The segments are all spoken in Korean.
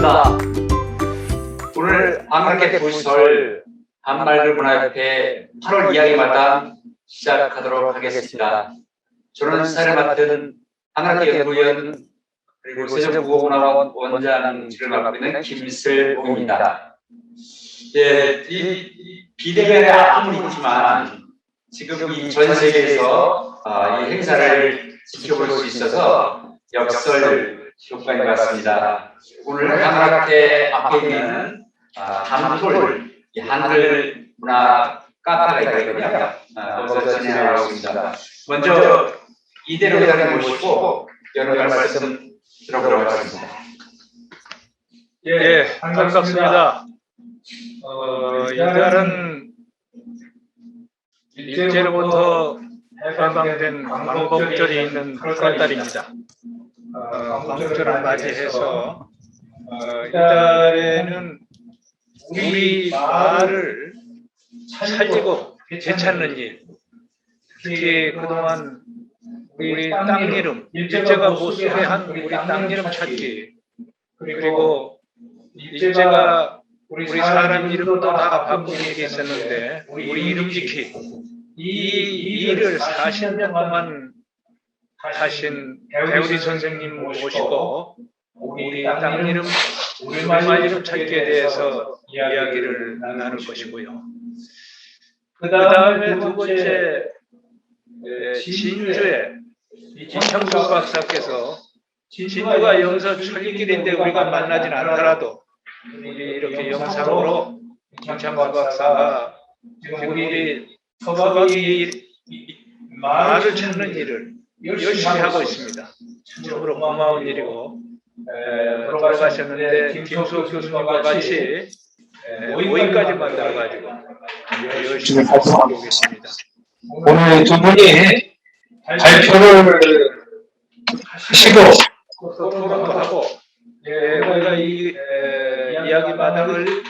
반갑습니다. 오늘 한국의 부설 한말문화협회 8월 이야기마당 시작하도록 하겠습니다. 저는 사회를 맡은 한국의 연구위원 그리고 세종국어문화원 원장직을 맡고 있는 김슬봉입니다. 이 비대면의 아픔은 있지만 지금 이 전 세계에서 이 행사를 지켜볼 수 있어서 역설 효과인 것 같습니다. 오늘 한국학회 앞에 있는 한톨, 한글 문화 카페가 있거든요. 거기서 진행하고 있습니다. 먼저 이대로 회장님 모시고 여러 말씀 들어보도록 하겠습니다. 예, 반갑습니다. 이달은 일제로부터 해방된 광복절이 있는 8월달입니다. 광복절을 맞이해서 이달에는 우리 말을 살리고 되찾는 일, 특히 그동안 우리 땅 이름, 일제가 모순한 우리 땅 이름 찾기, 그리고 일제가 우리 사람 이름도 다 바꾼 일이 있었는데 우리 이름 지키, 이 일을 40년 동안 하신 배우리 선생님 모시고 우리 땅 이름, 우리말 이름 찾기에 대해서 이야기를 나눌 것이고요. 그 다음에 두 번째, 진주에 이창수 박사께서 진주가 여기서 철길인데 우리가 만나진 않더라도 우리 이렇게 영상으로 이창수 박사가 우리 서박이 말을 찾는 일을 열심히 하고 있습니다. 참으로 고마운 일이고 돌아가셨는데 김수호 교수님과 같이 모임까지 만들어가지고 열심히 활동하고 계십니다. 오늘 두 분이 발표를 하시고 또 토론도 하고 우리가 이 이야기 마당을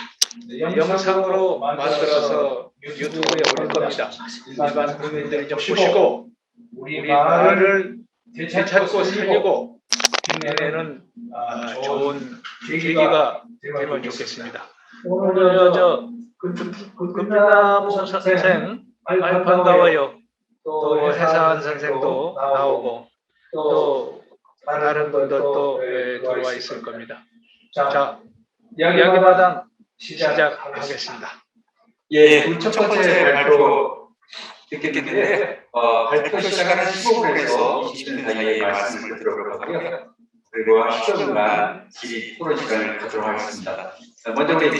영상으로 만들어서 유튜브에 올릴 겁니다. 일반 국민들이 좀 보시고 우리 말을 되찾고 살리고 힘내는 좋은 계기가 되면 좋겠습니다. 오늘 금나무 선생 반가워요. 또 해산 선생도 나오고 또 다른 분들도 들어와 있을 겁니다. 자, 이야기마당 시작하겠습니다. 예, 첫 번째 발표 듣겠는데 발표 시작하는 15분에서 20분 사이에 말씀을 들어보도록 하고요. 그리고 10분간 질의 토론 시간을 갖도록 하겠습니다. 먼저 우리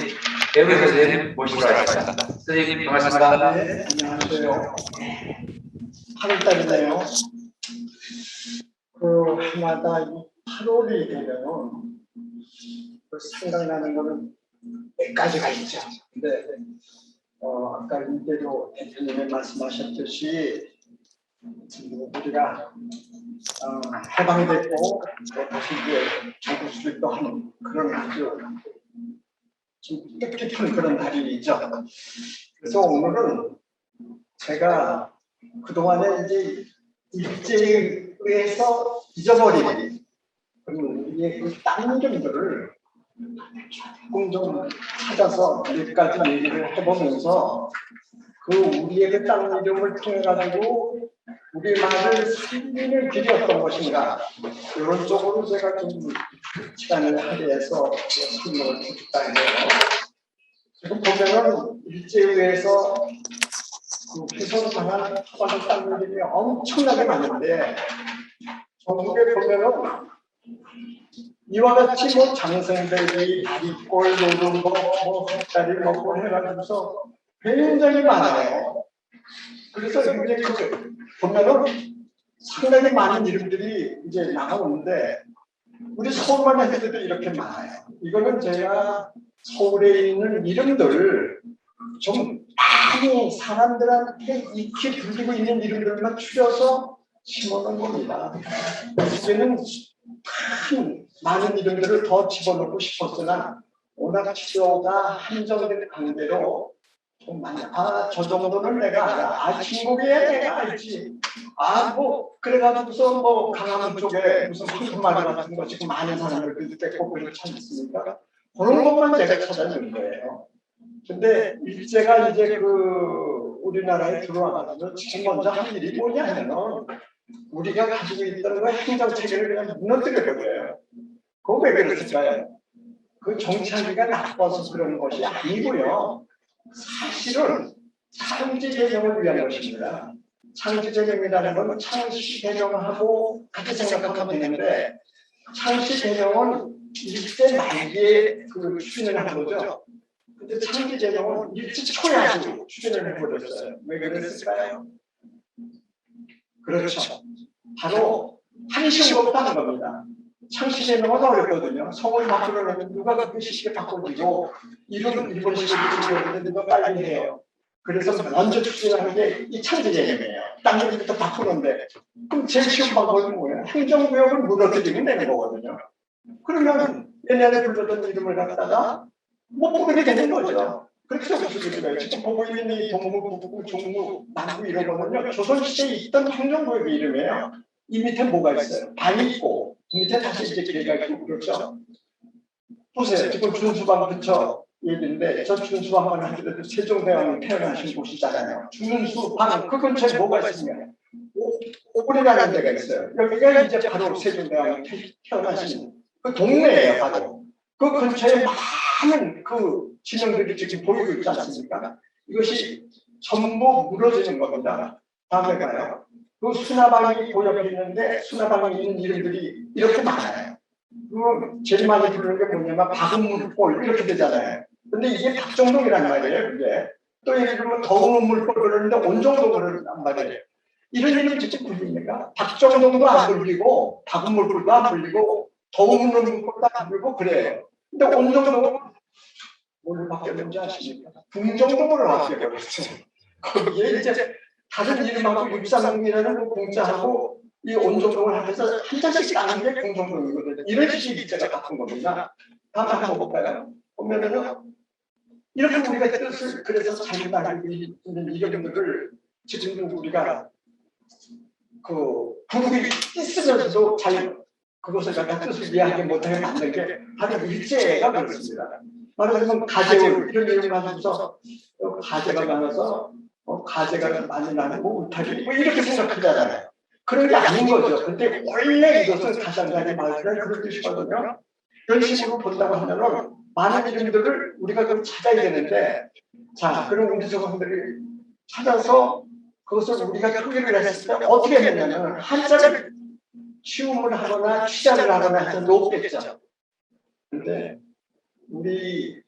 배우리 선생님 모시도록 하겠습니다. 선생님 반갑습니다. 네, 안녕하세요. 8월달이네요. 그 해마다 8월이 되면은 생각나는 거는 몇 가지가 있죠. 근데 아까 이대로 대표님이 말씀하셨듯이 우리가 해방이 됐고 또 다시 이제 정부 수립도 하는 그런 아주 좀 뜻깊은 그런 날이죠. 그래서 오늘은 제가 그동안에 이제 일제에서 잊어버린 우리의 그 땅 이름들을 조금 좀 찾아서 몇 가지 얘기를 해보면서 그 우리의 그 땅 이름을 통해 가지고 우리 말을 살리는 길이 어떤 것인가 이런 쪽으로 제가 좀 시간을 할애해서 설명을 드리겠다 해요. 지금 보면은 일제에서 그 훼손당한 토박이 땅 이름이 엄청나게 많은데 전국에 보면은 이와 같이 뭐 장생대리, 다리꼴, 노름거, 뭐 흑다리 먹고 해가지고서 굉장히 많아요. 그래서 이제 보면은 상당히 많은 이름들이 이제 나오는데 우리 서울만 해도 이렇게 많아요. 이거는 제가 서울에 있는 이름들 좀 많이 사람들한테 익히 들리고 있는 이름들만 추려서 심어놓은 겁니다. 이제는 큰 많은 이름들을 더 집어넣고 싶었으나 워낙 치료가 한정된 관계로 정말 저 정도는 내가 알아. 진국이야 내가 알지. 뭐 그래가지고서 뭐 강화문 쪽에 무슨 황금마을 같은 거 지금 많은 사람들 뺏고 그렇지 않습니까? 그런 것만 제가 찾아낸 거예요. 근데 일제가 이제 우리나라에 들어와가지고 지금 먼저 한 일이 뭐냐면은 우리가 가지고 있던 그 행정 체계를 그냥 무너뜨려버려요. 그거 왜 그랬을까요? 그 정치하기가 나빠서 그런 것이 아니고요. 사실은 창지 개념을 위한 것입니다. 창지 개념이라는 건 창시 개념하고 같이 생각하면 되는데 창시 개념은 일제 말기에 추진을 한 거죠. 근데 창지 개념은 일제 초에 아주 추진을 해버렸어요. 왜 그랬을까요? 그렇죠. 바로 한시부터 하는 겁니다. 창시 개념은 어렵거든요. 성을 바꾸려면 누가 그렇게 쉽게 바꿔주고 이름은 일본식으로 지어주는데 누가 빨리 해요. 그래서 먼저 추진하는 게 이 창지 개념이에요. 딴 얘기부터 바꾸는데 그럼 제일 쉬운 방법은 뭐예요? 행정구역을 무너뜨리면 되는 거거든요. 그러면 옛날에 불렀던 이름을 갖다가 못 부르게 되는 거죠. 그렇게 없어지는 지금 보고 있는 이 동무, 북부, 중무, 남부 이런 거는요. 조선시대에 있던 행정구역의 이름이에요. 이 밑에 뭐가 있어요? 반이 있고 그 밑에 다시 이제 길가 있고 그렇죠. 보세요. 지금 준수방 근처 얘기인데 저 준수방만 하더라도 세종대왕이 태어나신 곳이잖아요. 준수방 그 근처에 뭐가 있으면 오골이라는 데가 있어요. 여기가 이제 바로 세종대왕이 태어나신 그 동네예요. 바로 그 근처에 많은 진영들이 지금 보이고 있지 않습니까? 이것이 전부 무너지는 겁니다. 다음에 가요. 그 수나방이 보여 있는데 수나방에 있는 이름들이 이렇게 많아요. 제일 많이 부르는 게 뭐냐면 박은물골 이렇게 되잖아요. 근데 이게 박정동이란 말이에요. 그게 또 예를 들면 더운물골 그러는데 온정도 그러란 말이에요. 이런 이름이 직접 불립니까? 박정동도 안 불리고 박은물골도 안 불리고 더운물골도 안 불리고 그래요. 근데 온정동은 뭘로 바뀌었는지 아십니까? 궁정동으로 바뀌어버렸어요. 거기에 이제 다른 이름하고 육상이라는 공자하고 이 온정동을 하면서 한 잔씩 따는 게 공정동이거든요. 이런 식의 일제가 바꾼 겁니다. 다음 한번 볼까요? 보면은 이렇게 우리가 뜻을 그래서 잘못 알고 있는 이름들을 지금 우리가 부르기 있으면서도 잘 그것을 갖다 뜻을 이해하지 못하게 만든 게 바로 일제가 그렇습니다. 말하자면 가재울 이런 이름 가지고서 가재가 많아서 가재가 많이 나는 울타리 이렇게 생각하잖아요. 그런 게 아닌 거죠. 근데 원래 이것은 가장자리 말이라는 그런 뜻이거든요. 이런 식으로 본다고 하면은 많은 이름들을 우리가 좀 찾아야 되는데 자 그럼 우리 조상들이 찾아서 그것을 우리가 표기를 했을 때 어떻게 했냐면 한자를 치움을 하거나 취자를 하거나 해서 높겠죠. 근데 우리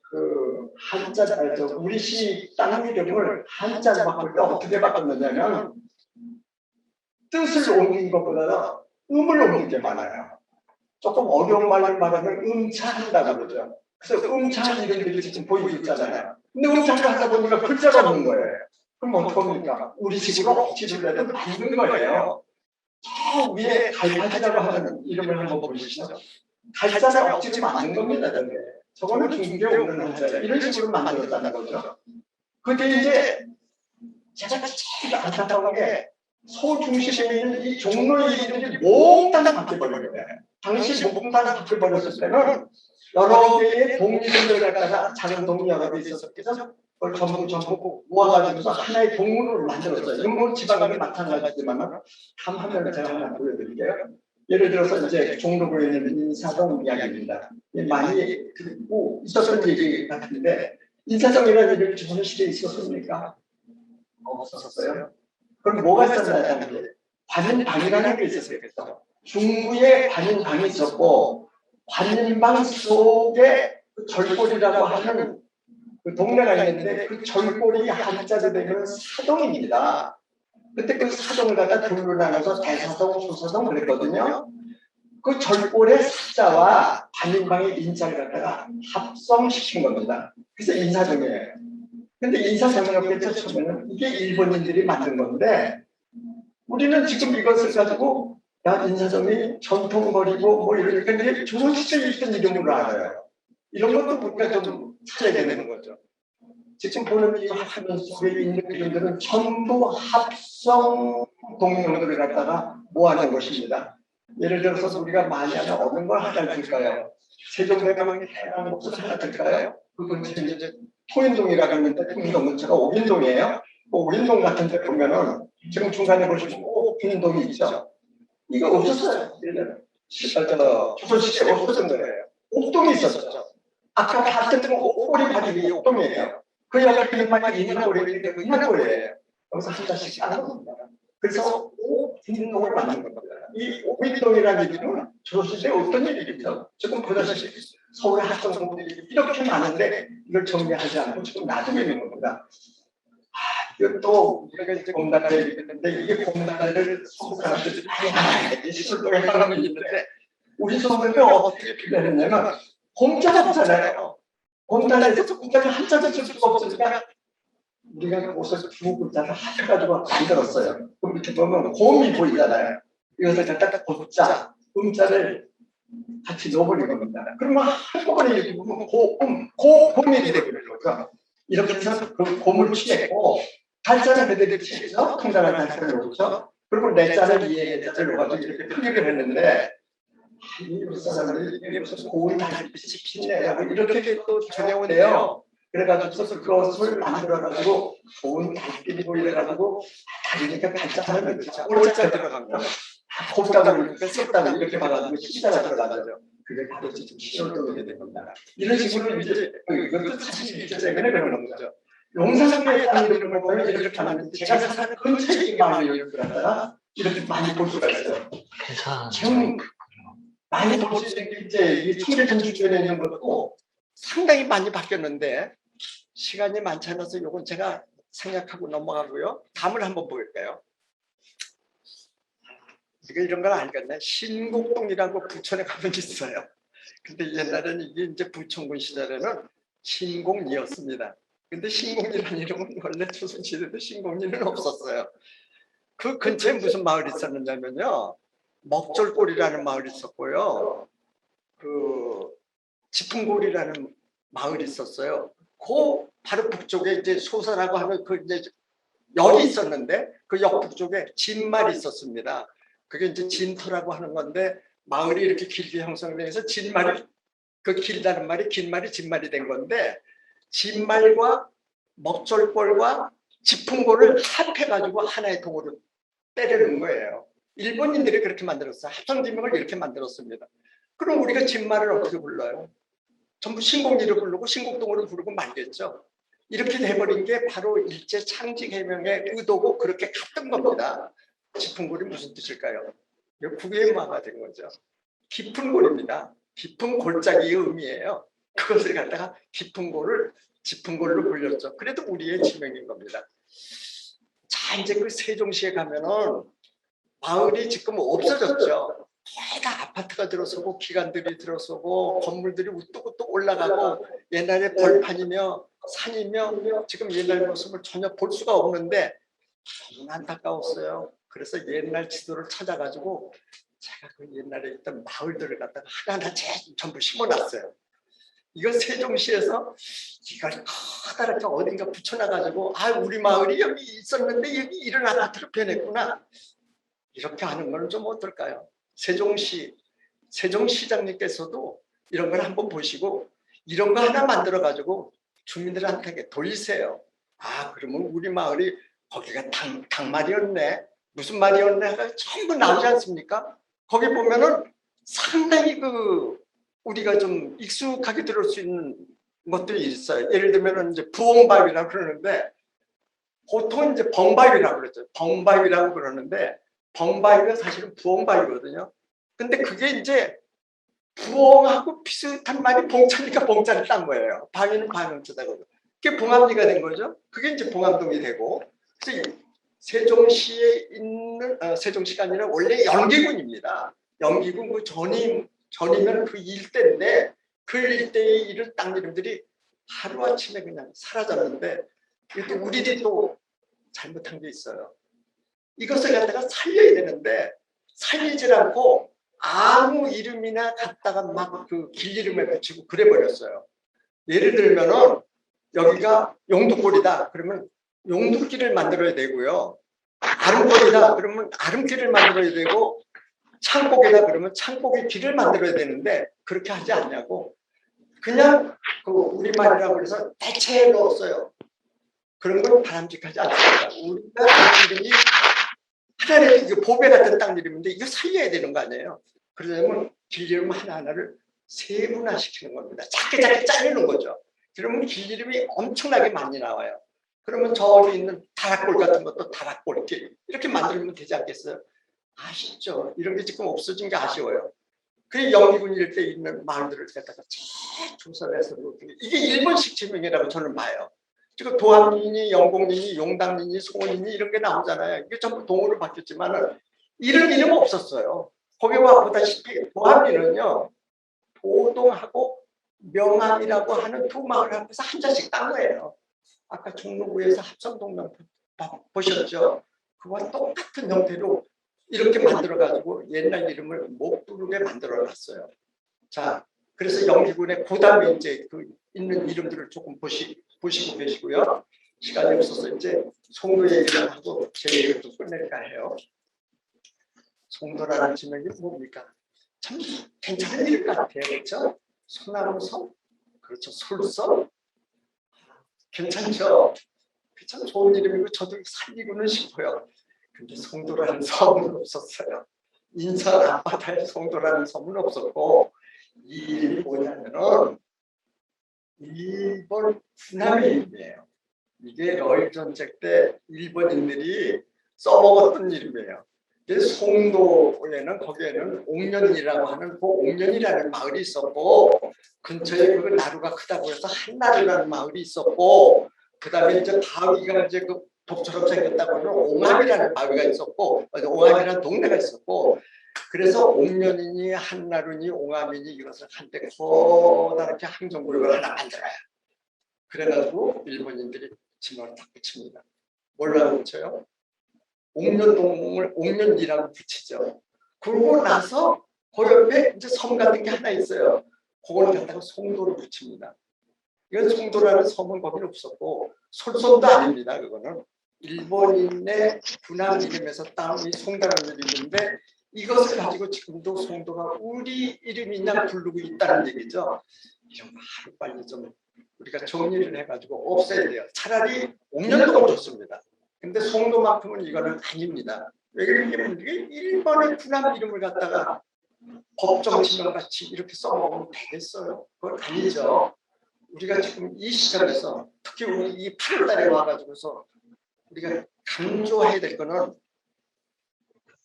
우리 시 땅 이름을 한자로 바꿀 때 어떻게 바꿨느냐면 뜻을 옮긴 것보다 음을 옮긴 게 많아요. 조금 어려운 말을 말하면 음차한다고 그러죠. 그래서 음차한 이름들이 지금 보이고 있잖아요. 근데 음차를 하다 보니까 글자가 없는 거예요. 그럼 어떡합니까? 우리 식으로 억지를 내도 만든 거예요. 저 위에 갈파지라고 하는 이름을 한번 보시죠. 갈자를 억지로 만든 겁니다. 저거는 중국에 없는 한자예요. 이런 식으로 만들었다는 거죠. 그게 이제 제가 제일 안타까운 게 서울 중심에 있는 이 종로 이름들이 몽땅 바뀌어버린 거예요. 당시 몽땅 바뀌어버렸을 때는 여러 개의 동리들을 갖다가 작은 동이 여러 개 있었겠죠. 그걸 전부 모아가지고서 하나의 동문을 만들었어요. 이건 지방은 마찬가지지만 한 화면을 제가 하나 보여드릴게요. 예를 들어서 이제 종로구에 있는 인사동 이야기입니다. 많이 듣고 있었던 얘기 같은데 인사동이라는 이름이 조선시대에 있었습니까? 없었어요. 그럼 뭐가 있었나요? 관인방이라는 게 있었겠죠. 중구에 관인방이 있었고 관인방 속에 절골이라고 하는 그 동네가 있는데 그 절골이 한자로 되면 사동입니다. 그때 그 사동을 갖다 둘로 나눠서 대사동, 소사동 그랬거든요. 그 절골의 사자와 관인방의 인자를 갖다가 합성시킨 겁니다. 그래서 인사동이에요. 근데 인사동이었겠죠. 처음에는 이게 일본인들이 만든 건데 우리는 지금 이것을 가지고 인사동이 전통거리고 뭐 이러니까 이게 조선시대에 있던 이름으로 알아요. 이런 것도 우리가 좀 찾아야 되는 거죠. 지금 보는 이 화면 속에 있는 이름들은 전부 합성 동명들을 갖다가 모아낸 것입니다. 예를 들어서 우리가 많이 하는 어느 걸 하나 들까요? 세종대왕이 해양 목수 하나 들까요? 그건 이제 토인동이라고 하는데 토인동 근처가 옥인동이에요. 그 옥인동 같은 데 보면은 지금 중간에 보시면 옥인동이 있죠. 이거 없었어요. 조선시대에 없었던 거예요. 옥동이 있었죠. 아까 봤던 건 옥골이 바지이 옥동이에요. 그 옆에 그림만 인하골인데 그 인하골이에요. 여기서 한 잔씩 하는 겁니다. 그래서 옥인동을 만든 겁니다. 이 옥인동이라는 얘기는 조선시대에 어떤 일이겠죠? 지금 보다시피 서울의 학생들이 이렇게 많은데 이걸 정리하지 않고 지금 놔두고 있는 겁니다. 이것도 우리가 이제 공단을 얘기했는데 이게 공단을 서울 사람들이 많이 시설동에 사람이 있는데 우리 서울은 어떻게 표현했냐면 공짜가 없잖아요. 공단에서 공짜를 한자도 쓸 수가 없으니까 우리가 옷을 두 글자를 합해가지고 만들었어요. 그럼 이렇게 보면 곰이 보이잖아요. 이것을 갖다가 공짜, 음자를 같이 넣어버린 겁니다. 그러면 한꺼번에 이렇게 보면 곰이 되는 거죠. 이렇게 해서 그 곰을 취했고 달자는 그대로 취해서 통장을 달자를 놓죠. 그리고 내 자를 이해의 자를 놓아가지고 이렇게 표기를 했는데 이 사람들이 이게 무슨 고운 달빛이 피네라고 이렇게 또 전해오네요. 그래가지고 그것을 만들어가지고 고운 달빛이 보이래가지고 다리니까 달자를 넣죠. 올자 들어간 거. 곱다고 그러니까 썼다고 이렇게 봐가지고 시자가 들어가죠. 그게 바로 지금 시월동이 된 겁니다. 이런 식으로 이제 이것도 사실 일제 때문에 그런 거죠. 용산에 딱 이런 걸 보면 이렇게 하는데 제가 사는 근처에 이 마을이 이렇게 갖다가 이렇게 많이 볼 수가 있어요. 지금 많이 볼 수 있는 게 이제 이 청계천 주변에 있는 것도 상당히 많이 바뀌었는데 시간이 많지 않아서 이건 제가 생각하고 넘어가고요. 다음을 한번 볼까요? 이거 이런 건 알겠네. 신곡동이라고 부천에 가면 있어요. 근데 옛날에는 이게 이제 부천군 시절에는 신곡리였습니다. 근데 신곡리라는 이름은 원래 조선시대도 신곡리는 없었어요. 그 근처에 무슨 마을이 있었느냐면요. 먹절골이라는 마을이 있었고요. 그 지풍골이라는 마을이 있었어요. 그 바로 북쪽에 이제 소사라고 하는 그 이제 역이 있었는데 그 역 북쪽에 진말이 있었습니다. 그게 이제 진터라고 하는 건데 마을이 이렇게 길게 형성되면서 진말이 그 길다는 말이 긴 말이 진말이 된 건데 진말과 먹절골과 지풍골을 합해가지고 하나의 동으로 때리는 거예요. 일본인들이 그렇게 만들었어요. 합성지명을 이렇게 만들었습니다. 그럼 우리가 진말을 어떻게 불러요? 전부 신곡리로 부르고 신곡동으로 부르고 말겠죠. 이렇게 돼버린 게 바로 일제 창직해명의 의도고 그렇게 갔던 겁니다. 지풍골이 무슨 뜻일까요? 국외화가 된 거죠. 깊은 골입니다. 깊은 골짜기의 의미예요. 그것을 갖다가 깊은 골을 지풍골로 불렸죠. 그래도 우리의 지명인 겁니다. 자, 이제 그 세종시에 가면은 마을이 지금 없어졌죠. 거의 다 아파트가 들어서고 기관들이 들어서고 건물들이 우뚝우뚝 올라가고 옛날에 벌판이며 산이며 지금 옛날 모습을 전혀 볼 수가 없는데 너무 안타까웠어요. 그래서 옛날 지도를 찾아가지고 제가 그 옛날에 있던 마을들을 갖다가 하나하나 전부 심어놨어요. 이거 세종시에서 이걸 커다랗게 어딘가 붙여놔가지고 아 우리 마을이 여기 있었는데 여기 이런 아파트로 변했구나. 이렇게 하는 건 좀 어떨까요? 세종시장님께서도 이런 걸 한번 보시고 이런 거 하나 만들어가지고 주민들한테 돌리세요. 아 그러면 우리 마을이 거기가 당말이었네. 무슨 말이었네. 전부 나오지 않습니까? 거기 보면은 상당히 그 우리가 좀 익숙하게 들을 수 있는 것들이 있어요. 예를 들면 이제 부엉바위라고 그러는데 보통 이제 벙바위라고 그러죠. 벙바위라고 그러는데 벙바위가 사실은 부엉바위거든요. 근데 그게 이제 부엉하고 비슷한 말이 봉천이니까 봉자를 딴 거예요. 바위는 바위문자다고. 그게 봉암리가 된 거죠. 그게 이제 봉암동이 되고. 그래서 세종시에 있는 세종시가 아니라 원래 영기군입니다. 영기군 그 전이면 그 일대인데 그 일대의 이런 땅 이름들이 하루아침에 그냥 사라졌는데 이것도 우리들이 또 잘못한 게 있어요. 이것을 갖다가 살려야 되는데 살리질 않고 아무 이름이나 갖다가 막 그 길 이름에 붙이고 그래 버렸어요. 예를 들면은 여기가 용두골이다. 그러면 용두길을 만들어야 되고요. 아름골이다. 그러면 아름길을 만들어야 되고 창곡이다. 그러면 창곡의 길을 만들어야 되는데 그렇게 하지 않냐고. 그냥 그 우리말이라고 해서 대체에 넣었어요. 그런 건 바람직하지 않습니다. 우리가 땅 이름이 하나님의 보배 같은 땅 이름인데 이거 살려야 되는 거 아니에요. 그러려면 길 이름 하나하나를 세분화시키는 겁니다. 작게 자르는 거죠. 그러면 길 이름이 엄청나게 많이 나와요. 그러면 저기 있는 다락골 같은 것도 다락골길 이렇게 만들면 되지 않겠어요? 아쉽죠. 이런 게 지금 없어진 게 아쉬워요. 그 영기군 일대에 있는 마을들을 갖다가 조사를 해서 이게 일본식 지명이라고 저는 봐요. 지금 도함리니, 영곡리니, 용당리니, 송원리니 이런 게 나오잖아요. 이게 전부 동으로 바뀌었지만 이런 이름 없었어요. 거기 와 보다시피 도함리는요. 도동하고 명암이라고 하는 두 마을 앞에서 한 자씩 딴 거예요. 아까 종로구에서 합성동명 보셨죠? 그와 똑같은 형태로 이렇게 만들어가지고 옛날 이름을 못 부르게 만들어놨어요. 자, 그래서 영기군의 그다음에 이제 그 있는 이름들을 조금 보시고 계시고요. 시간이 없어서 이제 송도 얘기를 하고 제 얘기를 좀 끝낼까 해요. 송도라는 지명이 뭡니까? 참 괜찮은 이름 같아요. 그렇죠? 소나무섬? 그렇죠. 솔섬? 괜찮죠? 참 좋은 이름이고 저도 살리고는 싶어요. 근데 송도라는 섬은 없었어요. 인천 앞바다에 송도라는 섬은 없었고 이 뭐냐면은 일본 군함의 이름이에요. 이게 러일 전쟁 때 일본인들이 써먹었던 이름이에요. 송도에는 거기에는 옥년이라고 하는 그 옥년이라는 마을이 있었고 근처에 그 나루가 크다고 해서 한나루라는 마을이 있었고 그 다음에 이제 바위가 이제 그 독처럼 생겼다고 하는 옹암이라는 바위가 있었고 옹암이라는 동네가 있었고 그래서 옥년이니 한나루니 옹암이니 이것을 한때 커다랗게 항정구역을 하나 만들어요. 그래가지고 일본인들이 지명을 딱 붙입니다. 뭐라고 붙여요? 옥년동을 옥년이라고 붙이죠. 그러고 나서 그 옆에 이제 섬 같은 게 하나 있어요. 그걸 갖다가 송도로 붙입니다. 이건 송도라는 섬은 거기는 없었고 솔섬도 아닙니다. 그거는 일본인의 군함 이름에서 따온 이 송도라는 이름인데 이것을 가지고 지금도 송도가 우리 이름이냐 부르고 있다는 얘기죠. 이런 거 하루빨리 좀 우리가 정리를 해가지고 없애야 돼요. 차라리 옥년동은 좋습니다. 근데 송도만큼은 이거는 아닙니다. 왜 그러냐면 일본의 군함 이름을 갖다가 법정 지명같이 이렇게 써먹으면 되겠어요? 그건 아니죠. 우리가 지금 이 시점에서 특히 우리 이 8월달에 와가지고서 우리가 강조해야 될 거는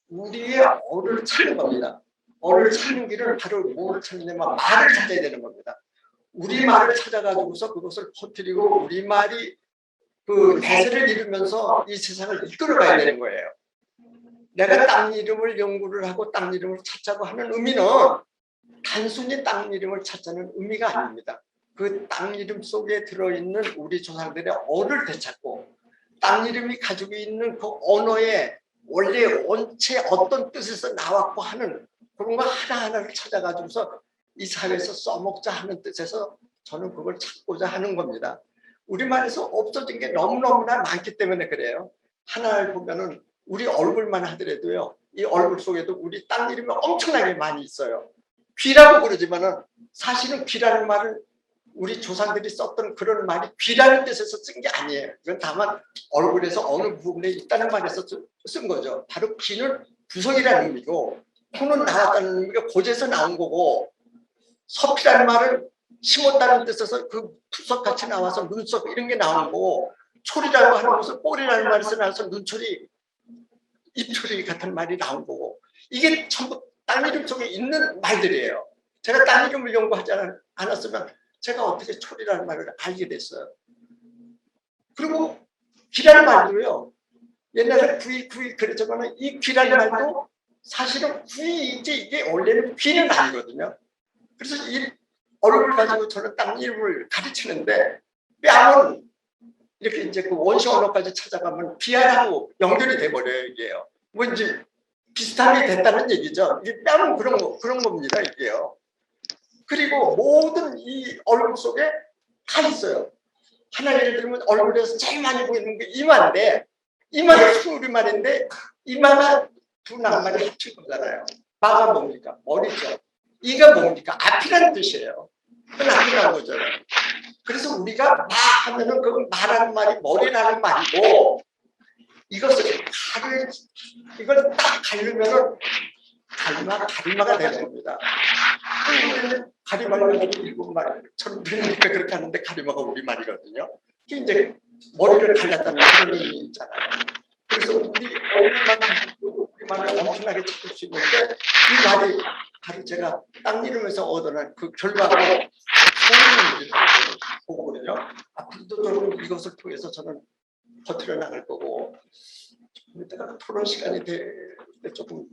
우리의 어를 찾는 겁니다. 어를 찾는 길은 바로 뭐를 찾느냐면 말을 찾아야 되는 겁니다. 우리 말을 찾아가지고서 그것을 퍼뜨리고 우리 말이 그 대세를 이루면서 이 세상을 이끌어가야 되는 거예요. 내가 땅 이름을 연구를 하고 땅 이름을 찾자고 하는 의미는 단순히 땅 이름을 찾자는 의미가 아닙니다. 그 땅 이름 속에 들어있는 우리 조상들의 어를 되찾고 땅 이름이 가지고 있는 그 언어의 원래 원체 어떤 뜻에서 나왔고 하는 그런 거 하나하나를 찾아가지고서 이 사회에서 써먹자 하는 뜻에서 저는 그걸 찾고자 하는 겁니다. 우리말에서 없어진 게 너무너무나 많기 때문에 그래요. 하나를 보면은 우리 얼굴만 하더라도요. 이 얼굴 속에도 우리 땅 이름이 엄청나게 많이 있어요. 귀라고 그러지만은 사실은 귀라는 말은 우리 조상들이 썼던 그런 말이 귀라는 뜻에서 쓴 게 아니에요. 이건 다만 얼굴에서 어느 부분에 있다는 말에서 쓴 거죠. 바로 귀는 구성이라는 의미고 코는 나왔다는 의미가 고제에서 나온 거고 섭이라는 말은 심었다는 뜻에서 그 푸석같이 나와서 눈썹 이런 게 나온 거고 초리라고 하는 것은 꼬리라는 말에서 나와서 눈초리 입초리 같은 말이 나온 거고 이게 전부 땅 이름 속에 있는 말들이에요. 제가 땅 이름을 연구하지 않았으면 제가 어떻게 초리라는 말을 알게 됐어요. 그리고 귀라는 말도요. 옛날에 귀 그랬지만 이 귀라는 말도 사실은 귀 이게 원래는 귀는 아니거든요. 그래서 이 얼굴을 가지고 저는 땅 이름을 가르치는데 뺨은 이렇게 이제 그 원시 언어까지 찾아가면 비하라고 연결이 돼버려요 이게요. 뭐 이제 비슷하게 됐다는 얘기죠. 이게 뺨은 그런 겁니다 이게요. 그리고 모든 이 얼굴 속에 다 있어요. 하나 예를 들면 얼굴에서 제일 많이 보이는 게 이마인데 이마는 우리말인데 이마가 두 낱말이 합친 거잖아요. 마가 뭡니까? 머리죠. 이가 뭡니까? 앞이라는 뜻이에요. 그건 앞이라는 거잖아요. 그래서 우리가 마 하면은 그 마라는 말이 머리라는 말이고 이것을 이걸 딱 가르면은 가리마가 되는 겁니다. 우리는 가리마를 일본 말처럼 들으니까 그렇게 하는데 가리마가 우리 말이거든요. 이게 이제 머리를 갈랐다는 그런 의미 있잖아요. 그래서 우리말을 엄청나게 찾을 수 있는데 이 말이 바로 제가 땅 이름에서 얻어낸 그 결과로 소문을 보거든요. 앞으로도 저는 이것을 통해서 저는 버텨 나갈 거고 이따가 토론 시간이 될 때 조금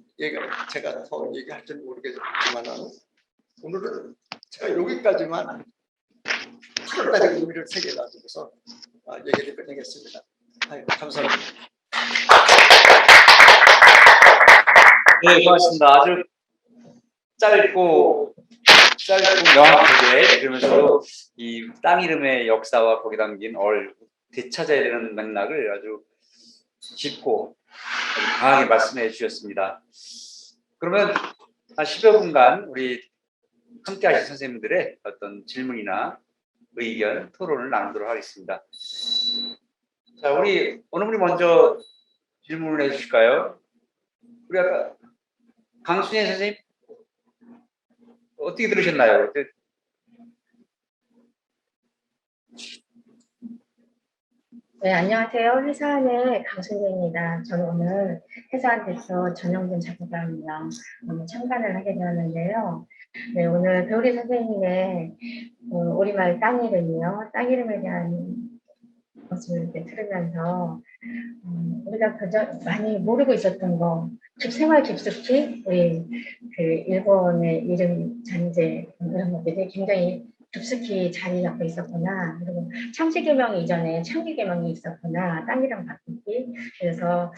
제가 더 얘기할지는 모르겠지만은 오늘은 제가 여기까지만 8월달에 의미를 새겨가지고서 얘기를 끝내겠습니다. 감사합니다. 네, 고맙습니다. 아주 짧고 명확하게 그러면서도 이 땅 이름의 역사와 거기 담긴 되찾아야 되는 맥락을 아주 짚고 아주 강하게 말씀해 주셨습니다. 그러면 한 10여 분간 우리 함께 하신 선생님들의 어떤 질문이나 의견, 토론을 나누도록 하겠습니다. 자, 어느 분이 먼저 질문을 해 주실까요? 우리 아까 강순희 선생님 어떻게 들으셨나요? 네, 안녕하세요. 회사안의 강순재입니다. 저는 오늘 회사안에서 전영준 작가님이랑 오늘 참관을 하게 되었는데요. 네, 오늘 배우리 선생님의 우리말 땅 이름이요. 땅 이름에 대한 것을 들으면서 우리가 그저 많이 모르고 있었던 거, 생활 깊숙이 우리 그 일본의 이름 잔재 이런 것들이 굉장히 깊숙이 자리 잡고 있었구나. 그리고 창씨개명 이전에 창기개명이 있었구나. 땅 이름 바꾸기. 그래서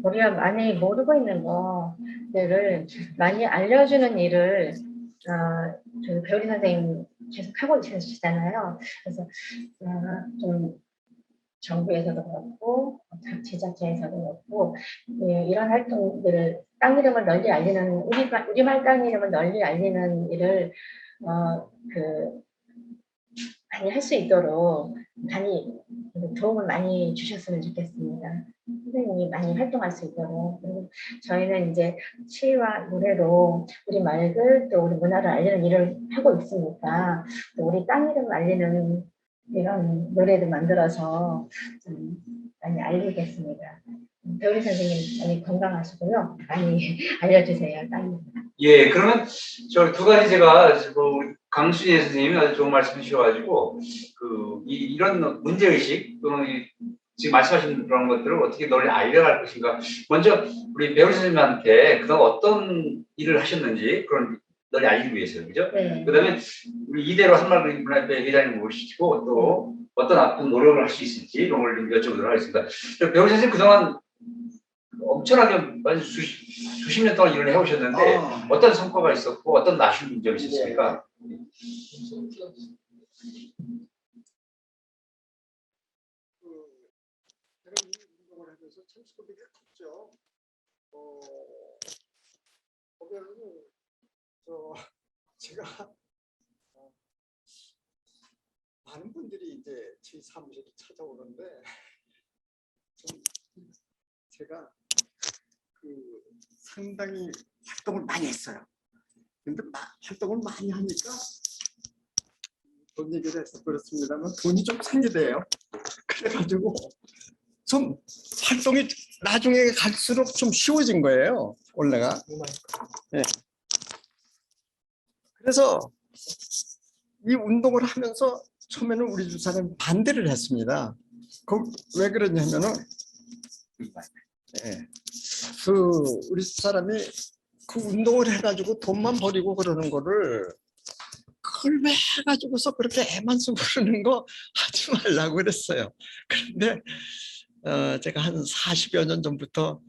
우리가 많이 모르고 있는 것들을 많이 알려주는 일을 저희 배우리 선생님 계속 하고 계시잖아요. 그래서 좀 정부에서도 그렇고 제작자에서도 그렇고 이런 활동들을 땅 이름을 널리 알리는 우리말 땅 이름을 널리 알리는 일을 많이 할 수 있도록 많이 도움을 많이 주셨으면 좋겠습니다. 선생님이 많이 활동할 수 있도록. 그리고 저희는 이제 시와 노래로 우리 말들 또 우리 문화를 알리는 일을 하고 있으니까 또 우리 땅 이름 알리는 이런 노래도 만들어서 좀 많이 알리겠습니다. 배우리 선생님 많이 건강하시고요. 많이 알려주세요. 땅 이름. 예, 그러면 저 두 가지 제가 우리 강순희 선생님이 아주 좋은 말씀 주셔가지고 이런 문제의식 또는 지금 말씀하신 그런 것들을 어떻게 널리 알려갈 것인가. 먼저 우리 배우리 선생님한테 그동안 어떤 일을 하셨는지 그런 널리 알리기 위해서요, 그죠? 네. 그다음에 우리 이대로 한말그림 문화협회 회장님 모시고 또 어떤 앞으로 노력을 할 수 있을지 이런 걸 여쭤보도록 하겠습니다. 배우리 선생님 그동안 엄청나게 수십 년 동안 일을 해오셨는데 어떤 성과가 있었고 어떤 아쉬운 점이 있었습니까? 운동을 하면서 참 소비가 컸죠. 보면은 제가 많은 분들이 이제 제 사무실에 찾아오는데 좀 제가 상당히 활동을 많이 했어요. 근데 활동을 많이 하니까 돈 얘기를 해서 그렇습니다만 돈이 좀 생기대요. 그래가지고 좀 활동이 나중에 갈수록 좀 쉬워진 거예요. 원래가. 네. 그래서 이 운동을 하면서 처음에는 우리 집 사람이 반대를 했습니다. 왜 그러냐면은 네. 우리 집 사람이 그 운동을 해가지고 돈만 버리고 그러는 거를 그걸 왜 해가지고서 그렇게 애만 쓰고 그러는 거 하지 말라고 그랬어요. 그런데 제가 한 40여 년 전부터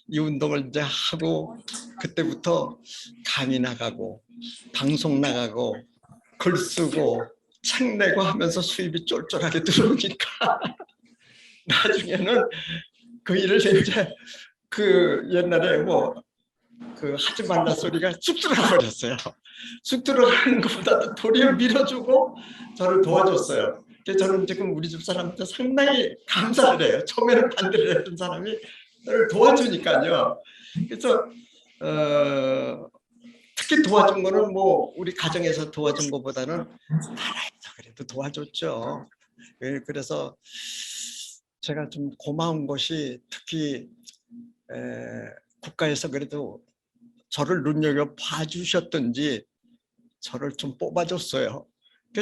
이 운동을 이제 하고 그때부터 강의 나가고 방송 나가고 글 쓰고 생내고 하면서 수입이 쫄쫄하게 들어오니까 나중에는 그 일을 이제 그 옛날에 뭐 그 하지 말라 소리가 쑥 들어가 버렸어요. 쑥 들어가는 것보다도 도리어 밀어주고 저를 도와줬어요. 그래서 저는 지금 우리 집 사람한테 상당히 감사를 해요. 처음에는 반대를 했던 사람이 저를 도와주니까요. 그래서 특히 도와준 거는 뭐 우리 가정에서 도와준 것보다는 나라에서 그래도 도와줬죠. 그래서 제가 좀 고마운 것이 특히 국가에서 그래도 저를 눈여겨 봐주셨던지 저를 좀 뽑아줬어요.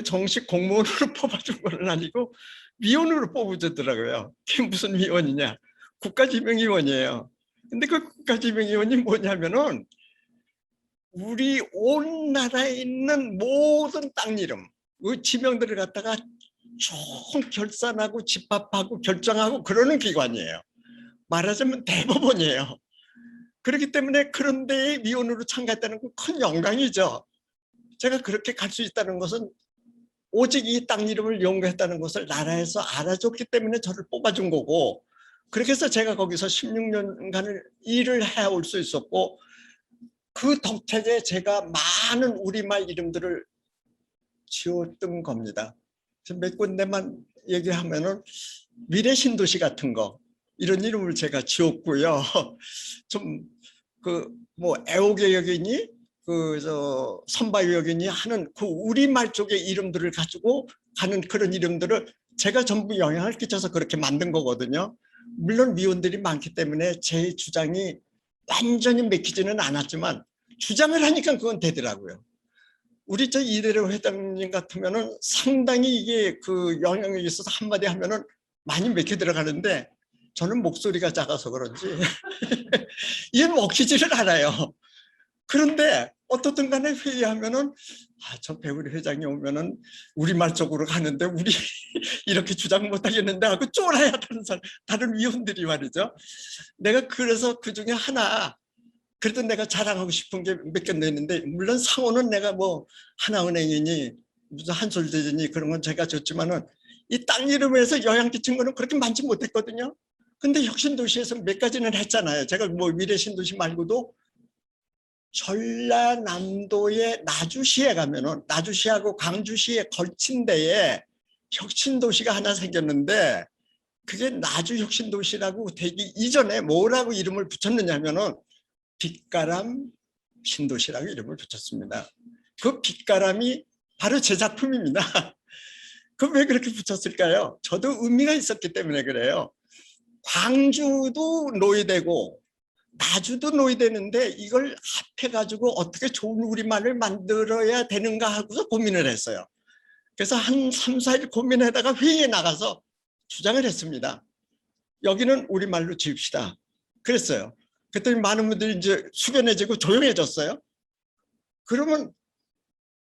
정식 공무원으로 뽑아준 건 아니고 위원으로 뽑아주더라고요. 그게 무슨 위원이냐? 국가지명위원이에요. 근데 그 국가지명위원이 뭐냐면은 우리 온 나라에 있는 모든 땅 이름, 그 지명들을 갖다가 총 결산하고 집합하고 결정하고 그러는 기관이에요. 말하자면 대법원이에요. 그렇기 때문에 그런 데에 위원으로 참가했다는 건 큰 영광이죠. 제가 그렇게 갈 수 있다는 것은 오직 이 땅 이름을 연구했다는 것을 나라에서 알아줬기 때문에 저를 뽑아준 거고, 그렇게 해서 제가 거기서 16년간을 일을 해올 수 있었고, 그 덕택에 제가 많은 우리말 이름들을 지었던 겁니다. 몇 군데만 얘기하면은 미래 신도시 같은 거 이런 이름을 제가 지었고요. 좀 그 뭐 애옥의 여기니 그 선바위 여기니 하는 그 우리말 쪽의 이름들을 가지고 가는 그런 이름들을 제가 전부 영향을 끼쳐서 그렇게 만든 거거든요. 물론 위원들이 많기 때문에 제 주장이 완전히 맥히지는 않았지만 주장을 하니까 그건 되더라고요. 우리 저 이대로 회장님 같으면은 상당히 이게 그 영향력이 있어서 한마디 하면은 많이 맥혀 들어가는데 저는 목소리가 작아서 그런지 이게 먹히지를 않아요. 그런데 어떻든 간에 회의하면은 저 배우리 회장이 오면은 우리말 쪽으로 가는데 우리 이렇게 주장 못 하겠는데 하고 쫄아야 하는 사람, 다른 위원들이 말이죠. 내가 그래서 그 중에 하나 그래도 내가 자랑하고 싶은 게 몇 개 있는데, 물론 상호는 내가 뭐 하나은행이니 무슨 한솔대전이 그런 건 제가 줬지만은 이 땅 이름에서 영향 끼친 거는 그렇게 많지 못했거든요. 근데 혁신도시에서 몇 가지는 했잖아요. 제가 뭐 미래신도시 말고도 전라남도의 나주시에 가면은 나주시하고 광주시에 걸친 데에 혁신도시가 하나 생겼는데 그게 나주혁신도시라고 되기 이전에 뭐라고 이름을 붙였느냐면은 빛가람 신도시라고 이름을 붙였습니다. 그 빛가람이 바로 제 작품입니다. 그 왜 그렇게 붙였을까요? 저도 의미가 있었기 때문에 그래요. 광주도 노예되고 나주도 노예되는데 이걸 합해가지고 어떻게 좋은 우리말을 만들어야 되는가 하고서 고민을 했어요. 그래서 한 3, 4일 고민하다가 회의에 나가서 주장을 했습니다. 여기는 우리말로 지읍시다. 그랬어요. 그랬더니 많은 분들이 이제 숙연해지고 조용해졌어요. 그러면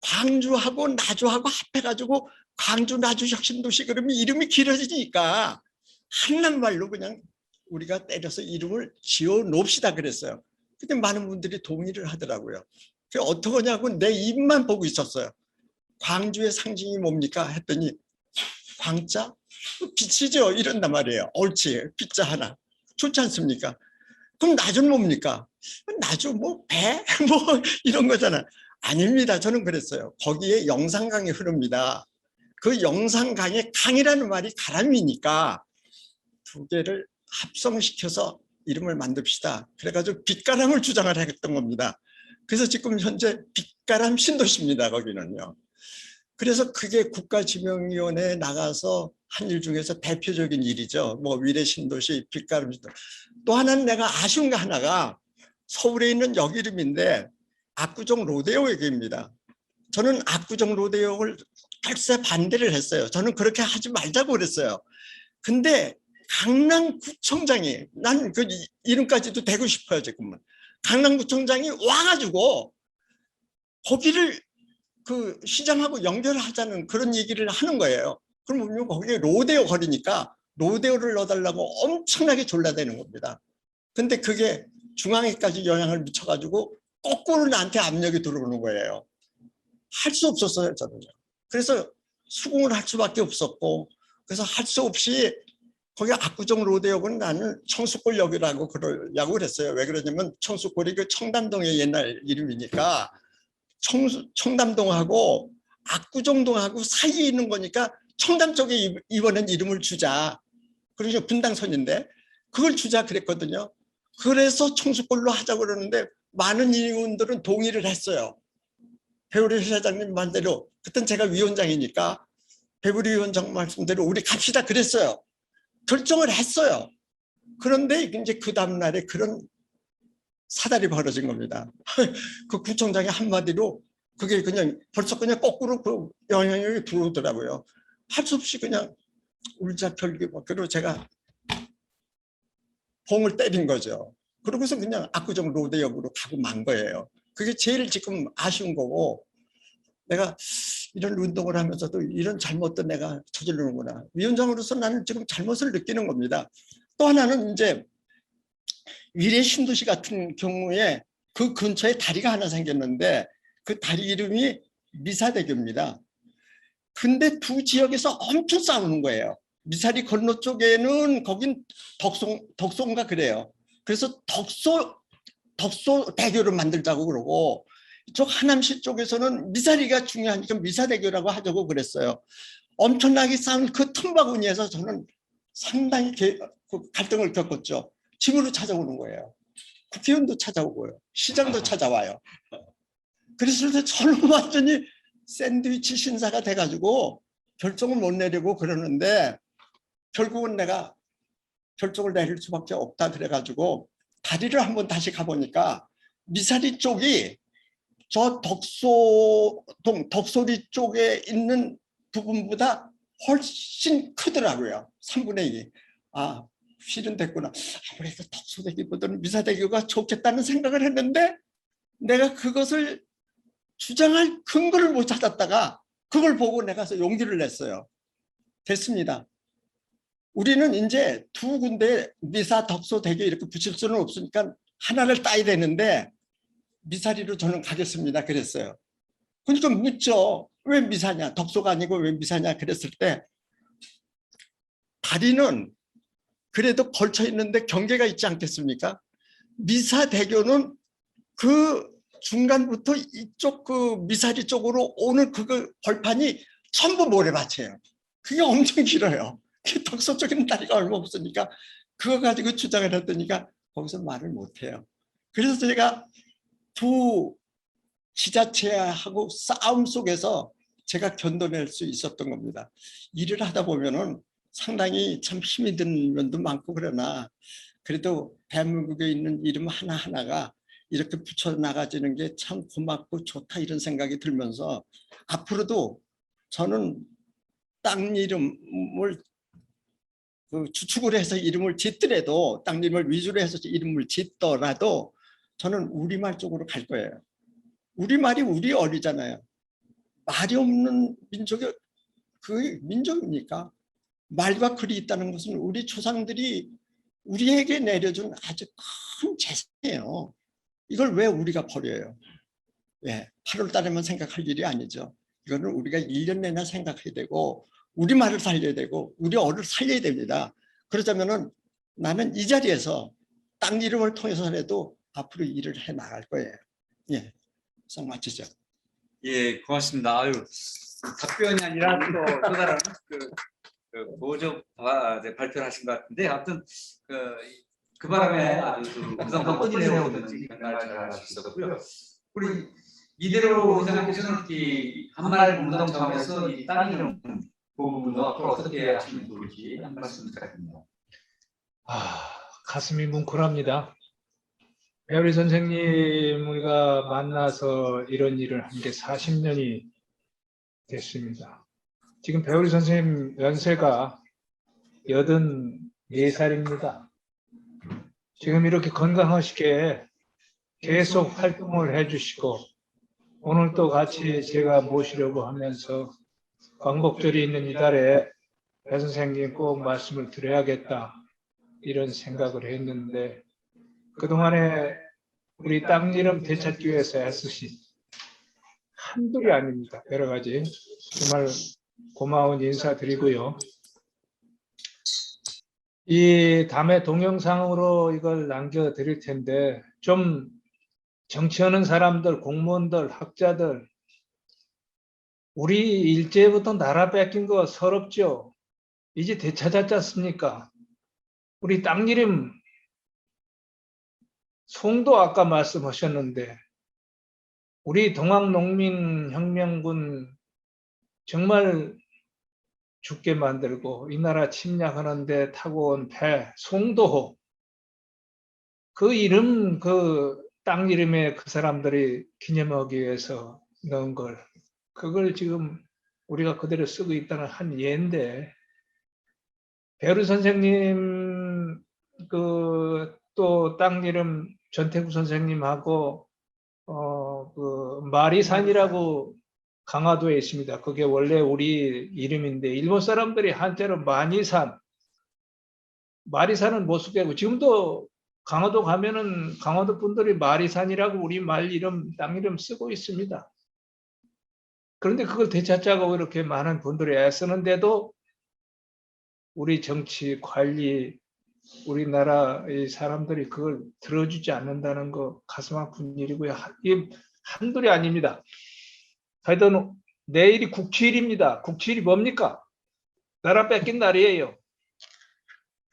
광주하고 나주하고 합해가지고 광주 나주 혁신도시 그러면 이름이 길어지니까 한낱말로 그냥 우리가 때려서 이름을 지어 놓읍시다 그랬어요. 근데 많은 분들이 동의를 하더라고요. 그래서 어떡하냐고 내 입만 보고 있었어요. 광주의 상징이 뭡니까 했더니 광자? 빛이죠 이런단 말이에요. 옳지, 빛자 하나 좋지 않습니까? 그럼 나주는 뭡니까? 나주 뭐 배? 뭐 이런 거잖아. 아닙니다. 저는 그랬어요. 거기에 영산강이 흐릅니다. 그 영산강의 강이라는 말이 가람이니까 두 개를 합성시켜서 이름을 만듭시다. 그래가지고 빛가람을 주장을 했던 겁니다. 그래서 지금 현재 빛가람 신도시입니다. 거기는요. 그래서 그게 국가지명위원회에 나가서 한 일 중에서 대표적인 일이죠. 뭐 위례신도시, 빛가람 신도시. 또 하나는 내가 아쉬운 게 하나가 서울에 있는 역 이름인데 압구정 로데오 역입니다. 저는 압구정 로데오를 글쎄 반대를 했어요. 저는 그렇게 하지 말자고 그랬어요. 근데 강남구청장이 난 그 이름까지도 대고 싶어요 지금은. 강남구청장이 와가지고 거기를 그 시장하고 연결하자는 그런 얘기를 하는 거예요. 그러면 거기에 로데오 거리니까 로데오를 넣어달라고 엄청나게 졸라대는 겁니다. 근데 그게 중앙에까지 영향을 미쳐가지고 거꾸로 나한테 압력이 들어오는 거예요. 할 수 없었어요 저는요. 그래서 수긍을 할 수밖에 없었고, 그래서 할 수 없이 거기 압구정 로데역은 나는 청수골역이라고 그러려고 그랬어요. 왜 그러냐면 청수골이 그 청담동의 옛날 이름이니까 청담동하고 압구정동하고 사이에 있는 거니까 청담 쪽에 이번엔 이름을 주자. 그러니까 분당선인데 그걸 주자 그랬거든요. 그래서 청수골로 하자고 그러는데 많은 의원들은 동의를 했어요. 배우리 회장님 말대로 그땐 제가 위원장이니까 배우리 위원장 말씀대로 우리 갑시다 그랬어요. 결정을 했어요. 그런데 이제 그 다음날에 그런 사달이 벌어진 겁니다. 그 구청장이 한마디로 그게 그냥 벌써 그냥 거꾸로 그 영향력이 들어오더라고요. 할 수 없이 그냥 울자 결기 그리고 제가 봉을 때린 거죠. 그러고서 그냥 압구정 로데역으로 가고 만 거예요. 그게 제일 지금 아쉬운 거고, 내가 이런 운동을 하면서도 이런 잘못도 내가 저지르는구나. 위원장으로서 나는 지금 잘못을 느끼는 겁니다. 또 하나는 이제 위례 신도시 같은 경우에 그 근처에 다리가 하나 생겼는데 그 다리 이름이 미사대교입니다. 근데 두 지역에서 엄청 싸우는 거예요. 미사리 건너 쪽에는 거긴 덕소인가 그래요. 그래서 덕소 대교를 만들자고 그러고 이쪽 하남시 쪽에서는 미사리가 중요하니까 미사대교라고 하자고 그랬어요. 엄청나게 싸운 그 틈바구니에서 저는 상당히 갈등을 겪었죠. 집으로 찾아오는 거예요. 국회의원도 찾아오고요. 시장도 찾아와요. 그래서 저는 완전히 샌드위치 신사가 돼가지고 결정을 못 내리고 그러는데 결국은 내가 결정을 내릴 수밖에 없다 그래가지고 다리를 한번 다시 가보니까 미사리 쪽이 저 덕소리 쪽에 있는 부분보다 훨씬 크더라고요. 3분의 2. 아, 실은 됐구나. 아무래도 덕소대교보다는 미사대교가 좋겠다는 생각을 했는데 내가 그것을 주장할 근거를 못 찾았다가 그걸 보고 내가 용기를 냈어요. 됐습니다. 우리는 이제 두 군데 미사, 덕소, 대교 이렇게 붙일 수는 없으니까 하나를 따야 되는데 미사리로 저는 가겠습니다. 그랬어요. 그러니까 묻죠. 왜 미사냐? 덕소가 아니고 왜 미사냐? 그랬을 때 다리는 그래도 걸쳐 있는데 경계가 있지 않겠습니까? 미사대교는 그 중간부터 이쪽 그 미사리 쪽으로 오는 그 벌판이 전부 모래밭이에요. 그게 엄청 길어요. 덕소 쪽에는 다리가 얼마 없으니까 그거 가지고 주장을 했더니까 거기서 말을 못해요. 그래서 제가 두 지자체하고 싸움 속에서 제가 견뎌낼 수 있었던 겁니다. 일을 하다 보면은 상당히 참 힘이 드는 면도 많고 그러나 그래도 대한민국에 있는 이름 하나하나가 이렇게 붙여나가지는 게 참 고맙고 좋다 이런 생각이 들면서 앞으로도 저는 땅 이름을 주축을 해서 이름을 짓더라도 땅 이름을 위주로 해서 이름을 짓더라도 저는 우리말 쪽으로 갈 거예요. 우리말이 우리 어리잖아요. 말이 없는 민족이 그 민족입니까? 말과 글이 있다는 것은 우리 조상들이 우리에게 내려준 아주 큰 재산이에요. 이걸 왜 우리가 버려요? 예, 8월 달에만 생각할 일이 아니죠. 이거는 우리가 1년 내내 생각해야 되고 우리말을 살려야 되고 우리 어를 살려야 됩니다. 그러자면은 나는 이 자리에서 땅 이름을 통해서라도 앞으로 일을 해 나갈 거예요. 예, 상 마치죠. 예, 고맙습니다. 아유, 답변이 아니라 또 다른 보조 발표를 하신 것 같은데, 아무튼 그 바람에 아주 그동안 어떤 일을 해오든지 정말 잘 할 수 있었고요. 우리 이대로 회장님께서는 이 한말 운동 차원에서 이 땅 이름 부분도 앞으로 어떻게 하시면 좋을지 한 말씀 부탁드립니다. 가슴이 뭉클합니다. 배우리 선생님 우리가 만나서 이런 일을 한 게 40년이 됐습니다. 지금 배우리 선생님 연세가 84살입니다. 지금 이렇게 건강하시게 계속 활동을 해주시고 오늘 또 같이 제가 모시려고 하면서 광복절이 있는 이달에 배 선생님 꼭 말씀을 드려야겠다 이런 생각을 했는데 그동안에 우리 땅 이름 되찾기 위해서 애쓰신 한둘이 아닙니다. 여러 가지 정말 고마운 인사드리고요. 이 다음에 동영상으로 이걸 남겨드릴 텐데 좀 정치하는 사람들, 공무원들, 학자들 우리 일제부터 나라 뺏긴 거 서럽죠? 이제 되찾았지 않습니까? 우리 땅 이름 송도 아까 말씀하셨는데 우리 동학농민혁명군 정말 죽게 만들고 이 나라 침략하는데 타고 온 배 송도 그 이름 그 땅 이름에 그 사람들이 기념하기 위해서 넣은 걸 그걸 지금 우리가 그대로 쓰고 있다는 한 예인데 배우리 선생님 그 또 땅 이름 전태구 선생님하고 그 마리산이라고 강화도에 있습니다. 그게 원래 우리 이름인데 일본 사람들이 한자로 마니산, 마리산은 못 쓰게 하고 지금도 강화도 가면은 강화도 분들이 마리산이라고 우리 말 이름, 땅 이름 쓰고 있습니다. 그런데 그걸 되찾자고 이렇게 많은 분들이 애쓰는데도 우리 정치, 관리, 우리나라의 사람들이 그걸 들어주지 않는다는 거 가슴 아픈 일이고요. 이게 한둘이 아닙니다. 하여튼 내일이 국치일입니다. 국치일이 뭡니까? 나라 뺏긴 날이에요.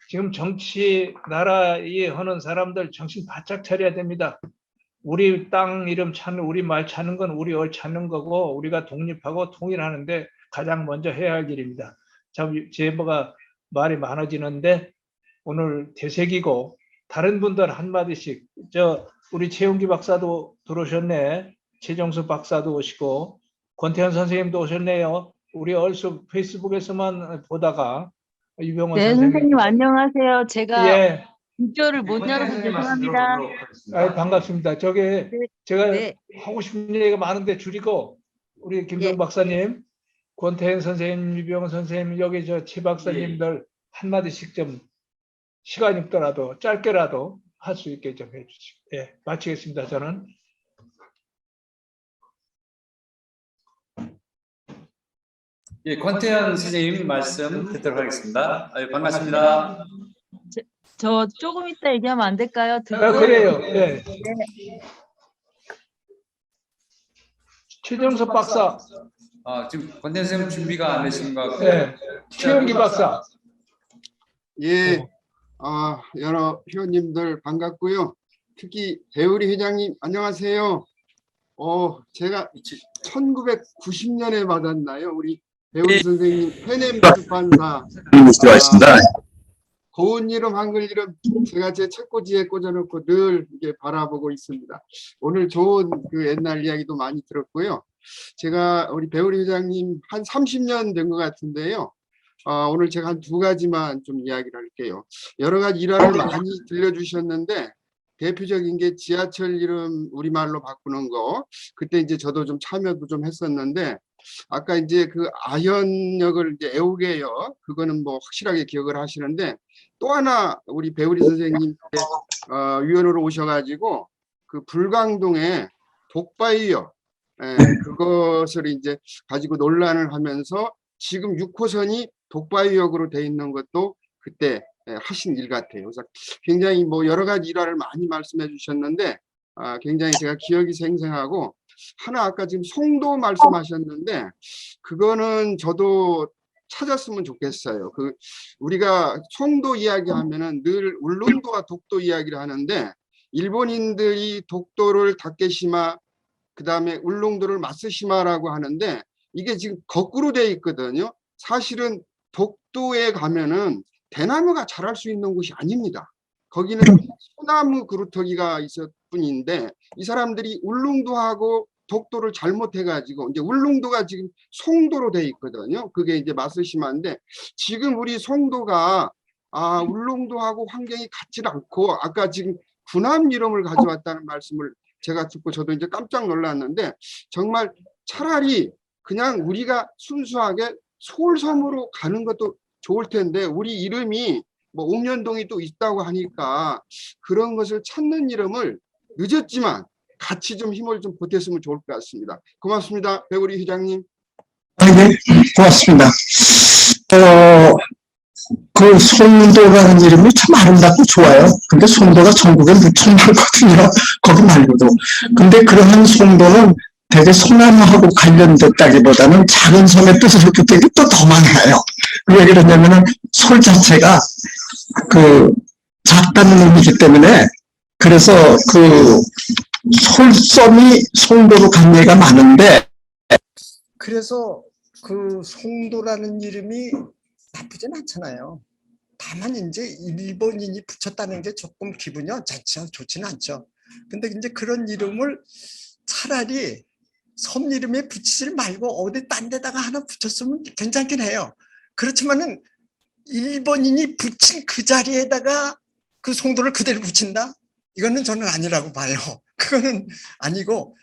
지금 정치, 나라에 하는 사람들 정신 바짝 차려야 됩니다. 우리 땅 이름 찾는, 우리 말 찾는 건 우리 얼 찾는 거고 우리가 독립하고 통일하는데 가장 먼저 해야 할 일입니다. 참 제보가 말이 많아지는데 오늘 대세기고 다른 분들 한마디씩 우리 최용기 박사도 들어오셨네. 최정수 박사도 오시고 권태현 선생님도 오셨네요. 우리 얼쑤 페이스북에서만 보다가 유병원 네, 선생님 안녕하세요. 제가 예, 비디오를 못 열어서 죄송합니다. 반갑습니다. 네, 제가 네. 하고 싶은 얘기가 많은데 줄이고 우리 김정 예. 박사님, 권태현 선생님, 유병원 선생님, 여기 최 박사님들 한마디씩 좀 시간 있더라도 짧게라도 할 수 있게 좀 해주시고, 예, 마치겠습니다. 저는. 예, 권태현 선생님 말씀 듣도록 하겠습니다. 반갑습니다. 저 조금 이따 얘기하면 안 될까요? 그래요. 예. 최정석 박사, 지금 권태현 선생님 준비가 안 되신 것 같고요. 예, 최영기 박사. 예, 여러 회원님들 반갑고요. 특히 배우리 회장님 안녕하세요. 제가 1990년에 받았나요? 우리 배우리 선생님 페넴 출판사 고운 이름 한글 이름 제가 제 책꽂이에 꽂아놓고 늘 이게 바라보고 있습니다. 오늘 좋은 그 옛날 이야기도 많이 들었고요. 제가 우리 배우리 회장님 한 30년 된 것 같은데요. 오늘 제가 한 두 가지만 좀 이야기를 할게요. 여러 가지 일화를 많이 들려주셨는데 대표적인 게 지하철 이름 우리말로 바꾸는 거. 그때 이제 저도 좀 참여도 좀 했었는데 아까 이제 그 아현역을 이제 애우게요. 그거는 뭐 확실하게 기억을 하시는데 또 하나 우리 배우리 선생님 위원으로 오셔가지고 그 불광동에 독바이역 그것을 이제 가지고 논란을 하면서 지금 6호선이 독바이역으로 돼 있는 것도 그때 하신 일 같아요. 그래서 굉장히 뭐 여러 가지 일화를 많이 말씀해 주셨는데 굉장히 제가 기억이 생생하고 하나 아까 지금 송도 말씀하셨는데 그거는 저도 찾았으면 좋겠어요. 그 우리가 송도 이야기하면은 늘 울릉도와 독도 이야기를 하는데 일본인들이 독도를 다케시마 그다음에 울릉도를 마쓰시마라고 하는데 이게 지금 거꾸로 돼 있거든요. 사실은 독도에 가면은 대나무가 자랄 수 있는 곳이 아닙니다. 거기는 소나무 그루터기가 있을 뿐인데 이 사람들이 울릉도하고 독도를 잘못해가지고 이제 울릉도가 지금 송도로 돼 있거든요. 그게 이제 마쓰시마인데 지금 우리 송도가 울릉도하고 환경이 같지 않고 아까 지금 군함 이름을 가져왔다는 말씀을 제가 듣고 저도 이제 깜짝 놀랐는데 정말 차라리 그냥 우리가 순수하게 서울섬으로 가는 것도 좋을 텐데 우리 이름이 뭐 옥년동이 또 있다고 하니까 그런 것을 찾는 이름을 늦었지만 같이 좀 힘을 좀 보탰으면 좋을 것 같습니다. 고맙습니다. 배우리 회장님. 네, 고맙습니다. 그 송도라는 이름이 참 아름답고 좋아요. 근데 송도가 전국에 무척 많거든요. 거기 말고도. 근데 그러한 송도는 대개 소나무하고 관련됐다기보다는 작은 섬의 뜻을 붙이기 또 더 많아요. 왜 그러냐면은 솔 자체가 그 작다는 의미이기 때문에 그래서 그 솔섬이 송도로 간 예가 많은데 그래서 그 송도라는 이름이 나쁘진 않잖아요. 다만 이제 일본인이 붙였다는 게 조금 기분이 좋지는 않죠. 근데 이제 그런 이름을 차라리 섬 이름에 붙이지 말고 어디 딴 데다가 하나 붙였으면 괜찮긴 해요. 그렇지만은 일본인이 붙인 그 자리에다가 그 송도를 그대로 붙인다? 이거는 저는 아니라고 봐요. 그거는 아니고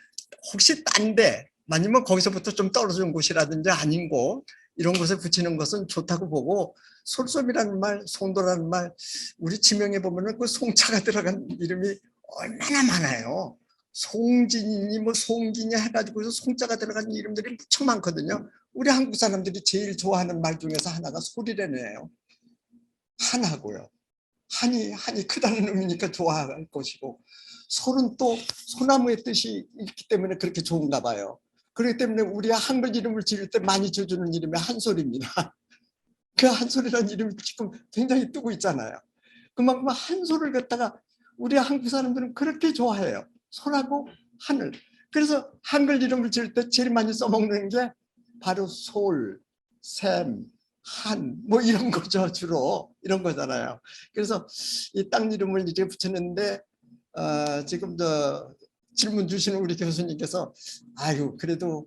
혹시 딴 데 아니면 거기서부터 좀 떨어진 곳이라든지 아닌 곳 이런 곳에 붙이는 것은 좋다고 보고 솔섬이라는 말, 송도라는 말 우리 지명에 보면은 그 송자가 들어간 이름이 얼마나 많아요. 송진이니 뭐 송기니 해가지고 송자가 들어간 이름들이 무척 많거든요. 우리 한국 사람들이 제일 좋아하는 말 중에서 하나가 소리래네요. 한하고요. 한이 크다는 의미니까 좋아할 것이고 솔은 또 소나무의 뜻이 있기 때문에 그렇게 좋은가 봐요. 그렇기 때문에 우리 한글 이름을 지을 때 많이 줘주는 이름이 한솔입니다. 그 한솔이라는 이름이 지금 굉장히 뜨고 있잖아요. 그만큼 한솔을 갖다가 우리 한국 사람들은 그렇게 좋아해요. 솔하고 하늘. 그래서 한글 이름을 지을 때 제일 많이 써먹는 게 바로 솔, 샘, 한, 뭐 이런 거죠. 주로 이런 거잖아요. 그래서 이 땅 이름을 이렇게 붙였는데 지금 질문 주시는 우리 교수님께서 아유 그래도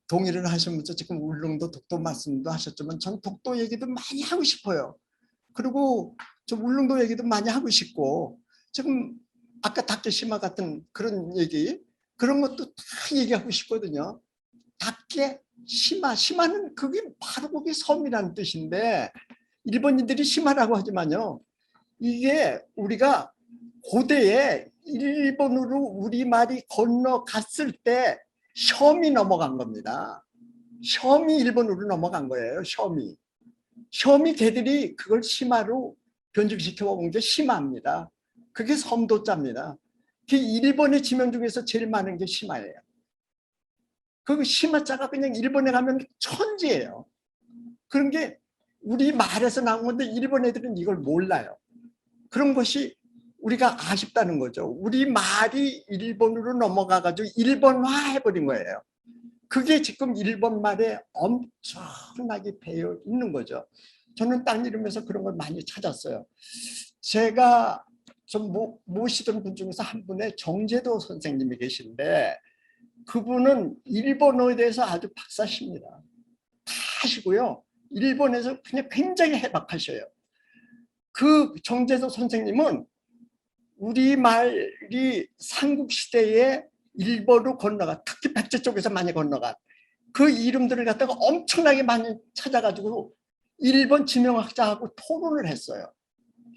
동의를 하시면서 지금 울릉도 독도 말씀도 하셨지만 전 독도 얘기도 많이 하고 싶어요. 그리고 좀 울릉도 얘기도 많이 하고 싶고 지금 아까 다케시마 같은 그런 얘기 그런 것도 다 얘기하고 싶거든요. 다케 시마는 그게 바로 그게 섬이라는 뜻인데 일본인들이 시마라고 하지만요. 이게 우리가 고대에 일본으로 우리말이 건너갔을 때 셔미 넘어간 겁니다. 셔미 일본으로 넘어간 거예요. 셔미 걔들이 그걸 시마로 변증시켜 온 게 시마입니다. 그게 섬도자입니다. 그 일본의 지명 중에서 제일 많은 게 시마예요. 그 시마자가 그냥 일본에 가면 천지예요. 그런 게 우리 말에서 나온 건데 일본 애들은 이걸 몰라요. 그런 것이 우리가 아쉽다는 거죠. 우리 말이 일본으로 넘어가가지고 일본화 해버린 거예요. 그게 지금 일본 말에 엄청나게 배어 있는 거죠. 저는 딴 이름에서 그런 걸 많이 찾았어요. 제가 좀 모시던 분 중에서 한 분의 정제도 선생님이 계신데 그분은 일본어에 대해서 아주 박사십니다. 다 하시고요. 일본에서 그냥 굉장히 해박하셔요. 그 정제도 선생님은 우리말이 삼국시대에 일본으로 건너가 특히 백제 쪽에서 많이 건너가 그 이름들을 갖다가 엄청나게 많이 찾아가지고 일본 지명학자하고 토론을 했어요.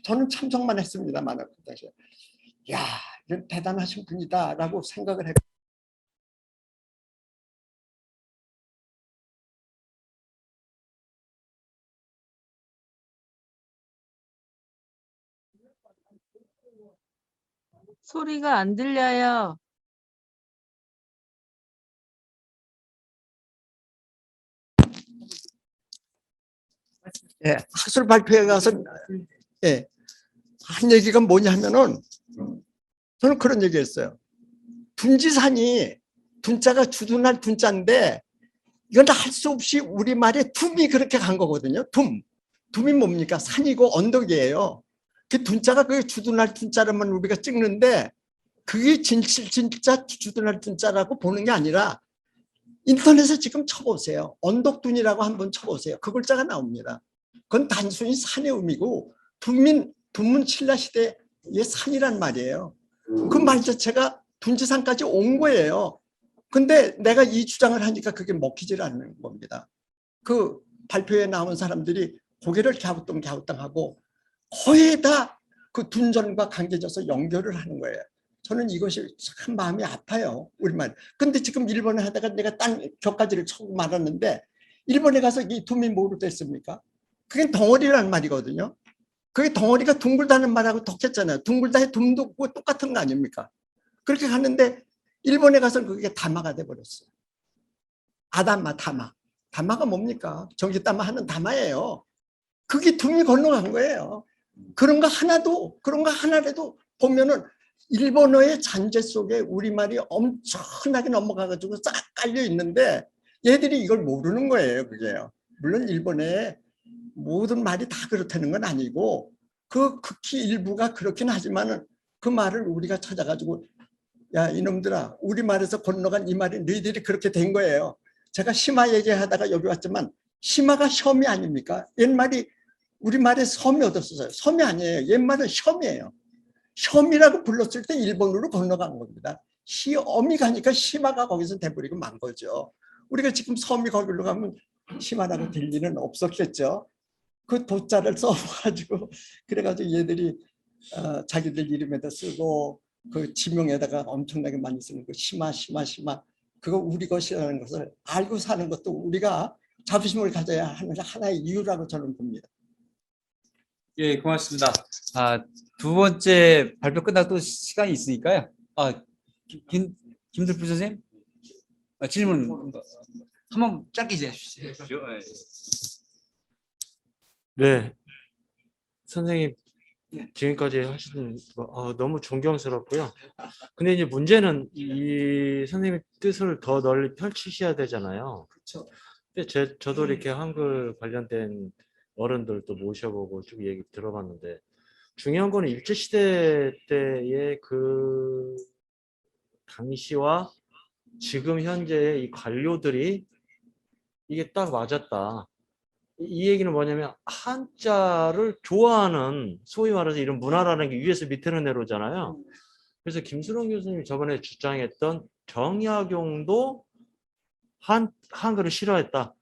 저는 참석만 했습니다만 야 이런 대단하신 분이다 라고 생각을 했고 소리가 안 들려요. 예, 학술 발표회 가서 예, 한 얘기가 뭐냐면은 저는 그런 얘기했어요. 둔지산이 둔자가 주둔할 둔자인데 이건 할 수 없이 우리말에 둠이 그렇게 간 거거든요. 둠이 뭡니까? 산이고 언덕이에요. 그 둔자가 그게 주둔할 둔자라면 우리가 찍는데 그게 진짜 주둔할 둔자라고 보는 게 아니라 인터넷에 지금 쳐보세요. 언덕둔이라고 한번 쳐보세요. 그 글자가 나옵니다. 그건 단순히 산의 의미고 분문 신라 시대의 산이란 말이에요. 그 말 자체가 둔지산까지 온 거예요. 근데 내가 이 주장을 하니까 그게 먹히질 않는 겁니다. 그 발표에 나온 사람들이 고개를 갸우뚱하고 거의 다 그 둔전과 관계져서 연결을 하는 거예요. 저는 이것이 참 마음이 아파요. 우리말. 근데 지금 일본에 하다가 내가 딴 몇 가지를 처음 말았는데 일본에 가서 이 둠이 뭐로 됐습니까? 그게 덩어리라는 말이거든요. 그게 덩어리가 둥글다는 말하고 똑같잖아요. 둥글다의 둠도 없고 똑같은 거 아닙니까? 그렇게 갔는데 일본에 가서 그게 다마가 돼버렸어요. 아다마, 다마. 다마가 뭡니까? 전기다마 하는 다마예요. 그게 둠이 건너간 거예요. 그런 거 하나라도 보면은 일본어의 잔재 속에 우리말이 엄청나게 넘어가가지고 싹 깔려 있는데 얘들이 이걸 모르는 거예요. 그게요. 물론 일본의 모든 말이 다 그렇다는 건 아니고 그 극히 일부가 그렇긴 하지만은 그 말을 우리가 찾아가지고 야 이놈들아 우리말에서 건너간 이 말이 너희들이 그렇게 된 거예요. 제가 심화 얘기하다가 여기 왔지만 심화가 혐이 아닙니까? 옛말이 우리말에 섬이 얻었어요. 섬이 아니에요. 옛말은 혐이에요. 혐이라고 불렀을 때 일본으로 건너간 겁니다. 시엄이 가니까 심화가 거기서 돼버리고 만 거죠. 우리가 지금 섬이 거기로 가면 심화라고 될 일은 없었겠죠. 그 도자를 써가지고 그래가지고 얘들이 자기들 이름에다 쓰고 그 지명에다가 엄청나게 많이 쓰는 그 심화 그거 우리 것이라는 것을 알고 사는 것도 우리가 자부심을 가져야 하는 하나의 이유라고 저는 봅니다. 예, 고맙습니다. 두 번째 발표 끝나고 또 시간이 있으니까요. 김들프 선생님? 질문 한번 짧게 해주십시오. 네, 선생님 지금까지 하시는 거 너무 존경스럽고요. 근데 이제 문제는 이 선생님의 뜻을 더 널리 펼치셔야 되잖아요. 그렇죠. 근데 저도 이렇게 한글 관련된 어른들도 모셔보고 쭉 얘기 들어봤는데 중요한 거는 일제시대 때의 그 당시와 지금 현재의 이 관료들이 이게 딱 맞았다. 이 얘기는 뭐냐면 한자를 좋아하는 소위 말해서 이런 문화라는 게 위에서 밑으로 내려오잖아요. 그래서 김수롱 교수님이 저번에 주장했던 정약용도 한글을 싫어했다.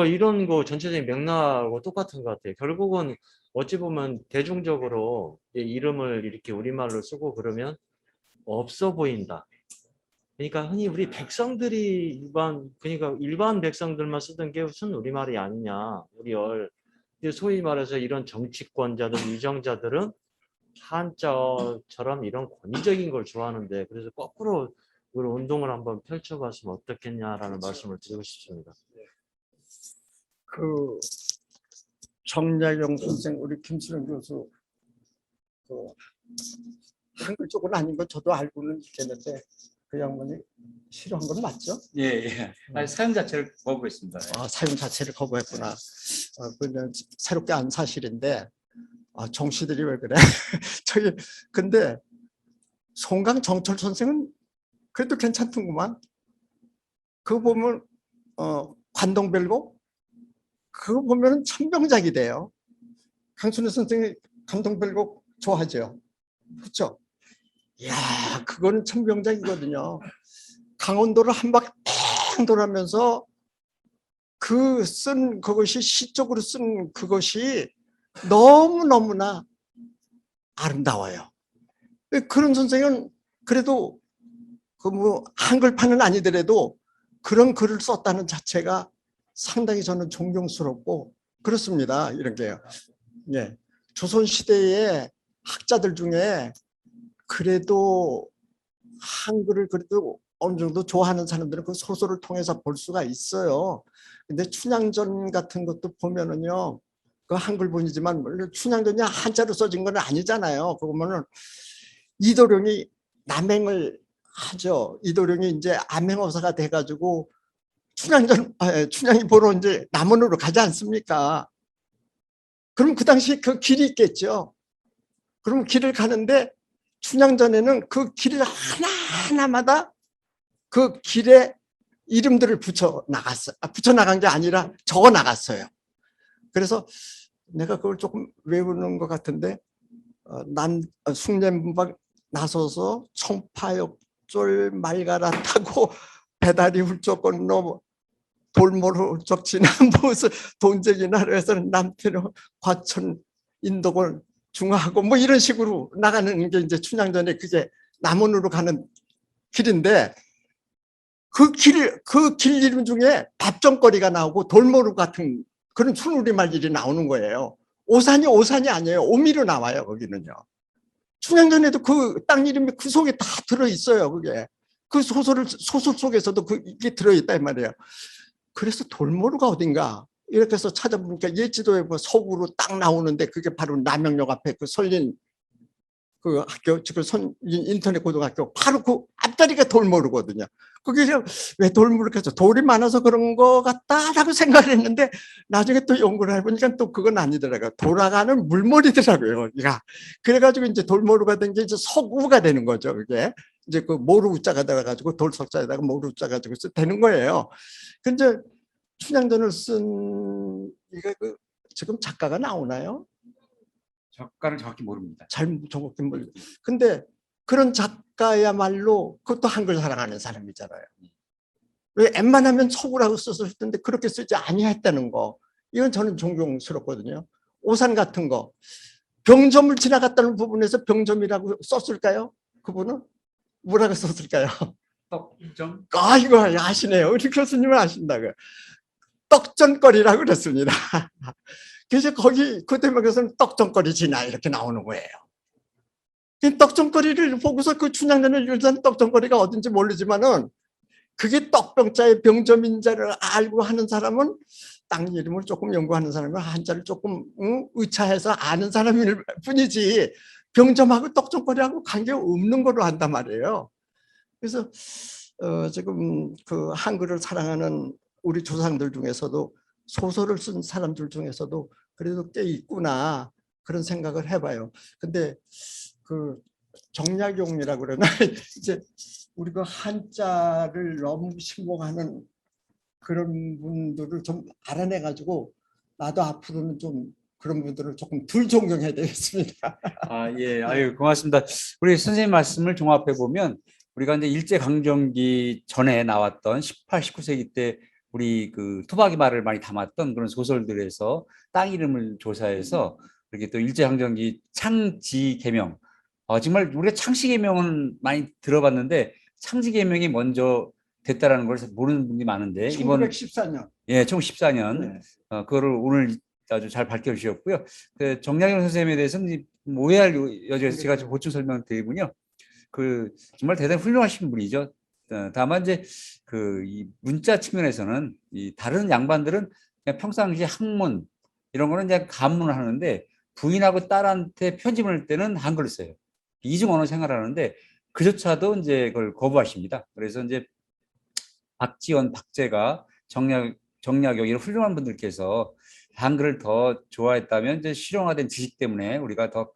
이런 거 전체적인 맥락하고 똑같은 것 같아요. 결국은 어찌 보면 대중적으로 이름을 이렇게 우리말로 쓰고 그러면 없어 보인다. 그러니까 흔히 우리 백성들이 그러니까 일반 백성들만 쓰던 게 무슨 우리말이 아니냐. 소위 말해서 이런 정치권자들, 위정자들은 한자처럼 이런 권위적인 걸 좋아하는데 그래서 거꾸로 우리 운동을 한번 펼쳐봤으면 어떻겠냐라는 말씀을 드리고 싶습니다. 그 정약용 선생, 우리 김수령 교수 그 한글 쪽은 아닌 거 저도 알고는 있겠는데 그 양반이 싫어한 건 맞죠? 예. 사용 자체를 거부했습니다. 사용 자체를 거부했구나. 그냥 새롭게 안 사실인데 정씨들이 왜 그래? 근데 송강 정철 선생은 그래도 괜찮던구만. 그거 보면 관동별곡 그거 보면 천병작이 돼요. 강순일 선생이 관동별곡 좋아하죠. 그렇죠? 이야, 그거는 천병작이거든요. 강원도를 한 바퀴 뺑 돌아면서 그것이 시적으로 쓴 그것이 너무너무나 아름다워요. 그런 선생은 그래도 한글판은 아니더라도 그런 글을 썼다는 자체가 상당히 저는 존경스럽고 그렇습니다. 이런 게요. 예. 조선시대의 학자들 중에 그래도 한글을 그래도 어느 정도 좋아하는 사람들은 그 소설을 통해서 볼 수가 있어요. 근데 춘향전 같은 것도 보면은요, 그 한글본이지만 춘향전이 한자로 써진 건 아니잖아요. 그거 보면은 이도령이 남행을 하죠. 이도령이 이제 암행어사가 돼가지고 춘향이 보러 이제 남원으로 가지 않습니까? 그럼 그 당시 그 길이 있겠죠. 그럼 길을 가는데 춘향전에는 그 길을 하나하나마다 그 길에 이름들을 붙여 나갔어요. 붙여 나간 게 아니라 적어 나갔어요. 그래서 내가 그걸 조금 외우는 것 같은데 숭례문박 나서서 청파역졸 말가라 타고 배다리 훌쩍 건너 돌모로 훌쩍 지난 무슨 돈쟁이나 해서는 남태로 과천 인도골 중하고 뭐 이런 식으로 나가는 게 이제 춘향전에 그게 남원으로 가는 길인데 그 길 이름 중에 밥정거리가 나오고 돌모루 같은 그런 순우리말 일이 나오는 거예요. 오산이 아니에요. 오미로 나와요, 거기는요. 충양전에도 그 땅 이름이 그 속에 다 들어있어요, 그게. 그 소설 속에서도 이게 들어있다, 이 말이에요. 그래서 돌모루가 어딘가, 이렇게 해서 찾아보니까 예지도에 뭐 서구로 딱 나오는데 그게 바로 남영역 앞에 그 설린 그 학교, 지금 인터넷 고등학교 바로 그 앞다리가 돌모루거든요. 그게 왜 돌모루가 돌이 많아서 그런 거 같다라고 생각을 했는데 나중에 또 연구를 해보니까 또 그건 아니더라고요. 돌아가는 물머리더라고요. 그래가지고 이제 돌모루가 된 게 이제 서구가 되는 거죠. 그게 이제 그 모루자가 들어가지고 돌석자에다가 모루자가 가지고 되는 거예요. 근데 춘향전을 쓴 이게 그 지금 작가가 나오나요? 작가는 정확히 모릅니다. 잘 정확히 모르. 근데 그런 작가야말로 그것도 한글 사랑하는 사람이잖아요. 왜 웬만하면 서구라고 썼을 텐데 그렇게 쓰지 아니했다는 거. 이건 저는 존경스럽거든요. 오산 같은 거. 병점을 지나갔다는 부분에서 병점이라고 썼을까요? 그분은? 뭐라고 썼을까요? 떡점? 아, 이거 아시네요. 우리 교수님은 아신다고요. 떡전거리라고 그랬습니다. 그래서 거기 그 대목에서는 떡전거리 지나 이렇게 나오는 거예요. 떡전거리를 보고서 그 춘향전을 유지한 떡전거리가 어딘지 모르지만은 그게 떡병자의 병점인자를 알고 하는 사람은 땅 이름을 조금 연구하는 사람은 한자를 조금 의차해서 아는 사람일 뿐이지 병점하고 떡전거리하고 관계가 없는 걸로 한단 말이에요. 그래서 지금 그 한글을 사랑하는 우리 조상들 중에서도 소설을 쓴 사람들 중에서도 그래도 꽤 있구나 그런 생각을 해봐요. 근데 그 정약용이라고 그러나 이제 우리가 한자를 너무 신봉하는 그런 분들을 좀 알아내가지고 나도 앞으로는 좀 그런 분들을 조금 덜 존경해야 되겠습니다. 아, 예, 아유, 고맙습니다. 우리 선생님 말씀을 종합해 보면 우리가 이제 일제강점기 전에 나왔던 18, 19세기 때 우리 그 토박이 말을 많이 담았던 그런 소설들에서 땅 이름을 조사해서 이렇게 또 일제강점기 창지개명, 정말 우리가 창시개명은 많이 들어봤는데 창지개명이 먼저 됐다라는 걸 모르는 분들이 많은데 1914년. 예, 1914년 네. 그거를 오늘 아주 잘 밝혀주셨고요. 그 정약용 선생님에 대해서는 오해할 여지가 있어서 제가 좀 보충 설명드리군요. 그 정말 대단히 훌륭하신 분이죠. 다만 이제 그 이 문자 측면에서는 이 다른 양반들은 그냥 평상시 학문 이런 거는 그냥 간문을 하는데 부인하고 딸한테 편지 보낼 때는 한글을 써요. 이중 언어 생활하는데 그조차도 이제 그걸 거부하십니다. 그래서 이제 박지원, 박재가 정약용 이런 훌륭한 분들께서 한글을 더 좋아했다면 이제 실용화된 지식 때문에 우리가 더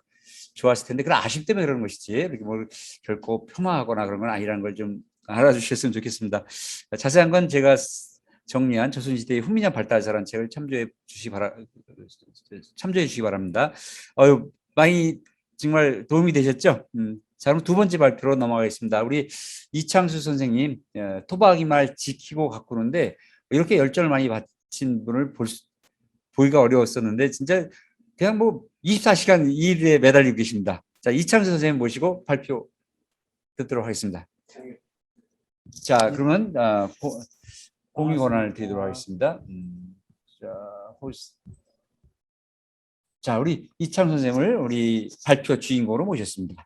좋았을 텐데 그런 아쉬움 때문에 그러는 것이지 이렇게 뭘 결코 폄하하거나 그런 건 아니라는 걸 좀 알아주셨으면 좋겠습니다. 자세한 건 제가 정리한 조선시대의 훈민정 발달사라는 책을 참조해 주시기 바랍니다. 많이 정말 도움이 되셨죠? 자, 그럼 두 번째 발표로 넘어가겠습니다. 우리 이창수 선생님, 토박이 말 지키고 가꾸는데 이렇게 열정을 많이 바친 분을 보기가 어려웠었는데 진짜 그냥 뭐 24시간 이 일에 매달리고 계십니다. 자, 이창수 선생님 모시고 발표 듣도록 하겠습니다. 자, 그러면 공유 권한을 드리도록 하겠습니다. 자, 우리 이창수 선생님을 우리 발표 주인공으로 모셨습니다.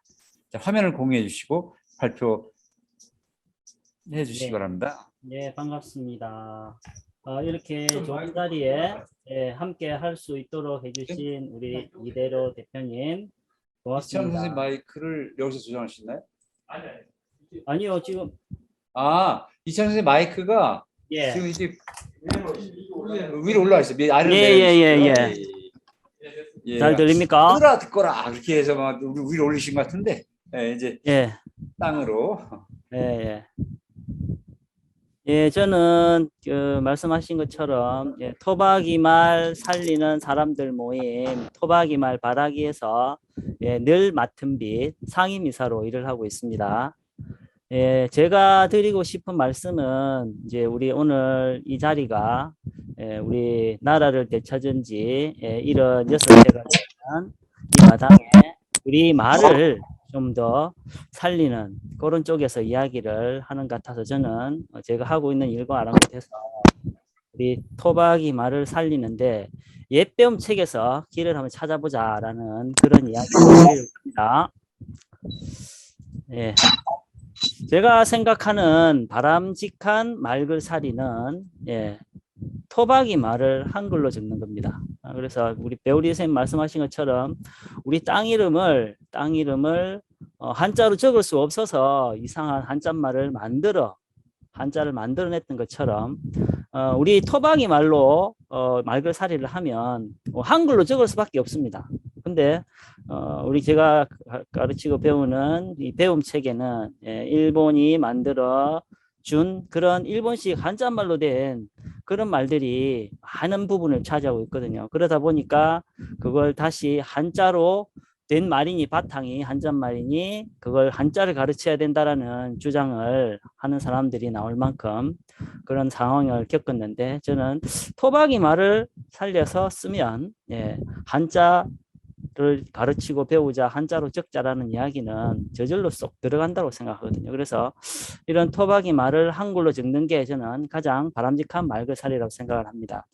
자, 화면을 공유해 주시고 발표해 주시기 바랍니다. 네, 반갑습니다. 이렇게 좋은 자리에 함께 할 수 있도록 해주신 우리 이대로 대표님 고맙습니다. 이창수 선생님 마이크를 여기서 조정할 수 있나요? 아니요, 지금 이창수 선생님 마이크가 예. 지금 이제 위로 올라와 있어요. 아래로 예. 잘 들립니까? 듣거라 그렇게 해서 막 위로 올리신 것 같은데 이제 땅으로 예, 저는 말씀하신 것처럼 토박이 말 살리는 사람들 모임 토박이 말 바라기에서 늘 맡은 빛 상임이사로 일을 하고 있습니다. 제가 드리고 싶은 말씀은 이제 우리 오늘 이 자리가 우리 나라를 되찾은 지 76회가 되는 이 마당에 우리 말을 좀 더 살리는 그런 쪽에서 이야기를 하는 것 같아서 저는 제가 하고 있는 일과 아랑곳해서 우리 토박이 말을 살리는데 옛 배움 책에서 길을 한번 찾아보자라는 그런 이야기를 드립니다. 예. 제가 생각하는 바람직한 말글살이는 토박이 말을 한글로 적는 겁니다. 그래서 우리 배우리 선생님 말씀하신 것처럼 우리 땅 이름을 한자로 적을 수 없어서 이상한 한자말을 한자를 만들어냈던 것처럼 우리 토박이 말로 말글살이를 하면 한글로 적을 수밖에 없습니다. 근데 우리 제가 가르치고 배우는 이 배움 책에는 일본이 만들어 준 그런 일본식 한자말로 된 그런 말들이 많은 부분을 차지하고 있거든요. 그러다 보니까 그걸 다시 한자로 된 말이니 바탕이 한자말이니 그걸 한자를 가르쳐야 된다라는 주장을 하는 사람들이 나올 만큼 그런 상황을 겪었는데 저는 토박이 말을 살려서 쓰면 한자를 가르치고 배우자 한자로 적자라는 이야기는 저절로 쏙 들어간다고 생각하거든요. 그래서 이런 토박이 말을 한글로 적는 게 저는 가장 바람직한 말글살이라고 생각을 합니다.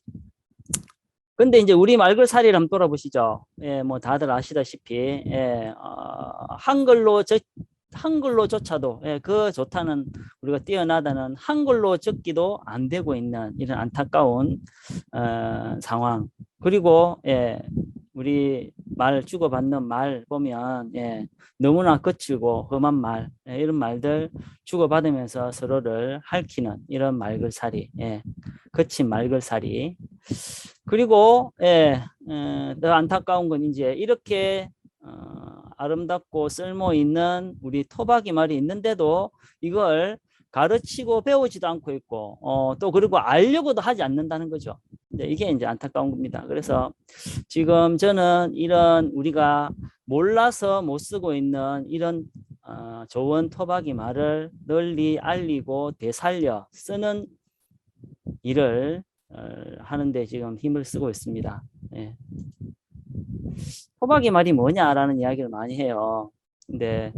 근데 이제 우리 말글살이를 한번 돌아보시죠. 뭐 다들 아시다시피 한글로조차도 그 좋다는 우리가 뛰어나다는 한글로 적기도 안 되고 있는 이런 안타까운 상황. 그리고 우리 말 주고받는 말 보면 너무나 거칠고 험한 말 이런 말들 주고받으면서 서로를 핥히는 이런 말글살이 거친 말글살이. 그리고 더 안타까운 건 이제 이렇게 아름답고 쓸모 있는 우리 토박이 말이 있는데도 이걸 가르치고 배우지도 않고 있고 또 그리고 알려고도 하지 않는다는 거죠. 이게 이제 안타까운 겁니다. 그래서 지금 저는 이런 우리가 몰라서 못 쓰고 있는 이런 좋은 토박이 말을 널리 알리고 되살려 쓰는 일을 하는데 지금 힘을 쓰고 있습니다. 토박이 말이 뭐냐라는 이야기를 많이 해요. 근데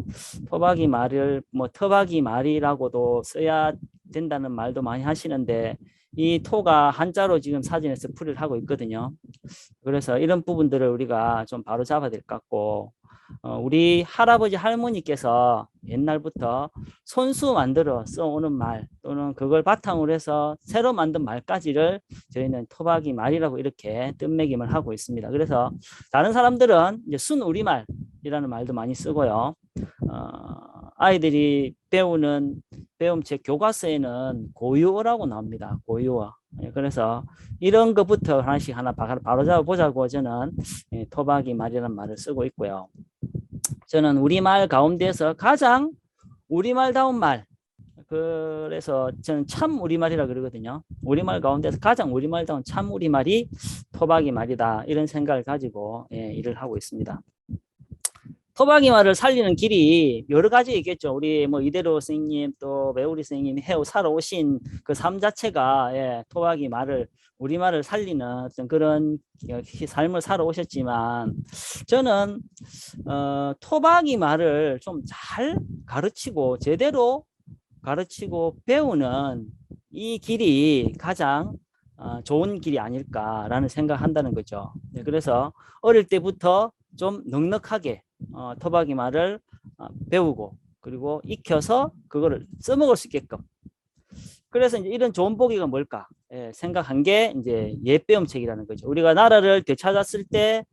토박이 말을 뭐 토박이 말이라고도 써야 된다는 말도 많이 하시는데 이 토가 한자로 지금 사진에서 풀이를 하고 있거든요. 그래서 이런 부분들을 우리가 좀 바로 잡아야 될 것 같고 우리 할아버지 할머니께서 옛날부터 손수 만들어 써오는 말 또는 그걸 바탕으로 해서 새로 만든 말까지를 저희는 토박이 말이라고 이렇게 뜻매김을 하고 있습니다. 그래서 다른 사람들은 이제 순우리말이라는 말도 많이 쓰고요. 아이들이 배우는 배움책 교과서에는 고유어라고 나옵니다. 고유어. 그래서 이런 것부터 하나씩 바로 잡아보자고 저는 토박이 말이라는 말을 쓰고 있고요. 저는 우리말 가운데서 가장 우리말다운 말, 그래서 저는 참 우리말이라 그러거든요. 우리말 가운데서 가장 우리말다운 참 우리말이 토박이 말이다 이런 생각을 가지고 일을 하고 있습니다. 토박이 말을 살리는 길이 여러 가지 있겠죠. 우리 뭐 이대로 선생님 또 배우리 선생님이 살아오신 그 삶 자체가 토박이 말을 우리말을 살리는 어떤 그런 삶을 살아오셨지만 저는 토박이 말을 좀 잘 가르치고 제대로 가르치고 배우는 이 길이 가장 좋은 길이 아닐까라는 생각을 한다는 거죠. 그래서 어릴 때부터 좀 넉넉하게 토박이 말을 배우고 그리고 익혀서 그거를 써먹을 수 있게끔. 그래서 이제 이런 좋은 보기가 뭘까 생각한 게 이제 옛배움책이라는 거죠. 우리가 나라를 되찾았을 때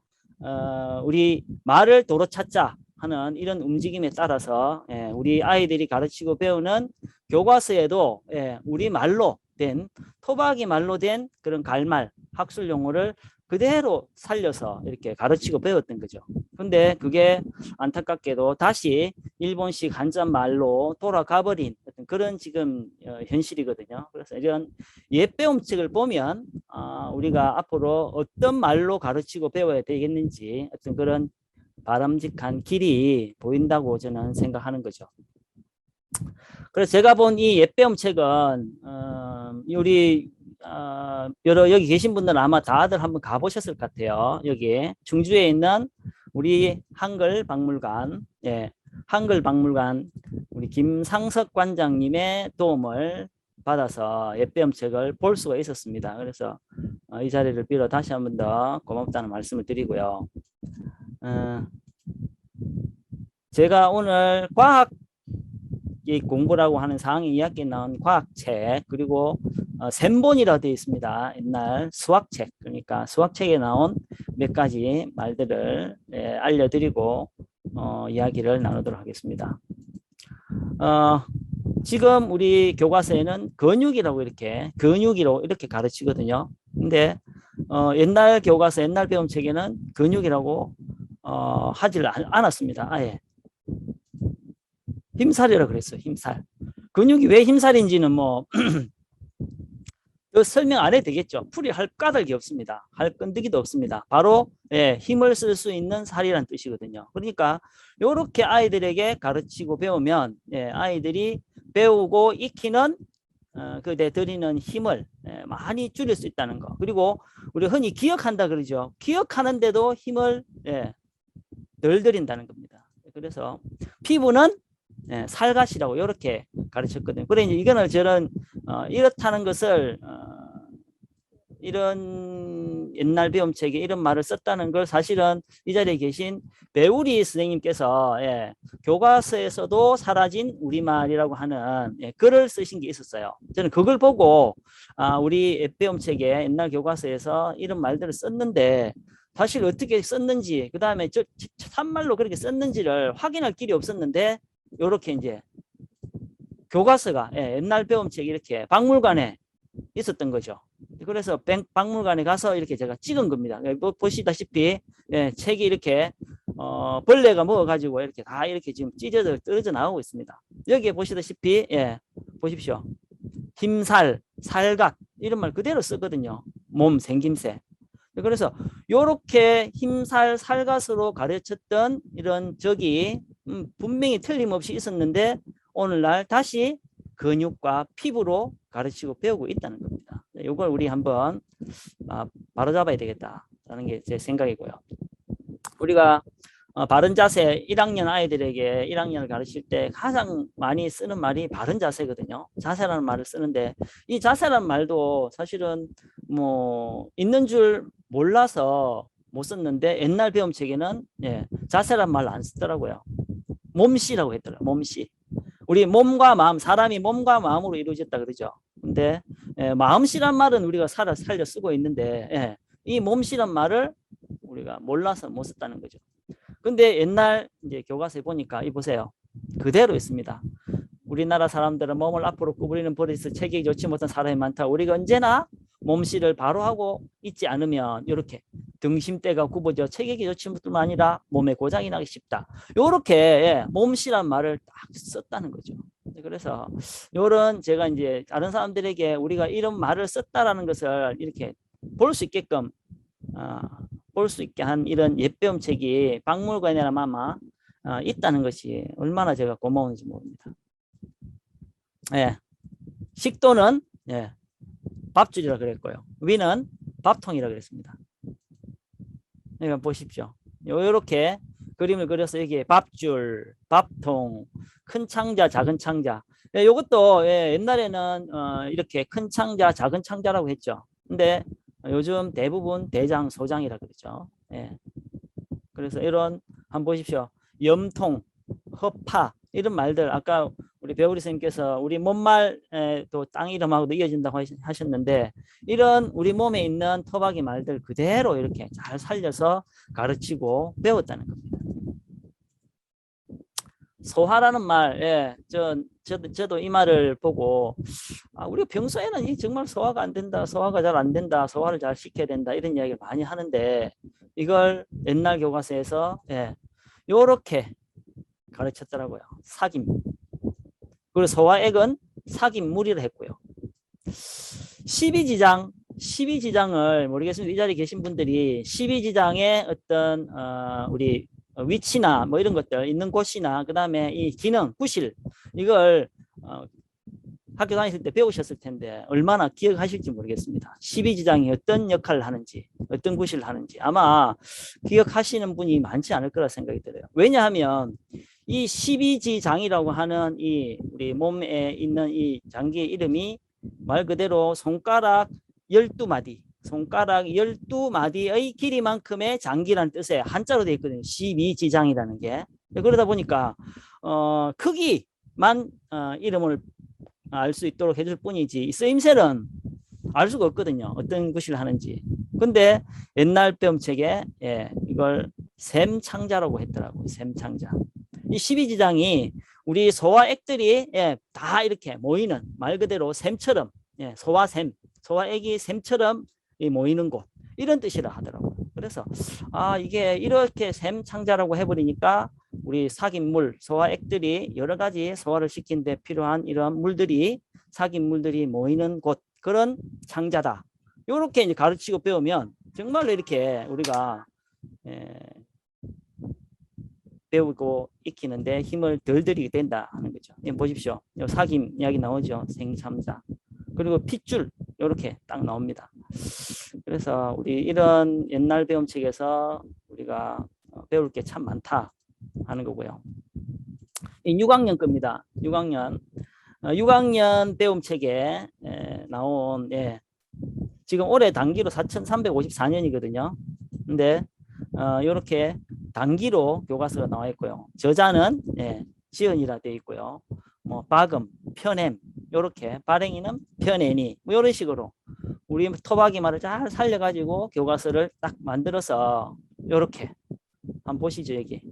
우리 말을 도로 찾자 하는 이런 움직임에 따라서 우리 아이들이 가르치고 배우는 교과서에도 우리 말로 된 토박이 말로 된 그런 갈말 학술 용어를 그대로 살려서 이렇게 가르치고 배웠던 거죠. 근데 그게 안타깝게도 다시 일본식 한자말로 돌아가 버린 그런 지금 현실이거든요. 그래서 이런 옛배움책을 보면 우리가 앞으로 어떤 말로 가르치고 배워야 되겠는지 어떤 그런 바람직한 길이 보인다고 저는 생각하는 거죠. 그래서 제가 본 이 옛배움책은 우리 여기 계신 분들은 아마 다들 한번 가보셨을 것 같아요. 여기 충주에 있는 우리 한글 박물관 한글박물관 우리 김상석 관장님의 도움을 받아서 예배엄책을 볼 수가 있었습니다. 그래서 이 자리를 빌어 다시 한 번 더 고맙다는 말씀을 드리고요. 제가 오늘 과학 공부라고 하는 4학년 2학기에 나온 과학책 그리고 셈본이라고 되어 있습니다. 옛날 수학책 그러니까 수학책에 나온 몇 가지 말들을 알려드리고 이야기를 나누도록 하겠습니다. 지금 우리 교과서에는 근육이라고 이렇게 가르치거든요. 근데 옛날 교과서 옛날 배움책에는 근육이라고 하지를 않았습니다. 아예 힘살이라고 그랬어요. 힘살. 근육이 왜 힘살인지는 뭐 설명 안 해도 되겠죠. 풀이 할 까닭이 없습니다. 할 끈데기도 없습니다. 바로 힘을 쓸 수 있는 살이라는 뜻이거든요. 그러니까 이렇게 아이들에게 가르치고 배우면 아이들이 배우고 익히는 그내 들이는 힘을 많이 줄일 수 있다는 거. 그리고 우리 흔히 기억한다 그러죠. 기억하는데도 힘을 덜 들인다는 겁니다. 그래서 피부는 살갗이라고 이렇게 가르쳤거든요. 그래 이제 이거는 저는 이렇다는 것을 이런 옛날 배움책에 이런 말을 썼다는 걸 사실은 이 자리에 계신 배우리 선생님께서 교과서에서도 사라진 우리말이라고 하는 글을 쓰신 게 있었어요. 저는 그걸 보고 우리 배움책에 옛날 교과서에서 이런 말들을 썼는데 사실 어떻게 썼는지 그 다음에 저 참말로 그렇게 썼는지를 확인할 길이 없었는데 요렇게 이제 교과서가 옛날 배움책이 이렇게 박물관에 있었던 거죠. 그래서 박물관에 가서 이렇게 제가 찍은 겁니다. 보시다시피 책이 이렇게 벌레가 먹어가지고 이렇게 다 이렇게 지금 찢어져 떨어져 나오고 있습니다. 여기에 보시다시피 보십시오. 힘살, 살각 이런 말 그대로 쓰거든요. 몸, 생김새. 그래서 요렇게 힘살, 살갓으로 가르쳤던 이런 적이 분명히 틀림없이 있었는데 오늘날 다시 근육과 피부로 가르치고 배우고 있다는 겁니다. 이걸 우리 한번 바로잡아야 되겠다라는 게 제 생각이고요. 우리가 바른 자세 1학년 아이들에게 1학년을 가르칠 때 가장 많이 쓰는 말이 바른 자세거든요. 자세라는 말을 쓰는데 이 자세라는 말도 사실은 뭐 있는 줄 몰라서 못 썼는데 옛날 배움책에는 자세라는 말을 안 쓰더라고요. 몸씨라고 했더라고요. 몸씨. 우리 몸과 마음, 사람이 몸과 마음으로 이루어졌다 그러죠. 근데 마음씨란 말은 우리가 살려 쓰고 있는데 이 몸씨란 말을 우리가 몰라서 못 썼다는 거죠. 근데 옛날 이제 교과서에 보니까 이 보세요. 그대로 있습니다. 우리나라 사람들은 몸을 앞으로 구부리는 버릇에서 체격이 좋지 못한 사람이 많다. 우리가 언제나 몸씨를 바로 하고 있지 않으면 이렇게 등심대가 굽어져 체격이 좋지 못한 뿐만 아니라 몸에 고장이 나기 쉽다. 이렇게 몸씨란 말을 딱 썼다는 거죠. 그래서 이런 제가 이제 다른 사람들에게 우리가 이런 말을 썼다라는 것을 이렇게 볼 수 있게끔 볼 수 있게 한 이런 옛배움책이 박물관에나마 있다는 것이 얼마나 제가 고마운지 모릅니다. 식도는 밥줄이라 그랬고요. 위는 밥통이라 그랬습니다. 그러니까 보십시오. 이렇게 그림을 그려서 여기에 밥줄, 밥통, 큰 창자, 작은 창자. 이것도 옛날에는 이렇게 큰 창자, 작은 창자라고 했죠. 근데 요즘 대부분 대장, 소장이라 그러죠. 그래서 이런 한번 보십시오. 염통, 허파 이런 말들 아까 우리 배우리 선생님께서 우리 몸말 또 땅 이름하고도 이어진다고 하셨는데 이런 우리 몸에 있는 토박이 말들 그대로 이렇게 잘 살려서 가르치고 배웠다는 겁니다. 소화라는 말, 저도 이 말을 보고 우리가 평소에는 정말 소화가 안 된다, 소화가 잘 안 된다, 소화를 잘 시켜야 된다 이런 이야기를 많이 하는데 이걸 옛날 교과서에서 요렇게 가르쳤더라고요. 사김. 그리고 소화액은 사김물이라 했고요. 12지장을 모르겠습니다. 이 자리에 계신 분들이 12지장의 어떤 우리 위치나 뭐 이런 것들 있는 곳이나 그 다음에 이 기능, 구실 이걸 학교 다니실 때 배우셨을 텐데 얼마나 기억하실지 모르겠습니다. 12지장이 어떤 역할을 하는지 어떤 구실을 하는지 아마 기억하시는 분이 많지 않을 거라 생각이 들어요. 왜냐하면 이 12지장이라고 하는 이 우리 몸에 있는 이 장기의 이름이 말 그대로 손가락 12마디, 손가락 12마디의 길이만큼의 장기라는 뜻에 한자로 되어 있거든요. 12지장이라는 게. 그러다 보니까 크기만 이름을 알 수 있도록 해줄 뿐이지 이 쓰임새는 알 수가 없거든요. 어떤 것을 하는지. 근데 옛날 배움책에 이걸 샘창자라고 했더라고요. 샘창자. 이 12지장이 우리 소와 액들이 다 이렇게 모이는 말 그대로 샘처럼 소와 샘, 소와 액이 샘처럼 모이는 곳 이런 뜻이라 하더라고요. 그래서 이게 이렇게 샘창자라고 해버리니까 우리 사귄 물, 소와 액들이 여러 가지 소화를 시키는 데 필요한 이런 물들이 사귄 물들이 모이는 곳 그런 창자다. 이렇게 이제 가르치고 배우면 정말로 이렇게 우리가 배우고 익히는데 힘을 덜 들이게 된다 하는 거죠. 보십시오. 사김 이야기 나오죠. 생참자. 그리고 핏줄 이렇게 딱 나옵니다. 그래서 우리 이런 옛날 배움책에서 우리가 배울 게 참 많다 하는 거고요. 이 6학년 겁니다. 6학년 배움책에 나온 지금 올해 단기로 4,354년이거든요. 근데 이렇게 단기로 교과서가 나와 있고요. 저자는 지연이라 되어 있고요. 뭐 박음, 편엠 이렇게 발행인은 편애니 뭐 이런 식으로 우리 토박이 말을 잘 살려가지고 교과서를 딱 만들어서 이렇게 한번 보시죠. 여기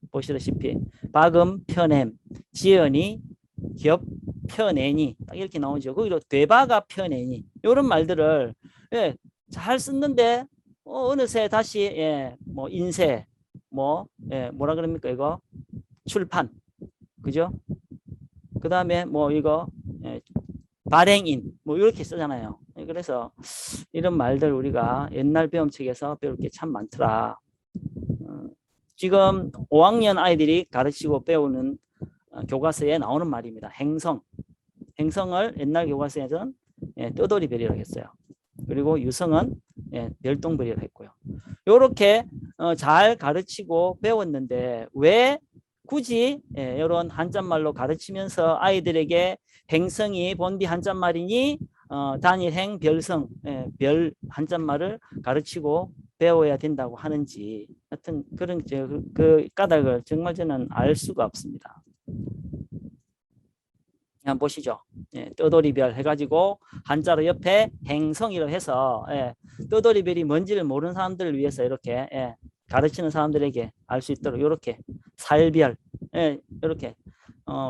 보시다시피 박음, 편엠, 지연이, 겹, 편애니 딱 이렇게 나오죠. 거기로 되바가 편애니 이런 말들을 잘 썼는데 어느새 다시 뭐 인쇄 뭐라 그럽니까 이거 출판 그죠? 그 다음에 뭐 이거 발행인 뭐 이렇게 쓰잖아요. 그래서 이런 말들 우리가 옛날 배움책에서 배울 게 참 많더라. 지금 5학년 아이들이 가르치고 배우는 교과서에 나오는 말입니다. 행성을 옛날 교과서에서는 떠돌이별이라고 했어요. 그리고 유성은 별똥별이라고 했고요. 이렇게 잘 가르치고 배웠는데 왜 굳이 이런 한자말로 가르치면서 아이들에게 행성이 본디 한자말이니 단일행 별성 별 한자말을 가르치고 배워야 된다고 하는지 하여튼 그런 그 까닭을 정말 저는 알 수가 없습니다. 한번 보시죠. 떠돌이별 해가지고 한자로 옆에 행성이라고 해서 떠돌이별이 뭔지를 모르는 사람들을 위해서 이렇게 가르치는 사람들에게 알 수 있도록 이렇게 살별 이렇게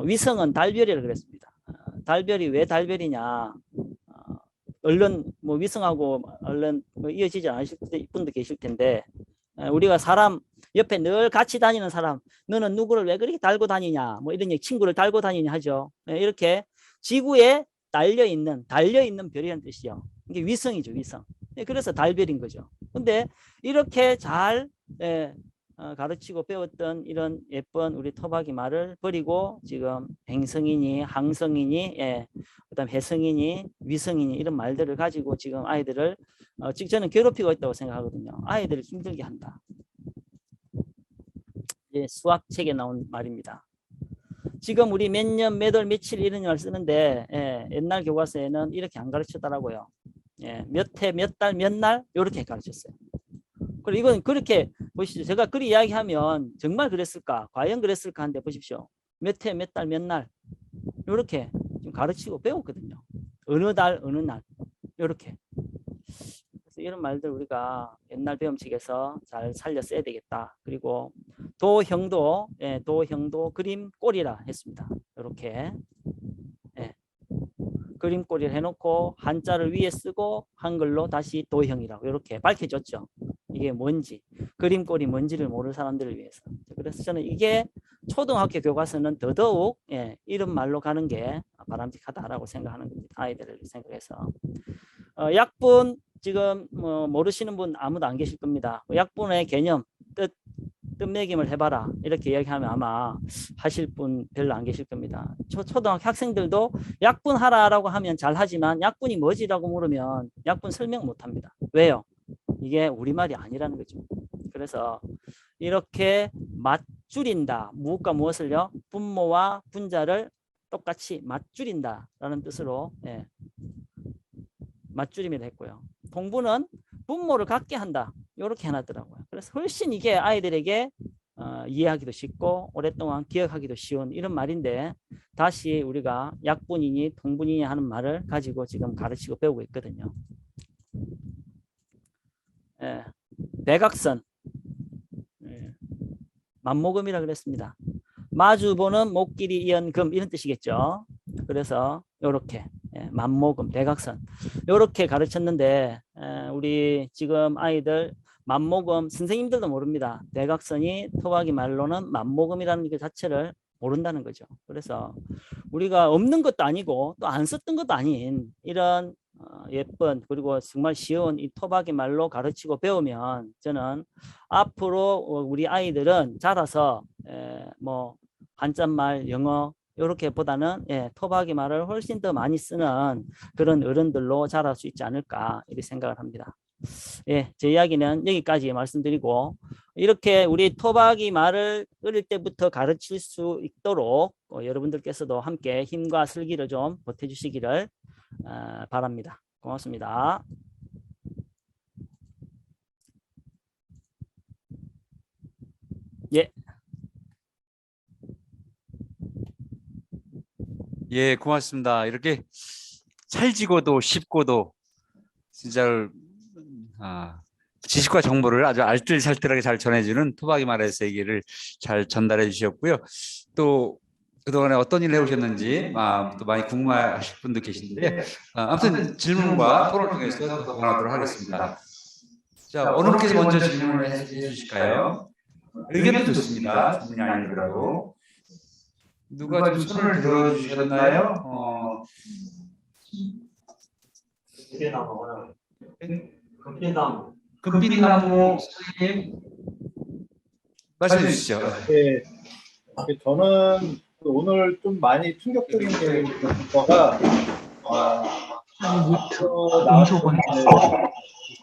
위성은 달별이라고 그랬습니다. 달별이 왜 달별이냐 얼른 뭐 위성하고 얼른 뭐 이어지지 않으실 분도 계실 텐데 우리가 사람 옆에 늘 같이 다니는 사람 너는 누구를 왜 그렇게 달고 다니냐 뭐 이런 얘기 친구를 달고 다니냐 하죠. 이렇게 지구에 달려있는 별이라는 뜻이요. 이게 위성이죠. 위성. 그래서 달별인 거죠. 근데 이렇게 잘 가르치고 배웠던 이런 예쁜 우리 토박이 말을 버리고 지금 행성이니 항성이니 그다음 해성이니 위성이니 이런 말들을 가지고 지금 아이들을 지금 저는 괴롭히고 있다고 생각하거든요. 아이들을 힘들게 한다. 수학책에 나온 말입니다. 지금 우리 몇 년, 몇 월, 며칠 이런 말 쓰는데 옛날 교과서에는 이렇게 안 가르쳤더라고요. 몇 해, 몇 달, 몇 날 이렇게 가르쳤어요. 그리고 이건 그렇게 보시죠. 제가 그리 이야기하면 정말 그랬을까? 과연 그랬을까? 하는데 보십시오. 몇 해, 몇 달, 몇 날 이렇게 좀 가르치고 배웠거든요. 어느 달, 어느 날 이렇게. 그래서 이런 말들 우리가 옛날 배움책에서 잘 살려 써야 되겠다. 그리고 도형도 그림 꼴이라 했습니다. 이렇게 그림 꼴이를 해놓고 한자를 위에 쓰고 한글로 다시 도형이라고 이렇게 밝혀줬죠. 이게 뭔지 그림 꼴이 뭔지를 모르는 사람들을 위해서. 그래서 저는 이게 초등학교 교과서는 더더욱 이런 말로 가는 게 바람직하다라고 생각하는 겁니다. 아이들을 생각해서 약분 지금 모르시는 분 아무도 안 계실 겁니다. 약분의 개념 뜻매김을 해봐라 이렇게 이야기하면 아마 하실 분 별로 안 계실 겁니다. 초등학교 학생들도 약분하라라고 하면 잘하지만 약분이 뭐지라고 물으면 약분 설명 못합니다. 왜요? 이게 우리말이 아니라는 거죠. 그래서 이렇게 맞줄인다. 무엇과 무엇을요? 분모와 분자를 똑같이 맞줄인다라는 뜻으로 예, 맞줄임이 됐고요. 통분은 분모를 같게 한다. 이렇게 해놨더라고요. 그래서 훨씬 이게 아이들에게 이해하기도 쉽고 오랫동안 기억하기도 쉬운 이런 말인데 다시 우리가 약분이니 통분이니 하는 말을 가지고 지금 가르치고 배우고 있거든요. 예, 대각선 맞모금이라 그랬습니다. 마주보는 목길이 이연금 이런 뜻이겠죠. 그래서 이렇게 맞모금 대각선 이렇게 가르쳤는데 우리 지금 아이들 맞모금 선생님들도 모릅니다. 대각선이 토박이 말로는 맞모금이라는 것 자체를 모른다는 거죠. 그래서 우리가 없는 것도 아니고 또 안 썼던 것도 아닌 이런 예쁜 그리고 정말 쉬운 이 토박이 말로 가르치고 배우면 저는 앞으로 우리 아이들은 자라서 뭐 한자말 영어 이렇게 보다는 토박이 말을 훨씬 더 많이 쓰는 그런 어른들로 자랄 수 있지 않을까 이렇게 생각을 합니다. 예, 제 이야기는 여기까지 말씀드리고 이렇게 우리 토박이 말을 어릴 때부터 가르칠 수 있도록 여러분들께서도 함께 힘과 슬기를 좀 보태주시기를 바랍니다. 고맙습니다. 예. 예, 고맙습니다. 이렇게 찰지고도 쉽고도 진짜 지식과 정보를 아주 알뜰살뜰하게 잘 전해주는 토박이 말에서 얘기를 잘 전달해 주셨고요. 또 그동안에 어떤 일을 해오셨는지 또 많이 궁금하실 분도 계신데 아무튼 질문과 토론을 통해서 보완하도록 하겠습니다. 자, 어느 분께서 먼저 질문을 해주실까요? 의견도 좋습니다. 질문이 아니더라도. 누가 좀 손을 들어주셨나요? 금빛나무 선생님 말씀해 주시죠. 네, 저는 오늘 좀 많이 충격적인 거가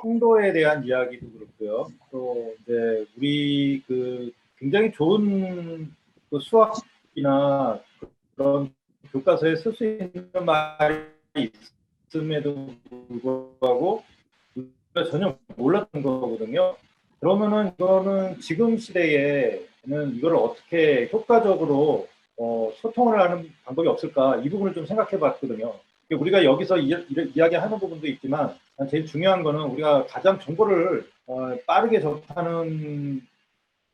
성도에 대한 이야기도 그렇고요. 또 이제 우리 그 굉장히 좋은 그 수학이나 그런 교과서에 쓸 수 있는 말이 있음에도 불구하고 우리가 전혀 몰랐던 거거든요. 그러면은 이거는 지금 시대에는 이걸 어떻게 효과적으로 소통을 하는 방법이 없을까 이 부분을 좀 생각해 봤거든요. 우리가 여기서 이야기하는 부분도 있지만 제일 중요한 거는 우리가 가장 정보를 빠르게 접하는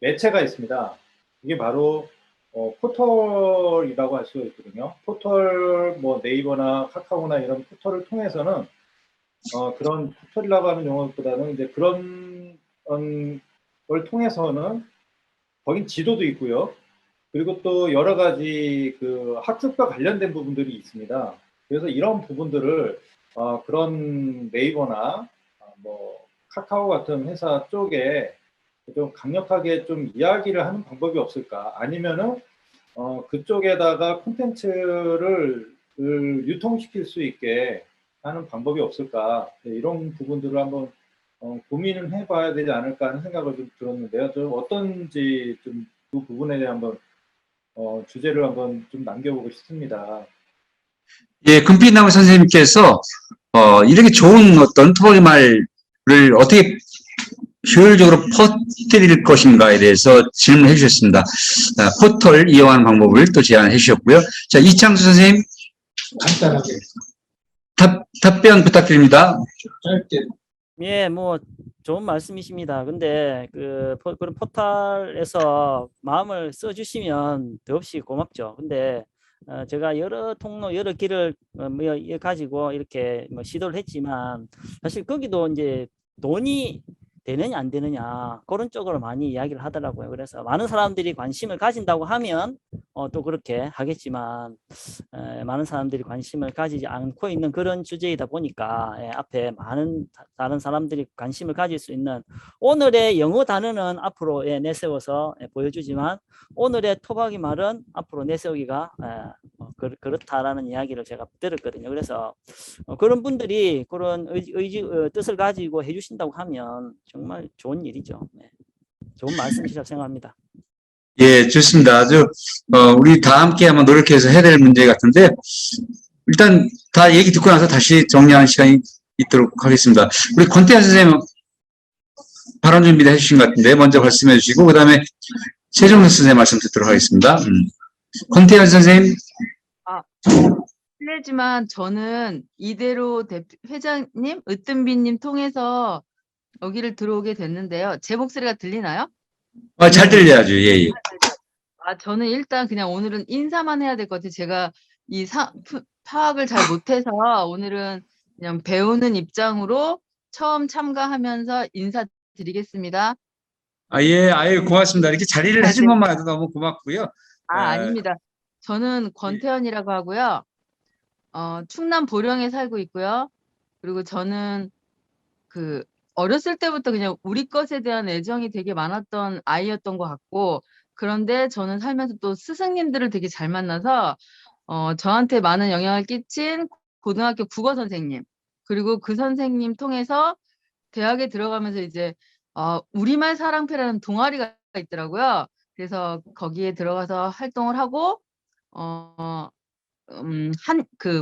매체가 있습니다. 이게 바로 포털이라고 할 수가 있거든요. 포털 뭐 네이버나 카카오나 이런 포털을 통해서는 그런 포털이라고 하는 용어보다는 이제 그런 걸 통해서는 거긴 지도도 있고요. 그리고 또 여러 가지 그 학습과 관련된 부분들이 있습니다. 그래서 이런 부분들을 그런 네이버나 뭐 카카오 같은 회사 쪽에 좀 강력하게 좀 이야기를 하는 방법이 없을까? 아니면은 그쪽에다가 콘텐츠를 유통시킬 수 있게 하는 방법이 없을까? 이런 부분들을 한번 고민을 해봐야 되지 않을까 하는 생각을 좀 들었는데요. 좀 어떤지 좀 그 부분에 대해 한번 주제를 한번 좀 남겨보고 싶습니다. 예, 금빛나무 선생님께서 이렇게 좋은 어떤 토박이 말을 어떻게 효율적으로 퍼뜨릴 것인가에 대해서 질문해 주셨습니다. 포털 이용하는 방법을 또 제안해 주셨고요. 자, 이창수 선생님 간단하게 답변 부탁드립니다. 짧게. 예, 뭐 좋은 말씀이십니다. 근데 그런 포털에서 마음을 써주시면 더없이 고맙죠. 근데 제가 여러 통로, 여러 길을 가지고 이렇게 시도를 했지만 사실 거기도 이제 돈이 되느냐 안 되느냐 그런 쪽으로 많이 이야기를 하더라고요. 그래서 많은 사람들이 관심을 가진다고 하면 또 그렇게 하겠지만 많은 사람들이 관심을 가지지 않고 있는 그런 주제이다 보니까 앞에 많은 다른 사람들이 관심을 가질 수 있는 오늘의 영어 단어는 앞으로 내세워서 보여주지만 오늘의 토박이 말은 앞으로 내세우기가 그렇다라는 이야기를 제가 들었거든요. 그래서 그런 분들이 그런 뜻을 가지고 해주신다고 하면 정말 좋은 일이죠. 네. 좋은 말씀이라고 생각합니다. 예, 좋습니다. 아주 우리 다 함께 한번 노력해서 해야 될 문제 같은데 일단 다 얘기 듣고 나서 다시 정리하는 시간이 있도록 하겠습니다. 우리 권태현 선생님 발언 준비 해주신 것 같은데 먼저 말씀해 주시고 그다음에 최종석 선생님 말씀 듣도록 하겠습니다. 권태현 선생님. 실례지만 저는 이대로 회장님, 으뜸비님 통해서 여기를 들어오게 됐는데요. 제 목소리가 들리나요? 잘 들려야죠. 예, 예. 저는 일단 그냥 오늘은 인사만 해야 될 것 같아요. 제가 이 파악을 잘 못해서 오늘은 그냥 배우는 입장으로 처음 참가하면서 인사드리겠습니다. 예, 아유, 고맙습니다. 이렇게 자리를 해준 것만 해도 너무 고맙고요. 아닙니다. 저는 권태현이라고 하고요. 충남 보령에 살고 있고요. 그리고 저는 어렸을 때부터 그냥 우리 것에 대한 애정이 되게 많았던 아이였던 것 같고, 그런데 저는 살면서 또 스승님들을 되게 잘 만나서 저한테 많은 영향을 끼친 고등학교 국어 선생님, 그리고 그 선생님 통해서 대학에 들어가면서 이제 우리말 사랑패라는 동아리가 있더라고요. 그래서 거기에 들어가서 활동을 하고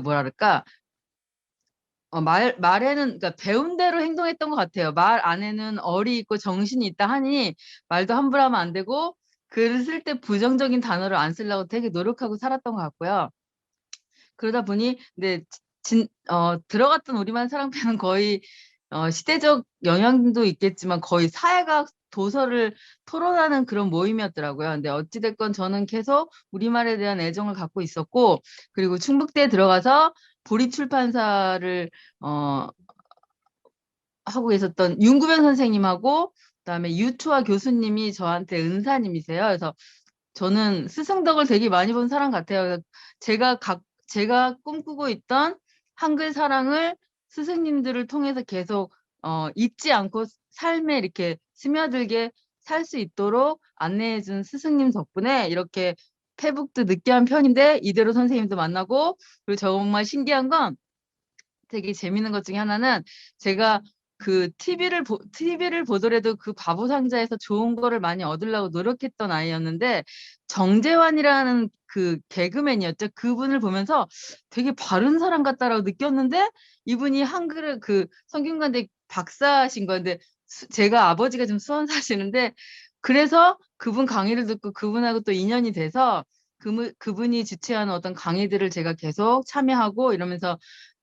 뭐랄까 말에는 그러니까 배운 대로 행동했던 것 같아요. 말 안에는 얼이 있고 정신이 있다 하니 말도 함부로 하면 안 되고 글을 쓸 때 부정적인 단어를 안 쓰려고 되게 노력하고 살았던 것 같고요. 그러다 보니 들어갔던 우리말 사랑패는 거의 시대적 영향도 있겠지만 거의 사회과학 도서를 토론하는 그런 모임이었더라고요. 근데 어찌됐건 저는 계속 우리말에 대한 애정을 갖고 있었고, 그리고 충북대에 들어가서 보리출판사를 하고 계셨던 윤구변 선생님하고 그다음에 유투화 교수님이 저한테 은사님이세요. 그래서 저는 스승덕을 되게 많이 본 사람 같아요. 제가 꿈꾸고 있던 한글 사랑을 스승님들을 통해서 계속 잊지 않고 삶에 이렇게 스며들게 살 수 있도록 안내해준 스승님 덕분에 이렇게 페북도 늦게 한 편인데 이대로 선생님도 만나고, 그리고 정말 신기한 건 되게 재밌는 것 중에 하나는 제가 TV를 보더라도 그 바보 상자에서 좋은 거를 많이 얻으려고 노력했던 아이였는데 정재환이라는 그 개그맨이었죠. 그분을 보면서 되게 바른 사람 같다라고 느꼈는데 이분이 한글을 성균관대 박사신 건데 제가 아버지가 좀 수원 사시는데 그래서 그분 강의를 듣고 그분하고 또 인연이 돼서 그분이 주최하는 어떤 강의들을 제가 계속 참여하고 이러면서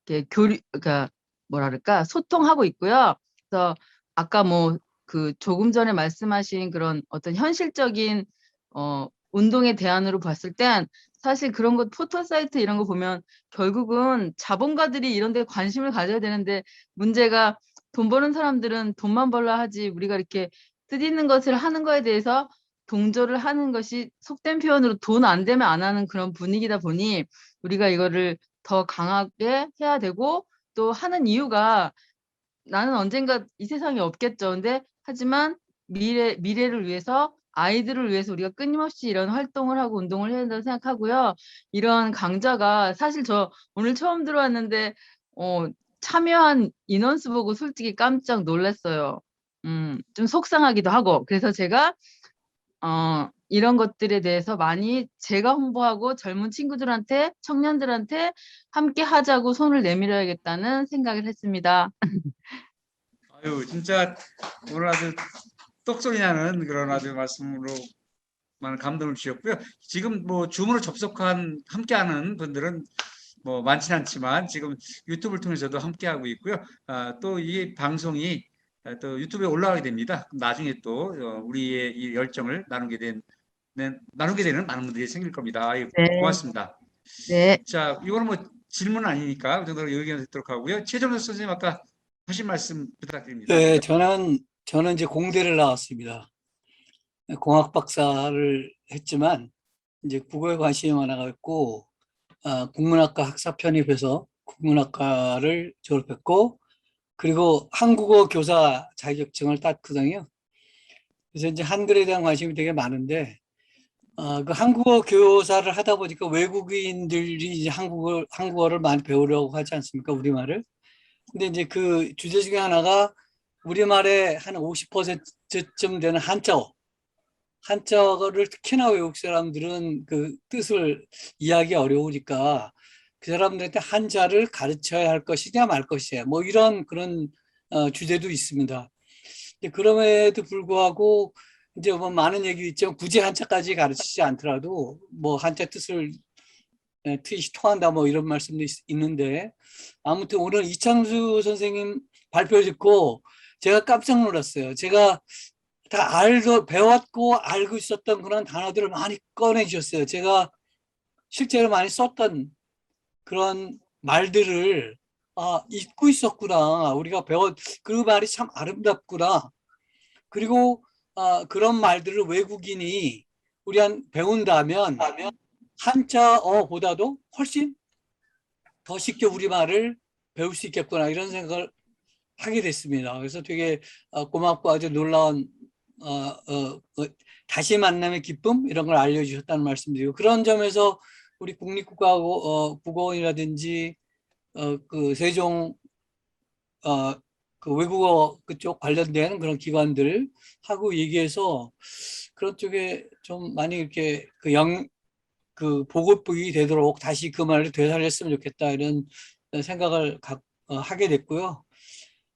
이렇게 그러니까 뭐랄까 소통하고 있고요. 그래서 아까 조금 전에 말씀하신 그런 어떤 현실적인 운동의 대안으로 봤을 땐 사실 그런 것 포털 사이트 이런 거 보면 결국은 자본가들이 이런 데 관심을 가져야 되는데 문제가 돈 버는 사람들은 돈만 벌라 하지 우리가 이렇게 뜻있는 것을 하는 거에 대해서 동조를 하는 것이 속된 표현으로 돈 안 되면 안 하는 그런 분위기다 보니 우리가 이거를 더 강하게 해야 되고 또 하는 이유가 나는 언젠가 이 세상에 없겠죠. 근데 하지만 미래를 위해서 아이들을 위해서 우리가 끊임없이 이런 활동을 하고 운동을 해야 된다고 생각하고요. 이런 강좌가 사실 저 오늘 처음 들어왔는데 참여한 인원수 보고 솔직히 깜짝 놀랐어요. 좀 속상하기도 하고. 그래서 제가 이런 것들에 대해서 많이 제가 홍보하고 젊은 친구들한테 청년들한테 함께 하자고 손을 내밀어야겠다는 생각을 했습니다. 아유, 진짜 오늘 아주 똑소리 나는 그런 아주 말씀으로 많은 감동을 주셨고요. 지금 줌으로 접속한 함께하는 분들은 많지는 않지만 지금 유튜브를 통해서도 함께하고 있고요. 또 이 방송이 또 유튜브에 올라가게 됩니다. 나중에 또 우리의 이 열정을 나누게 되는 많은 분들이 생길 겁니다. 아유, 네. 고맙습니다. 네. 자, 이거는 질문 아니니까 그 정도로 의견을 듣도록 하고요. 최종석 선생님 아까 하신 말씀 부탁드립니다. 네, 저는 이제 공대를 나왔습니다. 공학 박사를 했지만 이제 국어에 관심이 많아갖고 국문학과 학사 편입해서 국문학과를 졸업했고 그리고 한국어 교사 자격증을 땄거든요. 그래서 이제 한글에 대한 관심이 되게 많은데 그 한국어 교사를 하다 보니까 외국인들이 이제 한국어를 많이 배우려고 하지 않습니까? 우리말을. 근데 이제 그 주제 중에 하나가 우리말의 한 50%쯤 되는 한자어. 한자어를 특히나 외국 사람들은 그 뜻을 이해하기 어려우니까 그 사람들한테 한자를 가르쳐야 할 것이냐 말 것이냐 뭐 이런 그런 주제도 있습니다. 그럼에도 불구하고 이제 뭐 많은 얘기 있지만 굳이 한자까지 가르치지 않더라도 뭐 한자 뜻을 뜻이 통한다 뭐 이런 말씀도 있는데 아무튼 오늘 이창수 선생님 발표 듣고 제가 깜짝 놀랐어요. 제가 다 배웠고 알고 있었던 그런 단어들을 많이 꺼내 주셨어요. 제가 실제로 많이 썼던 그런 말들을 잊고 있었구나. 우리가 그 말이 참 아름답구나. 그리고 그런 말들을 외국인이 배운다면 한자어보다도 훨씬 더 쉽게 우리말을 배울 수 있겠구나 이런 생각을 하게 됐습니다. 그래서 되게 고맙고 아주 놀라운 다시 만남의 기쁨 이런 걸 알려주셨다는 말씀드리고 그런 점에서 우리 국립국어원이라든지 그 세종 그 외국어 그쪽 관련된 그런 기관들 하고 얘기해서 그런 쪽에 좀 많이 이렇게 그 보급이 되도록 다시 그 말을 되살렸으면 좋겠다 이런 생각을 하게 됐고요.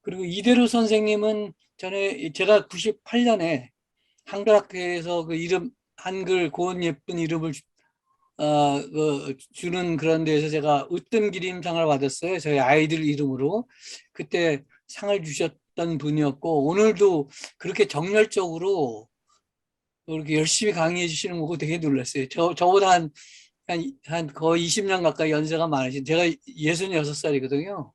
그리고 이대로 선생님은 제가 98년에 한글학회에서 그 한글 고운 예쁜 이름을 주는 그런 데에서 제가 으뜸기림상을 받았어요. 저희 아이들 이름으로. 그때 상을 주셨던 분이었고 오늘도 그렇게 정열적으로 그렇게 열심히 강의해 주시는 거 보고 되게 놀랐어요. 저보다 한 거의 20년 가까이 연세가 많으신 제가 66살이거든요.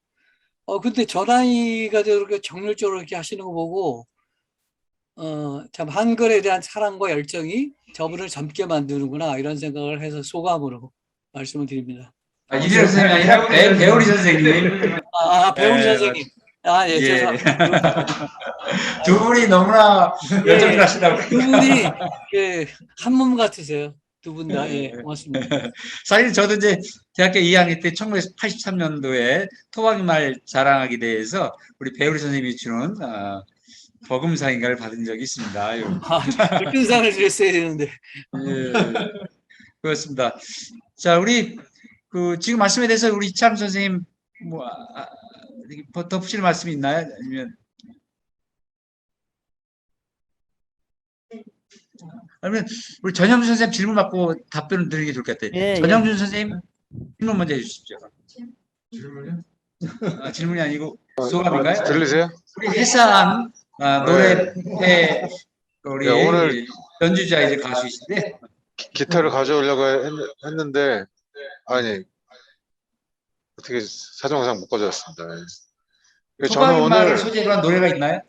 근데 저 나이가 저렇게 정열적으로 이렇게 하시는 거 보고 참 한글에 대한 사랑과 열정이 저분을 젊게 만드는구나 이런 생각을 해서 소감으로 말씀을 드립니다. 이대로 선생님이 아니라 배우리 선생님. 배우리 선생님. 예, 죄송합니다. 두 분이 너무나 열정을 하시다고. 두 분이 한 몸 같으세요. 두 분 다. 예, 고맙습니다. 사실 저도 이제 대학교 2학년 때 1983년도에 토박이말 자랑하기 대회에서 우리 배우리 선생님이 주는 버금상인가를 받은 적이 있습니다. 상을 주셨어야 되는데. 예, 그렇습니다. 자, 우리 지금 말씀에 대해서 우리 이참 선생님 덧붙일 말씀이 있나요? 아니면 우리 전영준 선생님 질문 받고 답변을 드리는 게 좋을 것 같아요. 전영준 선생님 질문 먼저 해주십시오. 질문이요? 질문이 아니고 소감인가요? 들리세요? 우리 해산 노래회 우리 오늘 연주자 이제 가수이신데 기타를 가져오려고 했는데 아니 어떻게 사정상 못 가져왔습니다. 토박이 말을 소재로 한 노래가 있나요?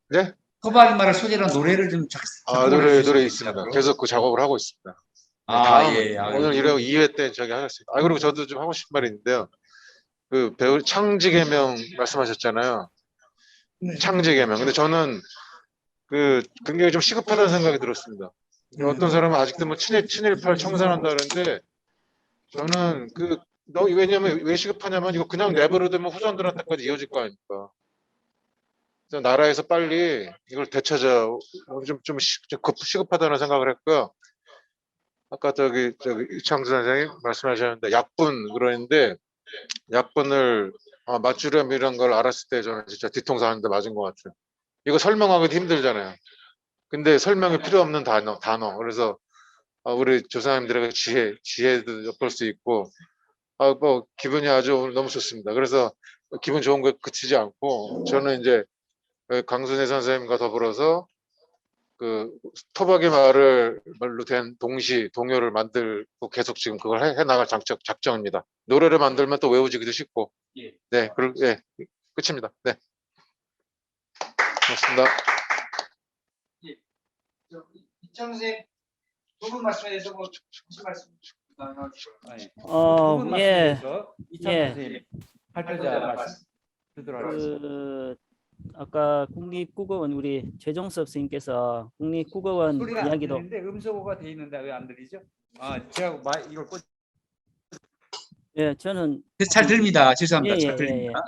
네? 토박이 말을 소재로 한 노래를 좀 노래 있습니다. 계속 그 작업을 하고 있습니다. 오늘 2회 때 저기 하셨습니다. 그리고 저도 좀 하고 싶은 말이 있는데요. 그 배우 창지개명 말씀하셨잖아요. 창지개명. 근데 저는 굉장히 좀 시급하다는 생각이 들었습니다. 어떤 사람은 아직도 뭐 친일파를 청산한다는데 저는 왜냐면 왜 시급하냐면 이거 그냥 내버려두면 후손들한테까지 이어질 거 아닙니까? 그래서 나라에서 빨리 이걸 되찾아 좀 시급하다는 생각을 했고요. 아까 저기 이창수 선생님 말씀하셨는데 약분 그러는데 약분을 맞추려면 이런 걸 알았을 때 저는 진짜 뒤통수 하는데 맞은 것 같아요. 이거 설명하기도 힘들잖아요. 근데 설명이 필요 없는 단어. 그래서 우리 조상님들에게 지혜도 엿볼 수 있고 뭐 기분이 아주 오늘 너무 좋습니다. 그래서 기분 좋은 거 그치지 않고 저는 이제 강순희 선생님과 더불어서 그 토박이 말로 된 동요를 만들고 계속 지금 그걸 해 나갈 작정입니다. 노래를 만들면 또 외워지기도 쉽고. 네, 끝입니다. 네. 고맙습니다. 이창수 선생님 두 분 말씀에 대해서 무슨 말씀? 발표자 말씀 듣도록 하겠습니다. 아까 국립국어원 우리 최종섭 선생님께서 국립국어원 이야기도 음소거가 돼 있는데 왜 안 들리죠? 제가 이걸 저는 잘 들립니다. 죄송합니다. 잘 들립니다.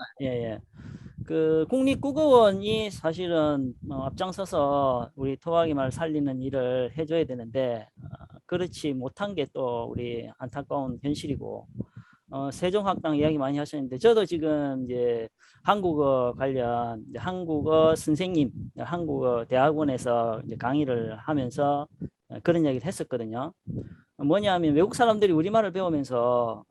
그 국립국어원이 사실은 앞장서서 우리 토박이 말 살리는 일을 해줘야 되는데 그렇지 못한 게 또 우리 안타까운 현실이고 세종학당 이야기 많이 하셨는데 저도 지금 이제 한국어 관련 이제 한국어 선생님, 한국어 대학원에서 이제 강의를 하면서 그런 이야기를 했었거든요. 뭐냐면 외국 사람들이 우리말을 배우면서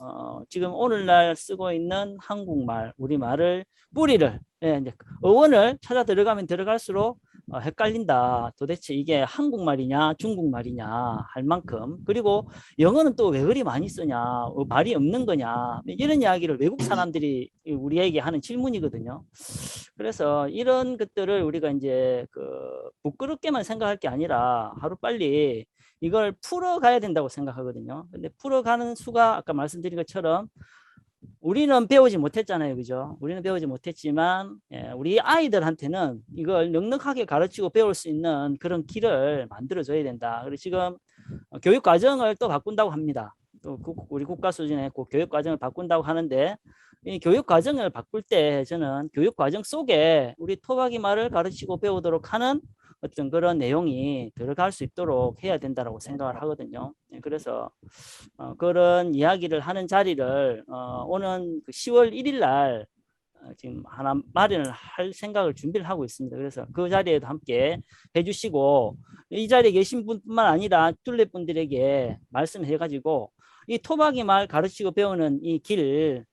지금 오늘날 쓰고 있는 한국말, 우리말을 뿌리를 이제 어원을 찾아 들어가면 들어갈수록 헷갈린다. 도대체 이게 한국말이냐 중국말이냐 할 만큼. 그리고 영어는 또 왜 그리 많이 쓰냐, 말이 없는 거냐, 이런 이야기를 외국 사람들이 우리에게 하는 질문이거든요. 그래서 이런 것들을 우리가 이제 그 부끄럽게만 생각할 게 아니라 하루빨리 이걸 풀어가야 된다고 생각하거든요. 근데 풀어가는 수가 아까 말씀드린 것처럼 우리는 배우지 못했잖아요. 그죠? 우리는 배우지 못했지만 우리 아이들한테는 이걸 넉넉하게 가르치고 배울 수 있는 그런 길을 만들어줘야 된다. 그리고 지금 교육 과정을 또 바꾼다고 합니다. 또 우리 국가 수준의 교육 과정을 바꾼다고 하는데 이 교육 과정을 바꿀 때 저는 교육 과정 속에 우리 토박이 말을 가르치고 배우도록 하는 어떤 그런 내용이 들어갈 수 있도록 해야 된다고 생각을 하거든요. 그래서 그런 이야기를 하는 자리를 오는 10월 1일 날 지금 하나 마련을 할 생각을 준비를 하고 있습니다. 그래서 그 자리에도 함께 해주시고 이 자리에 계신 분뿐만 아니라 둘레 분들에게 말씀해 가지고 이 토박이 말 가르치고 배우는 이 길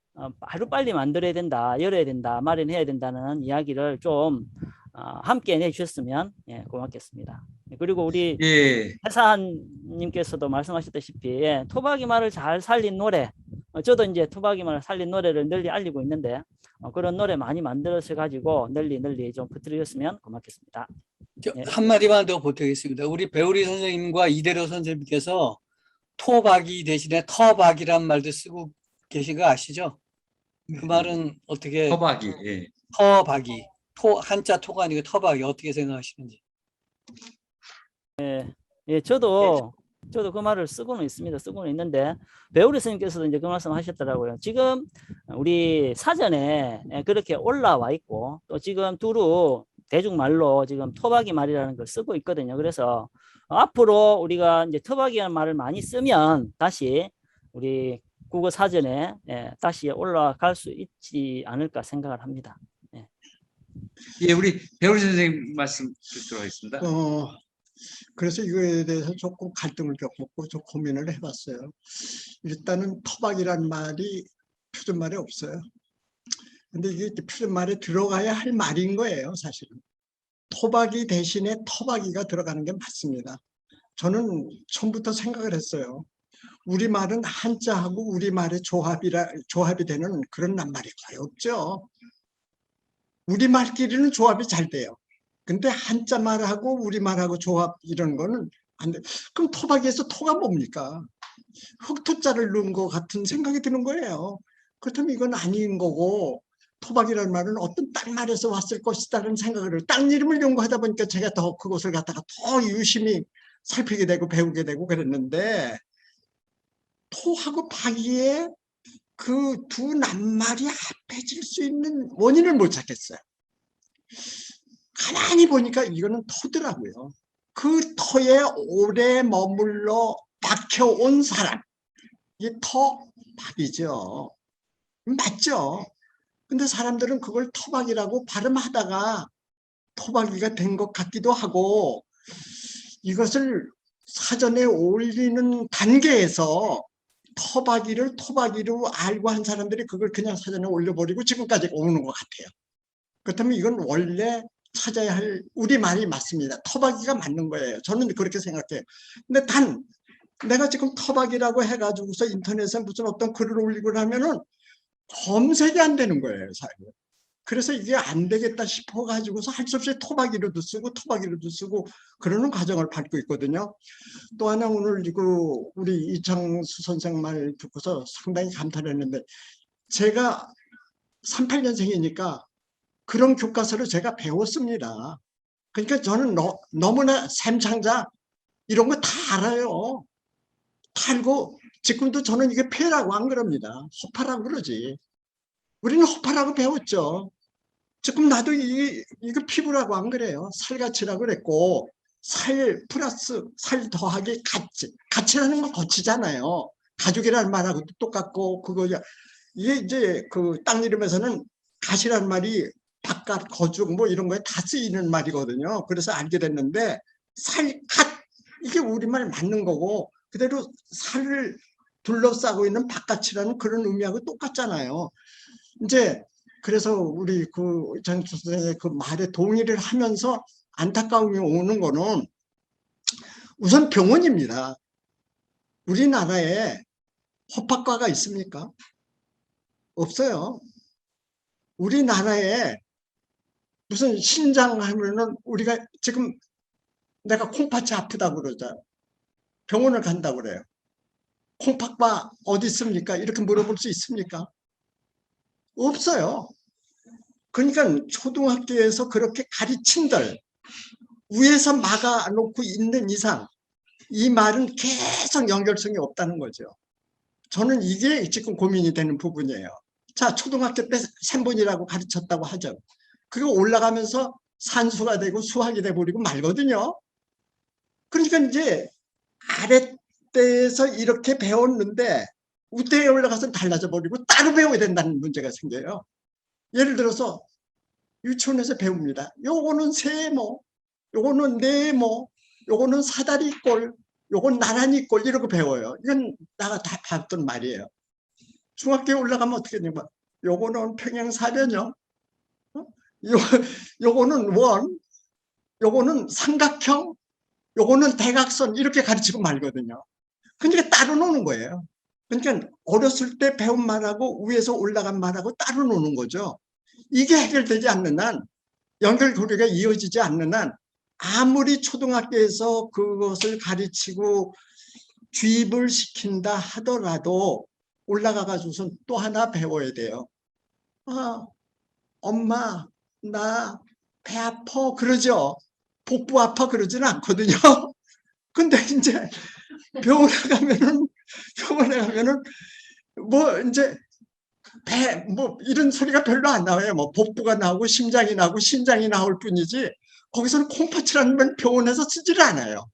하루빨리 만들어야 된다, 열어야 된다, 마련해야 된다는 이야기를 좀 함께 내주셨으면 고맙겠습니다. 그리고 우리 회사님께서도 말씀하셨다시피 토박이 말을 잘 살린 노래, 저도 이제 토박이 말을 살린 노래를 널리 알리고 있는데 그런 노래 많이 만들어서 가지고 널리 좀 퍼뜨렸으면 고맙겠습니다. 한마디만 더 보태겠습니다. 우리 배우리 선생님과 이대로 선생님께서 토박이 대신에 터박이란 말도 쓰고 계신 거 아시죠? 그 말은 어떻게? 터박이. 터박이. 한자 토가 아니고 터박이 어떻게 생각하시는지? 저도 그 말을 쓰고는 있습니다. 쓰고는 있는데 배우리 선생님께서도 이제 그 말씀하셨더라고요. 지금 우리 사전에 그렇게 올라와 있고 또 지금 두루 대중말로 지금 토박이 말이라는 걸 쓰고 있거든요. 그래서 앞으로 우리가 이제 토박이라는 말을 많이 쓰면 다시 우리 국어 사전에 다시 올라갈 수 있지 않을까 생각을 합니다. 예, 우리 배우리 선생님 말씀 듣도록 하겠습니다. 그래서 이거에 대해서 조금 갈등을 겪었고 좀 고민을 해봤어요. 일단은 토박이란 말이 표준말에 없어요. 근데 이게 표준말에 들어가야 할 말인 거예요, 사실은. 토박이 대신에 터박이가 들어가는 게 맞습니다. 저는 처음부터 생각을 했어요. 우리말은 한자하고 우리말의 조합이 되는 그런 낱말이 거의 없죠. 우리말끼리는 조합이 잘 돼요. 근데 한자말하고 우리말하고 조합 이런 거는 안 돼. 그럼 토박이에서 토가 뭡니까? 흑토자를 넣은 것 같은 생각이 드는 거예요. 그렇다면 이건 아닌 거고 토박이라는 말은 어떤 땅말에서 왔을 것이다라는 생각을 해요. 땅 이름을 연구하다 보니까 제가 더 그것을 갖다가 더 유심히 살피게 되고 배우게 되고 그랬는데 토하고 박이의 그 두 낱말이 합해질 수 있는 원인을 못 찾겠어요. 가만히 보니까 이거는 토더라고요. 그 터에 오래 머물러 박혀온 사람. 이게 터박이죠. 맞죠? 근데 사람들은 그걸 토박이라고 발음하다가 토박이가 된 것 같기도 하고 이것을 사전에 올리는 단계에서 터박이를 토박이로 알고 한 사람들이 그걸 그냥 사전에 올려버리고 지금까지 오는 것 같아요. 그렇다면 이건 원래 찾아야 할 우리말이 맞습니다. 터박이가 맞는 거예요. 저는 그렇게 생각해요. 근데 단 내가 지금 터박이라고 해가지고서 인터넷에 무슨 어떤 글을 올리고 하면은 검색이 안 되는 거예요, 사실. 그래서 이게 안 되겠다 싶어가지고서 할 수 없이 토박이로도 쓰고 그러는 과정을 밟고 있거든요. 또 하나 오늘 우리 이창수 선생 말 듣고서 상당히 감탄했는데 제가 38년생이니까 그런 교과서를 제가 배웠습니다. 그러니까 저는 너무나 샘창자 이런 거 다 알아요. 다 알고 지금도 저는 이게 폐라고 안 그럽니다. 허파라고 그러지. 우리는 허파라고 배웠죠. 지금 나도 이거 피부라고 안 그래요. 살갗이라고 그랬고, 살 플러스 살 더하기 가치. 가치라는 건 거치잖아요. 가죽이라는 말하고도 똑같고, 이게 이제 그 땅 이름에서는 갓이라는 말이 바깥, 거죽 뭐 이런 거에 다 쓰이는 말이거든요. 그래서 알게 됐는데, 살갓, 이게 우리말 맞는 거고, 그대로 살을 둘러싸고 있는 바깥이라는 그런 의미하고 똑같잖아요. 이제 그래서 우리 그 장수 선생의 그 말에 동의를 하면서 안타까움이 오는 거는 우선 병원입니다. 우리나라에 호박과가 있습니까? 없어요. 우리나라에 무슨 신장 하면은 우리가 지금 내가 콩팥이 아프다고 그러죠. 병원을 간다고 그래요. 콩팥과 어디 있습니까? 이렇게 물어볼 수 있습니까? 없어요. 그러니까 초등학교에서 그렇게 가르친들 위에서 막아놓고 있는 이상 이 말은 계속 연결성이 없다는 거죠. 저는 이게 지금 고민이 되는 부분이에요. 자, 초등학교 때 셈본이라고 가르쳤다고 하죠. 그거 올라가면서 산수가 되고 수학이 돼버리고 말거든요. 그러니까 이제 아랫대에서 이렇게 배웠는데 우대에 올라가서 달라져 버리고 따로 배워야 된다는 문제가 생겨요. 예를 들어서 유치원에서 배웁니다. 요거는 세모, 요거는 네모, 요거는 사다리꼴, 요건 나란히꼴 이러고 배워요. 이건 내가 다 봤던 말이에요. 중학교에 올라가면 어떻게 되냐면 요거는 평행사변형, 요거는 원, 요거는 삼각형, 요거는 대각선 이렇게 가르치고 말거든요. 그러니까 따로 노는 거예요. 그러니까 어렸을 때 배운 말하고 위에서 올라간 말하고 따로 노는 거죠. 이게 해결되지 않는 한, 연결고리가 이어지지 않는 한 아무리 초등학교에서 그것을 가르치고 주입을 시킨다 하더라도 올라가가지고선 또 하나 배워야 돼요. 아, 엄마 나 배 아파 그러죠. 복부 아파 그러지는 않거든요. 근데 이제 병원에 가면은 뭐 이제 배 뭐 이런 소리가 별로 안 나와요. 뭐 복부가 나오고 심장이 나오고 신장이 나올 뿐이지 거기서는 콩팥이라는 말 병원에서 쓰지를 않아요.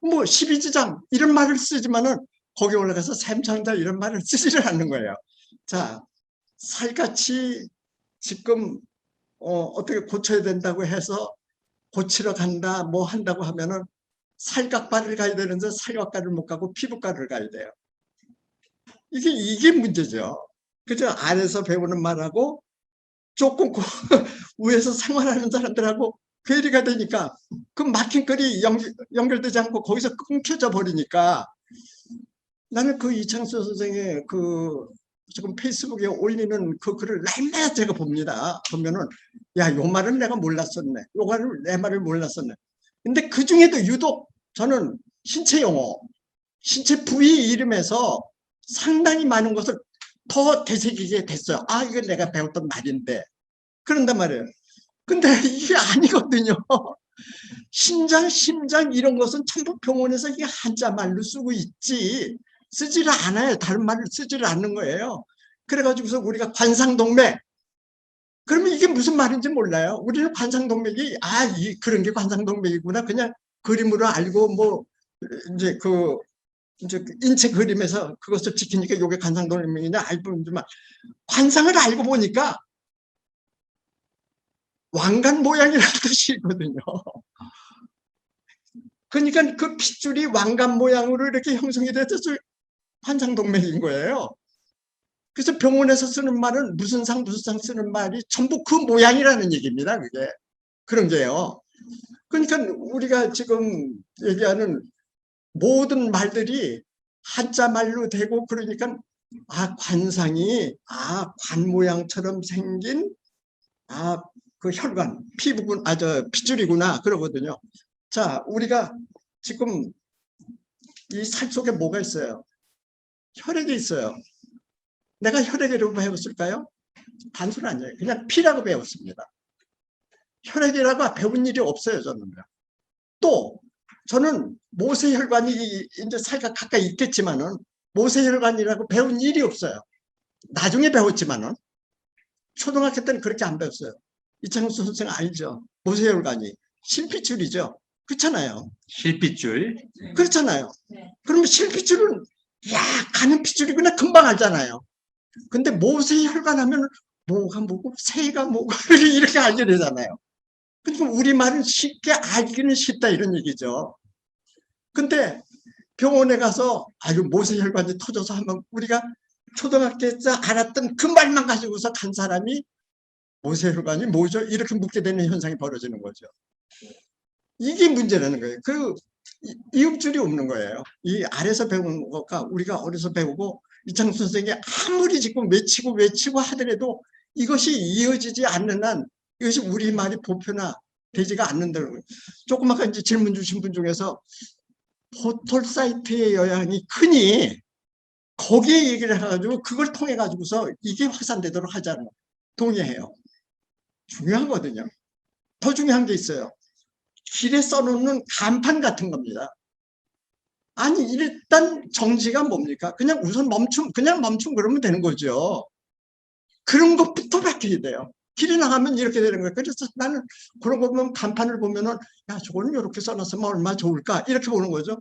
뭐 십이지장 이런 말을 쓰지만은 거기 올라가서 샘천자 이런 말을 쓰지를 않는 거예요. 자, 살같이 지금 어떻게 고쳐야 된다고 해서 고치러 간다 뭐 한다고 하면은 살각과를 가야 되는데 살각과를 못 가고 피부과를 가야 돼요. 이게 문제죠. 그죠? 안에서 배우는 말하고 조금 위에서 생활하는 사람들하고 괴리가 되니까 그 막힌 글이 연결되지 않고 거기서 끊겨져 버리니까 나는 그 이창수 선생의 그 지금 페이스북에 올리는 그 글을 날마다 제가 봅니다. 보면은 야, 요 말은 내가 몰랐었네. 요 말을 내 말을 몰랐었네. 근데 그 중에도 유독 저는 신체 용어, 신체 부위 이름에서 상당히 많은 것을 더 되새기게 됐어요. 아, 이건 내가 배웠던 말인데. 그런단 말이에요. 근데 이게 아니거든요. 신장, 심장 이런 것은 전부 병원에서 이게 한자 말로 쓰고 있지 쓰지를 않아요. 다른 말을 쓰지를 않는 거예요. 그래가지고서 우리가 관상동맥 그러면 이게 무슨 말인지 몰라요. 우리는 관상동맥이 그런 게 관상동맥이구나 그냥 그림으로 알고 뭐 이제 이제 인체 그림에서 그것을 지키니까 이게 관상동맥이냐 알고 있지만 관상을 알고 보니까 왕관 모양이라는 뜻이거든요. 그러니까 그 핏줄이 왕관 모양으로 이렇게 형성이 돼서 관상동맥인 거예요. 그래서 병원에서 쓰는 말은 무슨 상 쓰는 말이 전부 그 모양이라는 얘기입니다. 그게 그런 게요. 그러니까 우리가 지금 얘기하는 모든 말들이 한자 말로 되고 그러니까 관상이 관 모양처럼 생긴 그 혈관 피부군 핏줄이구나 그러거든요. 자, 우리가 지금 이 살 속에 뭐가 있어요? 혈액이 있어요. 내가 혈액이라고 배웠을까요? 단순 아니에요. 그냥 피라고 배웠습니다. 혈액이라고 배운 일이 없어요, 저는. 또 저는 모세혈관이 이제 살과 가까이 있겠지만은 모세혈관이라고 배운 일이 없어요. 나중에 배웠지만은 초등학교 때는 그렇게 안 배웠어요. 이창수 선생 알죠? 모세혈관이 실핏줄이죠. 그렇잖아요. 실핏줄. 그렇잖아요. 그러면 실핏줄은 야 가는 핏줄이구나 금방 알잖아요. 근데 모세혈관 하면 뭐가 뭐고 새가 뭐고 이렇게 알게 되잖아요. 그러니까 우리말은 쉽게 알기는 쉽다 이런 얘기죠. 근데 병원에 가서 아유 모세혈관이 터져서 하면 우리가 초등학교 때 알았던 그 말만 가지고서 간 사람이 모세혈관이 뭐죠? 이렇게 묻게 되는 현상이 벌어지는 거죠. 이게 문제라는 거예요. 그 이음줄이 없는 거예요. 이 아래서 배우는 것과 우리가 어려서 배우고 이창수 선생이 아무리 지금 외치고 하더라도 이것이 이어지지 않는 한 이것이 우리말이 보편화 되지가 않는다는 거예요. 조금 아까 이제 질문 주신 분 중에서 포털 사이트의 영향이 크니 거기에 얘기를 해가지고 그걸 통해 가지고서 이게 확산되도록 하자는 동의해요. 중요하거든요. 더 중요한 게 있어요. 길에 써놓는 간판 같은 겁니다. 아니 일단 정지가 뭡니까? 그냥 우선 그냥 멈춤 그러면 되는 거죠. 그런 것부터 바뀌어야 돼요. 길에 나가면 이렇게 되는 거예요. 그래서 나는 그런 거 보면 간판을 보면은 야 저거는 이렇게 써놨으면 얼마나 좋을까 이렇게 보는 거죠.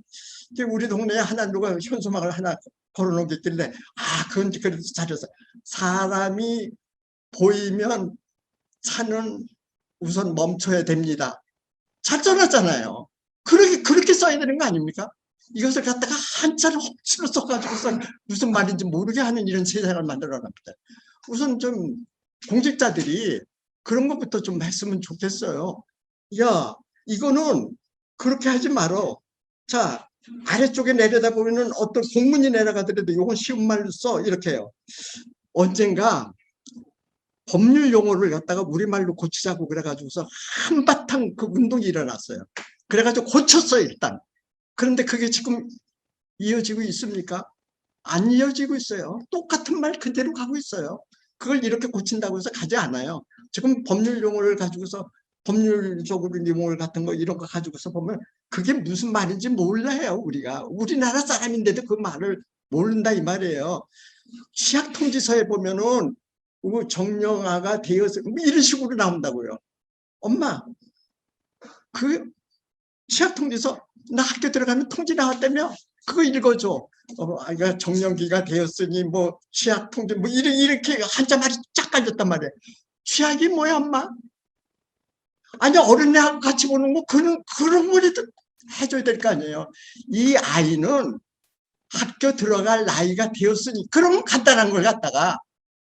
우리 동네에 하나 누가 현수막을 하나 걸어놓은 게 있길래 아 그건 그래도 잘했어. 사람이 보이면 차는 우선 멈춰야 됩니다. 잘 써놨잖아요. 그렇게 써야 되는 거 아닙니까? 이것을 갖다가 한자를 억지로 써가지고서 무슨 말인지 모르게 하는 이런 세상을 만들어놨다. 우선 좀 공직자들이 그런 것부터 좀 했으면 좋겠어요. 야, 이거는 그렇게 하지 말어. 자, 아래쪽에 내려다보면 어떤 공문이 내려가더라도 이건 쉬운 말로 써. 이렇게 해요. 언젠가 법률 용어를 갖다가 우리말로 고치자고 그래가지고서 한바탕 그 운동이 일어났어요. 그래가지고 고쳤어요, 일단. 그런데 그게 지금 이어지고 있습니까? 안 이어지고 있어요. 똑같은 말 그대로 가고 있어요. 그걸 이렇게 고친다고 해서 가지 않아요. 지금 법률 용어를 가지고서 법률적으로 용어 같은 거 이런 거 가지고서 보면 그게 무슨 말인지 몰라요. 우리가 우리나라 사람인데도 그 말을 모른다 이 말이에요. 취약 통지서에 보면은 정령아가 되어서 이런 식으로 나온다고요. 엄마 그 취약 통지서 나 학교 들어가면 통지 나왔다며 그거 읽어줘. 아이가 정년기가 되었으니 뭐 취약 통지 뭐 이렇게 한자 말이 쫙 깔렸단 말이에요. 취약이 뭐야 엄마? 아니 어른애하고 같이 보는 거 그런 거라도 해줘야 될 거 아니에요. 이 아이는 학교 들어갈 나이가 되었으니 그러면 간단한 걸 갖다가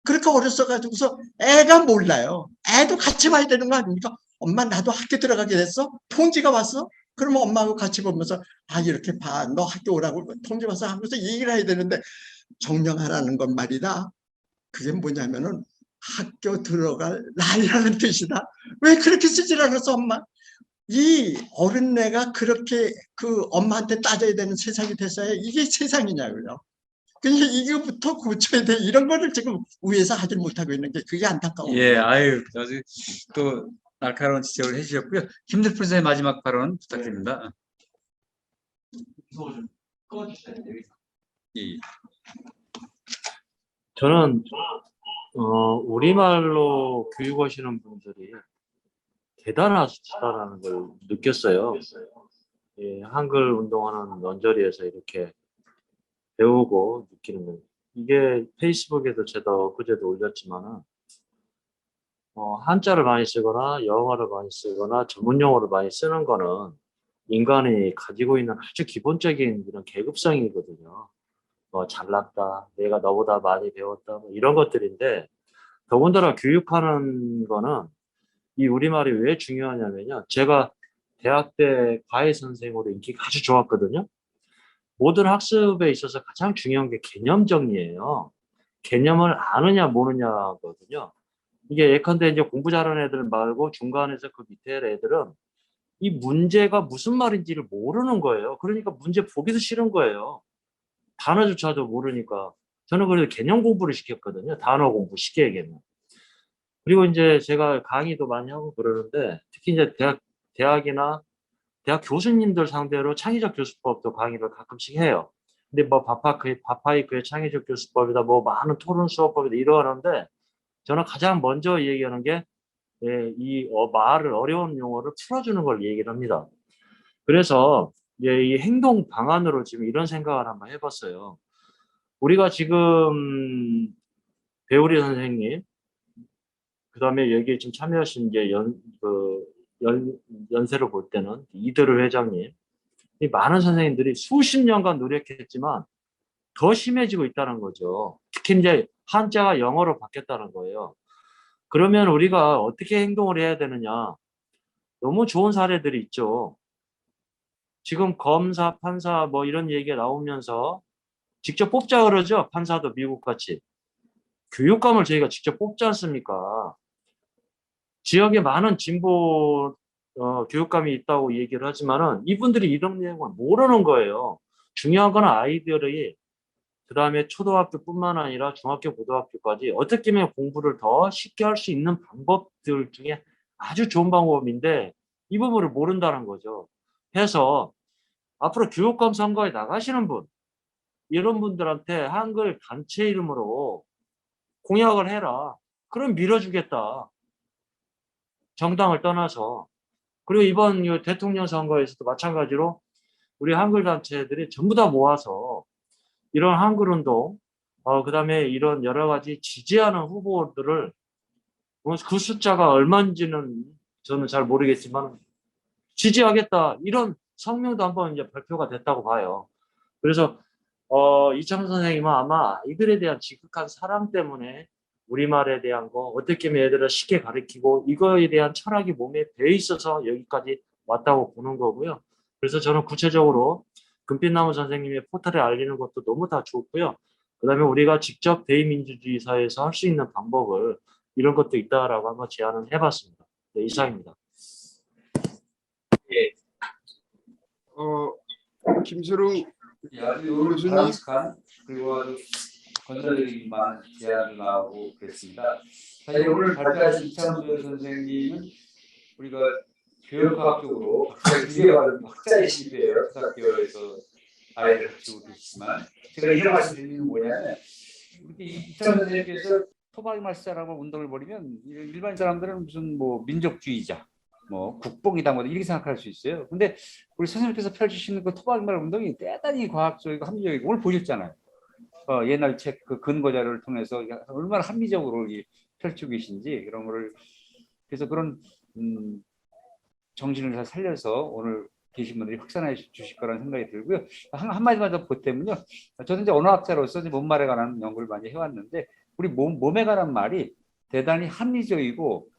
그렇게 어렸어 가지고서 애가 몰라요. 애도 같이 봐야 되는 거 아닙니까? 엄마 나도 학교 들어가게 됐어? 통지가 왔어? 그러면 엄마하고 같이 보면서 아 이렇게 봐. 너 학교 오라고 통지 왔어 하면서 얘기를 해야 되는데 정령하라는 건 말이다. 그게 뭐냐면은 학교 들어갈 나이라는 뜻이다. 왜 그렇게 쓰질 않았어 엄마? 이 어른애가 그렇게 그 엄마한테 따져야 되는 세상이 됐어야 이게 세상이냐고요. 그러니까 이거부터 고쳐야 돼. 이런 거를 지금 위에서 하지 못하고 있는 게 그게 안타까워요. 예, 아유, 아주 또 날카로운 지적을 해주셨고요. 김대표 선생님 마지막 발언 부탁드립니다. 예. 저는 우리말로 교육하시는 분들이 대단하시다라는 걸 느꼈어요. 예, 한글 운동하는 언저리에서 이렇게 배우고 느끼는 거. 이게 페이스북에도 제가 그제도 올렸지만은 한자를 많이 쓰거나 영어를 많이 쓰거나 전문 용어를 많이 쓰는 거는 인간이 가지고 있는 아주 기본적인 이런 계급성이거든요. 뭐 잘났다, 내가 너보다 많이 배웠다, 뭐 이런 것들인데 더군다나 교육하는 거는 이 우리말이 왜 중요하냐면요. 제가 대학 때 과외 선생으로 인기가 아주 좋았거든요. 모든 학습에 있어서 가장 중요한 게 개념 정리예요. 개념을 아느냐 모르냐거든요. 이게 예컨대 이제 공부 잘하는 애들 말고 중간에서 그 밑에 애들은 이 문제가 무슨 말인지를 모르는 거예요. 그러니까 문제 보기도 싫은 거예요. 단어조차도 모르니까. 저는 그래도 개념 공부를 시켰거든요. 단어 공부 쉽게 얘기하면. 그리고 이제 제가 강의도 많이 하고 그러는데 특히 이제 대학이나 대학 교수님들 상대로 창의적 교수법도 강의를 가끔씩 해요. 근데 뭐 바파이크의 창의적 교수법이다 뭐 많은 토론 수업법이다 이러는데 저는 가장 먼저 얘기하는 게 이 말을 어려운 용어를 풀어주는 걸 얘기를 합니다. 그래서 이 행동 방안으로 지금 이런 생각을 한번 해봤어요. 우리가 지금 배우리 선생님, 그다음에 여기에 지금 참여하신 이제 연세를 볼 때는 이드르 회장님, 이 많은 선생님들이 수십 년간 노력했지만 더 심해지고 있다는 거죠. 특히 이제 한자가 영어로 바뀌었다는 거예요. 그러면 우리가 어떻게 행동을 해야 되느냐? 너무 좋은 사례들이 있죠. 지금 검사, 판사 뭐 이런 얘기가 나오면서 직접 뽑자 그러죠. 판사도 미국같이. 교육감을 저희가 직접 뽑지 않습니까? 지역에 많은 진보 교육감이 있다고 얘기를 하지만은 이분들이 이런 내용을 모르는 거예요. 중요한 건 아이들이 그다음에 초등학교뿐만 아니라 중학교, 고등학교까지 어떻게 하면 공부를 더 쉽게 할 수 있는 방법들 중에 아주 좋은 방법인데 이 부분을 모른다는 거죠. 해서 앞으로 교육감 선거에 나가시는 분, 이런 분들한테 한글 단체 이름으로 공약을 해라. 그럼 밀어주겠다. 정당을 떠나서. 그리고 이번 대통령 선거에서도 마찬가지로 우리 한글 단체들이 전부 다 모아서 이런 한글 운동, 그다음에 이런 여러 가지 지지하는 후보들을 그 숫자가 얼마인지는 저는 잘 모르겠지만 지지하겠다 이런 성명도 한번 이제 발표가 됐다고 봐요. 그래서 이창수 선생님은 아마 아이들에 대한 지극한 사랑 때문에 우리말에 대한 거 어떻게 하면 애들을 쉽게 가르치고 이거에 대한 철학이 몸에 배어 있어서 여기까지 왔다고 보는 거고요. 그래서 저는 구체적으로 금빛나무 선생님의 포털에 알리는 것도 너무 다 좋고요. 그 다음에 우리가 직접 대의민주주의 사회에서 할 수 있는 방법을 이런 것도 있다라고 한번 제안을 해봤습니다. 네, 이상입니다. 예. 김수롱 교수님 그리고 아주 건설적인 많은 제안이 나오고 그랬습니다. 사실 오늘 발표하신 이창수 선생님은 우리가 교육학 쪽으로 학자의 시대예요. 학교에서 아이들 가르치고 계시지만 제가 이런 말씀드리는 건 뭐냐면 이창수 선생님께서 토박이 말싸라고 운동을 벌이면 일반 사람들은 무슨 뭐 민족주의자, 뭐 국뽕이다 뭐 이렇게 생각할 수 있어요. 근데 우리 선생님께서 펼치시는 그 토박이 말 운동이 대단히 과학적이고 합리적이고 오늘 보셨잖아요. 옛날 책 그 근거 자료를 통해서 얼마나 합리적으로 펼치고 계신지 그런 거를 그래서 그런 정신을 잘 살려서 오늘 계신 분들이 확산해 주실 거라는 생각이 들고요. 한마디만 더 보태면요. 저는 이제 언어학자로서 몸말에 관한 연구를 많이 해왔는데 우리 몸에 관한 말이 대단히 합리적이고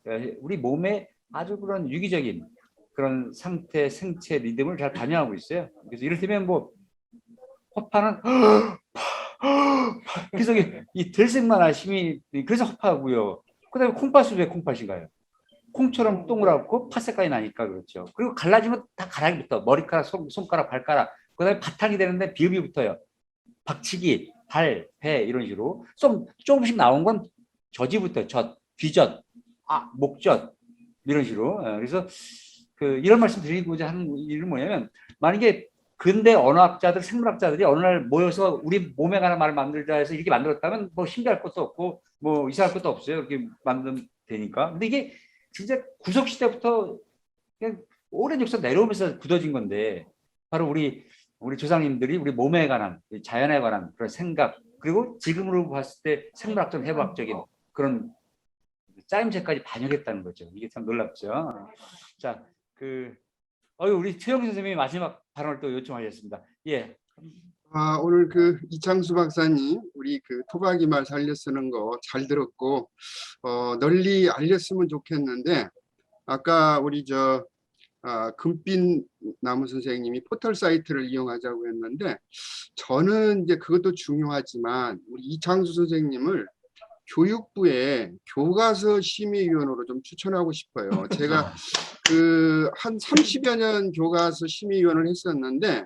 우리 몸에 아주 그런 유기적인 그런 상태, 생체 리듬을 잘 반영하고 있어요. 그래서 이를테면 뭐 허파는 그래서 이 들색만 하심이 그래서 허파고요. 그다음에 콩팥은 왜 콩팥인가요? 콩처럼 동그랗고 팥 색깔이 나니까 그렇죠. 그리고 갈라지면 다 가락이부터 머리카락, 손가락, 발가락. 그다음에 바탕이 되는데 비읍이 붙어요. 박치기, 발, 배 이런 식으로 좀 조금씩 나온 건 저지부터 젖, 귀젖, 목젖 이런 식으로. 그래서 이런 말씀 드리고자 하는 일은 뭐냐면 만약에 근대 언어학자들, 생물학자들이 어느 날 모여서 우리 몸에 관한 말을 만들자 해서 이렇게 만들었다면 뭐 신기할 것도 없고 뭐 이상할 것도 없어요. 이렇게 만들면 되니까. 근데 이게 진짜 구석 시대부터 그냥 오랜 역사 내려오면서 굳어진 건데 바로 우리 조상님들이 우리 몸에 관한, 자연에 관한 그런 생각 그리고 지금으로 봤을 때 생물학적, 해부학적인 그런 짜임새까지 반영했다는 거죠. 이게 참 놀랍죠. 자, 우리 최영 선생님이 마지막 발언을 또 요청하셨습니다. 예. 오늘 이창수 박사님 우리 토박이 말 살려 쓰는 거 잘 들었고 널리 알렸으면 좋겠는데 아까 우리 금빛나무 선생님이 포털 사이트를 이용하자고 했는데 저는 이제 그것도 중요하지만 우리 이창수 선생님을 교육부의 교과서 심의위원으로 좀 추천하고 싶어요. 제가 한 30여 년 교과서 심의위원을 했었는데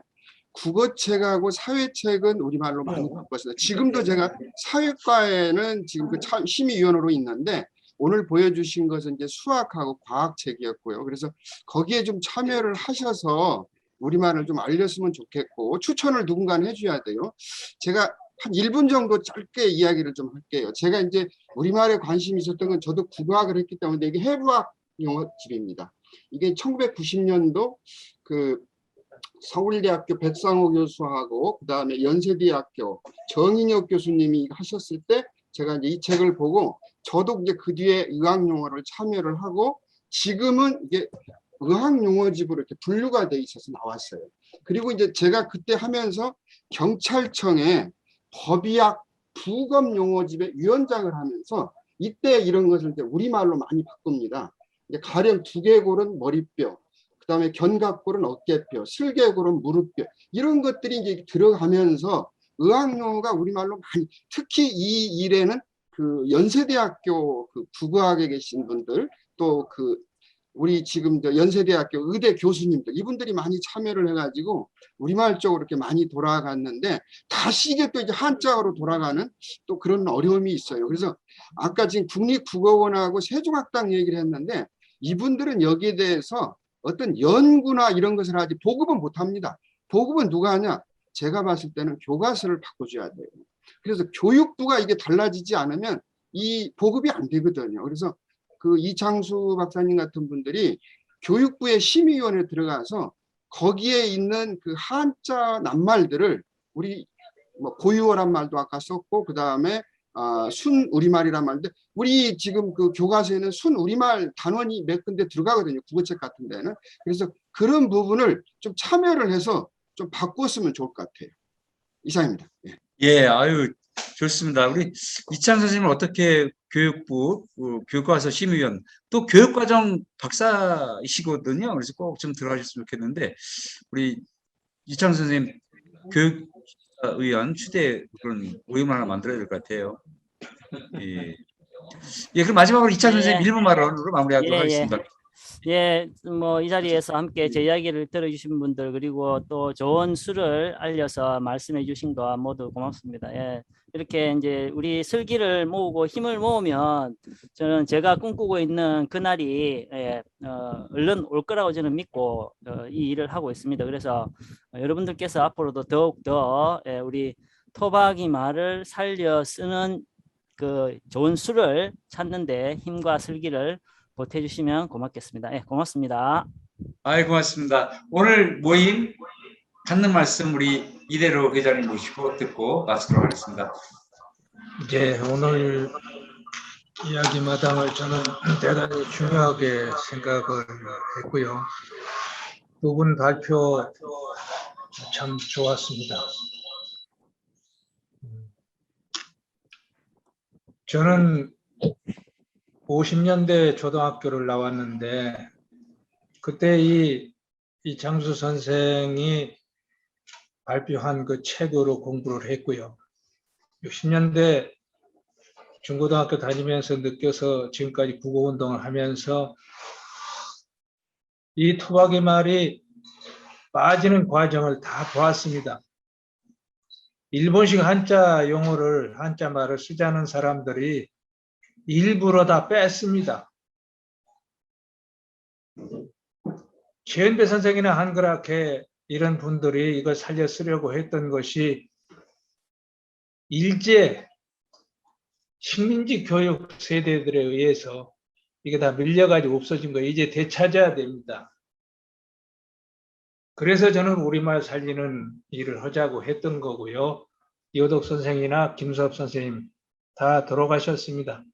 국어책하고 사회책은 우리말로 많이 바꿨어요. 지금도 제가 사회과에는 지금 심의위원으로 있는데 오늘 보여주신 것은 이제 수학하고 과학책이었고요. 그래서 거기에 좀 참여를 하셔서 우리말을 좀 알렸으면 좋겠고 추천을 누군가 해줘야 돼요. 제가 한 1분 정도 짧게 이야기를 좀 할게요. 제가 이제 우리말에 관심이 있었던 건 저도 국어학을 했기 때문에 이게 해부학 용어집입니다. 이게 1990년도 그 서울대학교 백상호 교수하고 그다음에 연세대학교 정인혁 교수님이 하셨을 때 제가 이제 이 책을 보고 저도 이제 그 뒤에 의학 용어를 참여를 하고 지금은 이게 의학 용어집으로 이렇게 분류가 돼 있어서 나왔어요. 그리고 이제 제가 그때 하면서 경찰청에 법의학 부검 용어집의 위원장을 하면서 이때 이런 것을 이제 우리말로 많이 바꿉니다. 이제 가령 두개골은 머리뼈, 그다음에 견갑골은 어깨뼈, 슬개골은 무릎뼈 이런 것들이 이제 들어가면서 의학 용어가 우리말로 많이 특히 이 일에는 그 연세대학교 그 국어학에 계신 분들 또 그 우리 지금 연세대학교 의대 교수님들 이분들이 많이 참여를 해가지고 우리말 쪽으로 이렇게 많이 돌아갔는데 다시 이게 또 이제 한자어로 돌아가는 또 그런 어려움이 있어요. 그래서 아까 지금 국립국어원하고 세종학당 얘기를 했는데 이분들은 여기에 대해서 어떤 연구나 이런 것을 하지 보급은 못합니다. 보급은 누가 하냐? 제가 봤을 때는 교과서를 바꿔줘야 돼요. 그래서 교육부가 이게 달라지지 않으면 이 보급이 안 되거든요. 그래서 그 이창수 박사님 같은 분들이 교육부의 심의위원회에 들어가서 거기에 있는 그 한자 낱말들을 우리 뭐 고유어란 말도 아까 썼고 그 다음에 순 우리말이란 말인데 우리 지금 그 교과서에는 순 우리말 단원이 몇 군데 들어가거든요. 국어책 같은 데는. 그래서 그런 부분을 좀 참여를 해서 좀 바꿨으면 좋을 것 같아요. 이상입니다. 예. 예, 아유 좋습니다. 우리 이창 선생님은 어떻게 교육부 교과서 심의위원 또 교육과정 박사이시거든요. 그래서 꼭 좀 들어가셨으면 좋겠는데 우리 이창 선생님 교육의원 추대 그런 모임을 하나 만들어야 될 것 같아요. 예. 예, 그럼 마지막으로 이창 선생님 1분 말로 마무리하도록 하겠습니다. 예, 뭐 이 자리에서 함께 제 이야기를 들어주신 분들 그리고 또 좋은 수를 알려서 말씀해 주신 거 모두 고맙습니다. 예, 이렇게 이제 우리 슬기를 모으고 힘을 모으면 저는 제가 꿈꾸고 있는 그날이 얼른 올 거라고 저는 믿고 이 일을 하고 있습니다. 그래서 여러분들께서 앞으로도 더욱더 우리 토박이 말을 살려 쓰는 그 좋은 수를 찾는데 힘과 슬기를 보태주시면 고맙겠습니다. 예, 고맙습니다. 아이 고맙습니다. 오늘 모임 갖는 말씀 우리 이대로 회장님 모시고 듣고 마치도록 하겠습니다. 이제 오늘 이야기 마당을 저는 대단히 중요하게 생각을 했고요. 두 분 발표 참 좋았습니다. 저는 50년대 초등학교를 나왔는데 그때 이창수 선생이 발표한 그 책으로 공부를 했고요. 60년대 중고등학교 다니면서 느껴서 지금까지 국어운동을 하면서 이 토박이 말이 빠지는 과정을 다 보았습니다. 일본식 한자 용어를 한자 말을 쓰자는 사람들이 일부러 다 뺐습니다. 최은배 선생이나 한글학회 이런 분들이 이걸 살려 쓰려고 했던 것이 일제 식민지 교육 세대들에 의해서 이게 다 밀려가지고 없어진 거예요. 이제 되찾아야 됩니다. 그래서 저는 우리말 살리는 일을 하자고 했던 거고요. 이호덕 선생이나 김수업 선생님 다 돌아가셨습니다.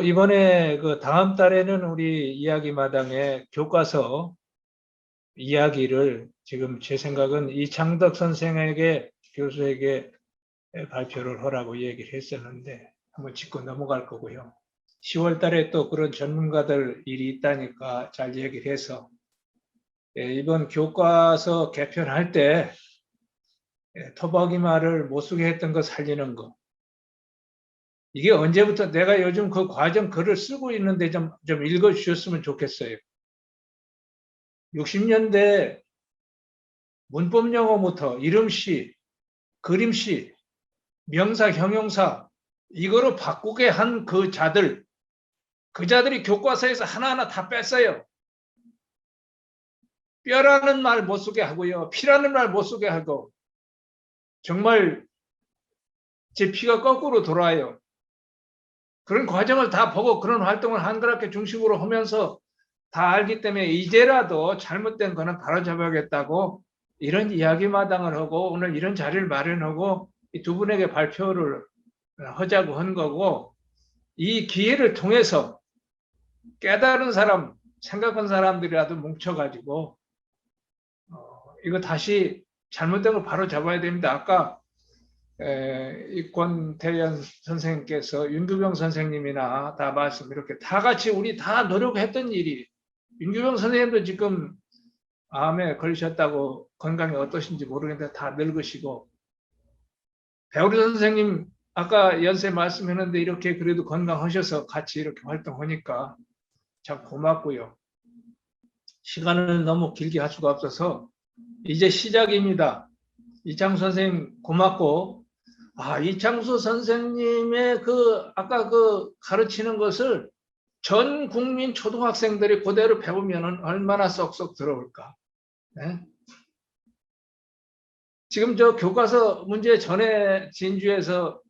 이번에 그 다음 달에는 우리 이야기 마당에 교과서 이야기를 지금 제 생각은 이창덕 선생에게 교수에게 발표를 하라고 얘기를 했었는데 한번 짚고 넘어갈 거고요. 10월 달에 또 그런 전문가들 일이 있다니까 잘 얘기를 해서 이번 교과서 개편할 때 토박이 말을 못 쓰게 했던 거 살리는 거 이게 언제부터 내가 요즘 그 과정 글을 쓰고 있는데 좀 읽어주셨으면 좋겠어요. 60년대 문법 용어부터 이름시, 그림시, 명사, 형용사 이거로 바꾸게 한 그 자들이 교과서에서 하나하나 다 뺐어요. 뼈라는 말 못 쓰게 하고요. 피라는 말 못 쓰게 하고 정말 제 피가 거꾸로 돌아요. 그런 과정을 다 보고 그런 활동을 한글학교 중심으로 하면서 다 알기 때문에 이제라도 잘못된 거는 바로잡아야겠다고 이런 이야기 마당을 하고 오늘 이런 자리를 마련하고 이 두 분에게 발표를 하자고 한 거고, 이 기회를 통해서 깨달은 사람, 생각한 사람들이라도 뭉쳐가지고 이거 다시 잘못된 걸 바로 잡아야 됩니다. 아까 이 권태현 선생님께서 윤규병 선생님이나 다 말씀 이렇게 다 같이 우리 다 노력했던 일이, 윤규병 선생님도 지금 암에 걸리셨다고 건강이 어떠신지 모르겠는데 다 늙으시고, 배우리 선생님 아까 연세 말씀했는데 이렇게 그래도 건강하셔서 같이 이렇게 활동하니까 참 고맙고요. 시간을 너무 길게 할 수가 없어서 이제 시작입니다. 이창수 선생님 고맙고, 이창수 선생님의 아까 가르치는 것을 전 국민 초등학생들이 그대로 배우면 얼마나 쏙쏙 들어올까. 네? 지금 저 교과서 문제 전에 진주에서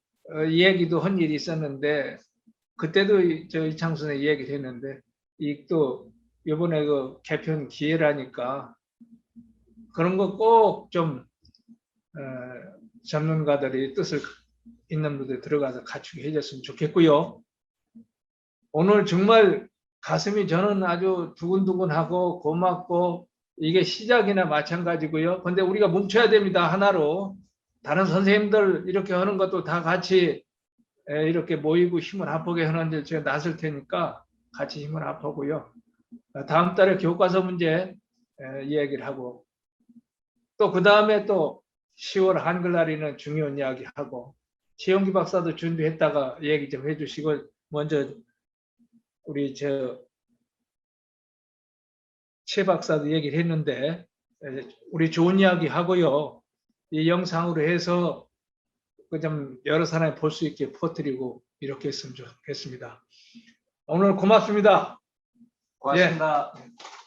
이 얘기도 한 일이 있었는데, 그때도 저 이창수 선생님 얘기를 했는데, 또 이번에 개편 기회라니까 그런 거 꼭 좀 전문가들이 뜻을 있는 분들 들어가서 갖추게 해줬으면 좋겠고요. 오늘 정말 가슴이 저는 아주 두근두근하고 고맙고, 이게 시작이나 마찬가지고요. 근데 우리가 뭉쳐야 됩니다. 하나로. 다른 선생님들 이렇게 하는 것도 다 같이 이렇게 모이고 힘을 합하게 하는데 제가 나설 테니까 같이 힘을 합하고요. 다음 달에 교과서 문제 이야기를 하고, 또 그 다음에 또 10월 한글날에는 중요한 이야기 하고, 최영기 박사도 준비했다가 얘기 좀 해주시고, 먼저 우리 최 박사도 얘기를 했는데 우리 좋은 이야기 하고요. 이 영상으로 해서 좀 여러 사람이 볼 수 있게 퍼뜨리고 이렇게 했으면 좋겠습니다. 오늘 고맙습니다. 고맙습니다. 예.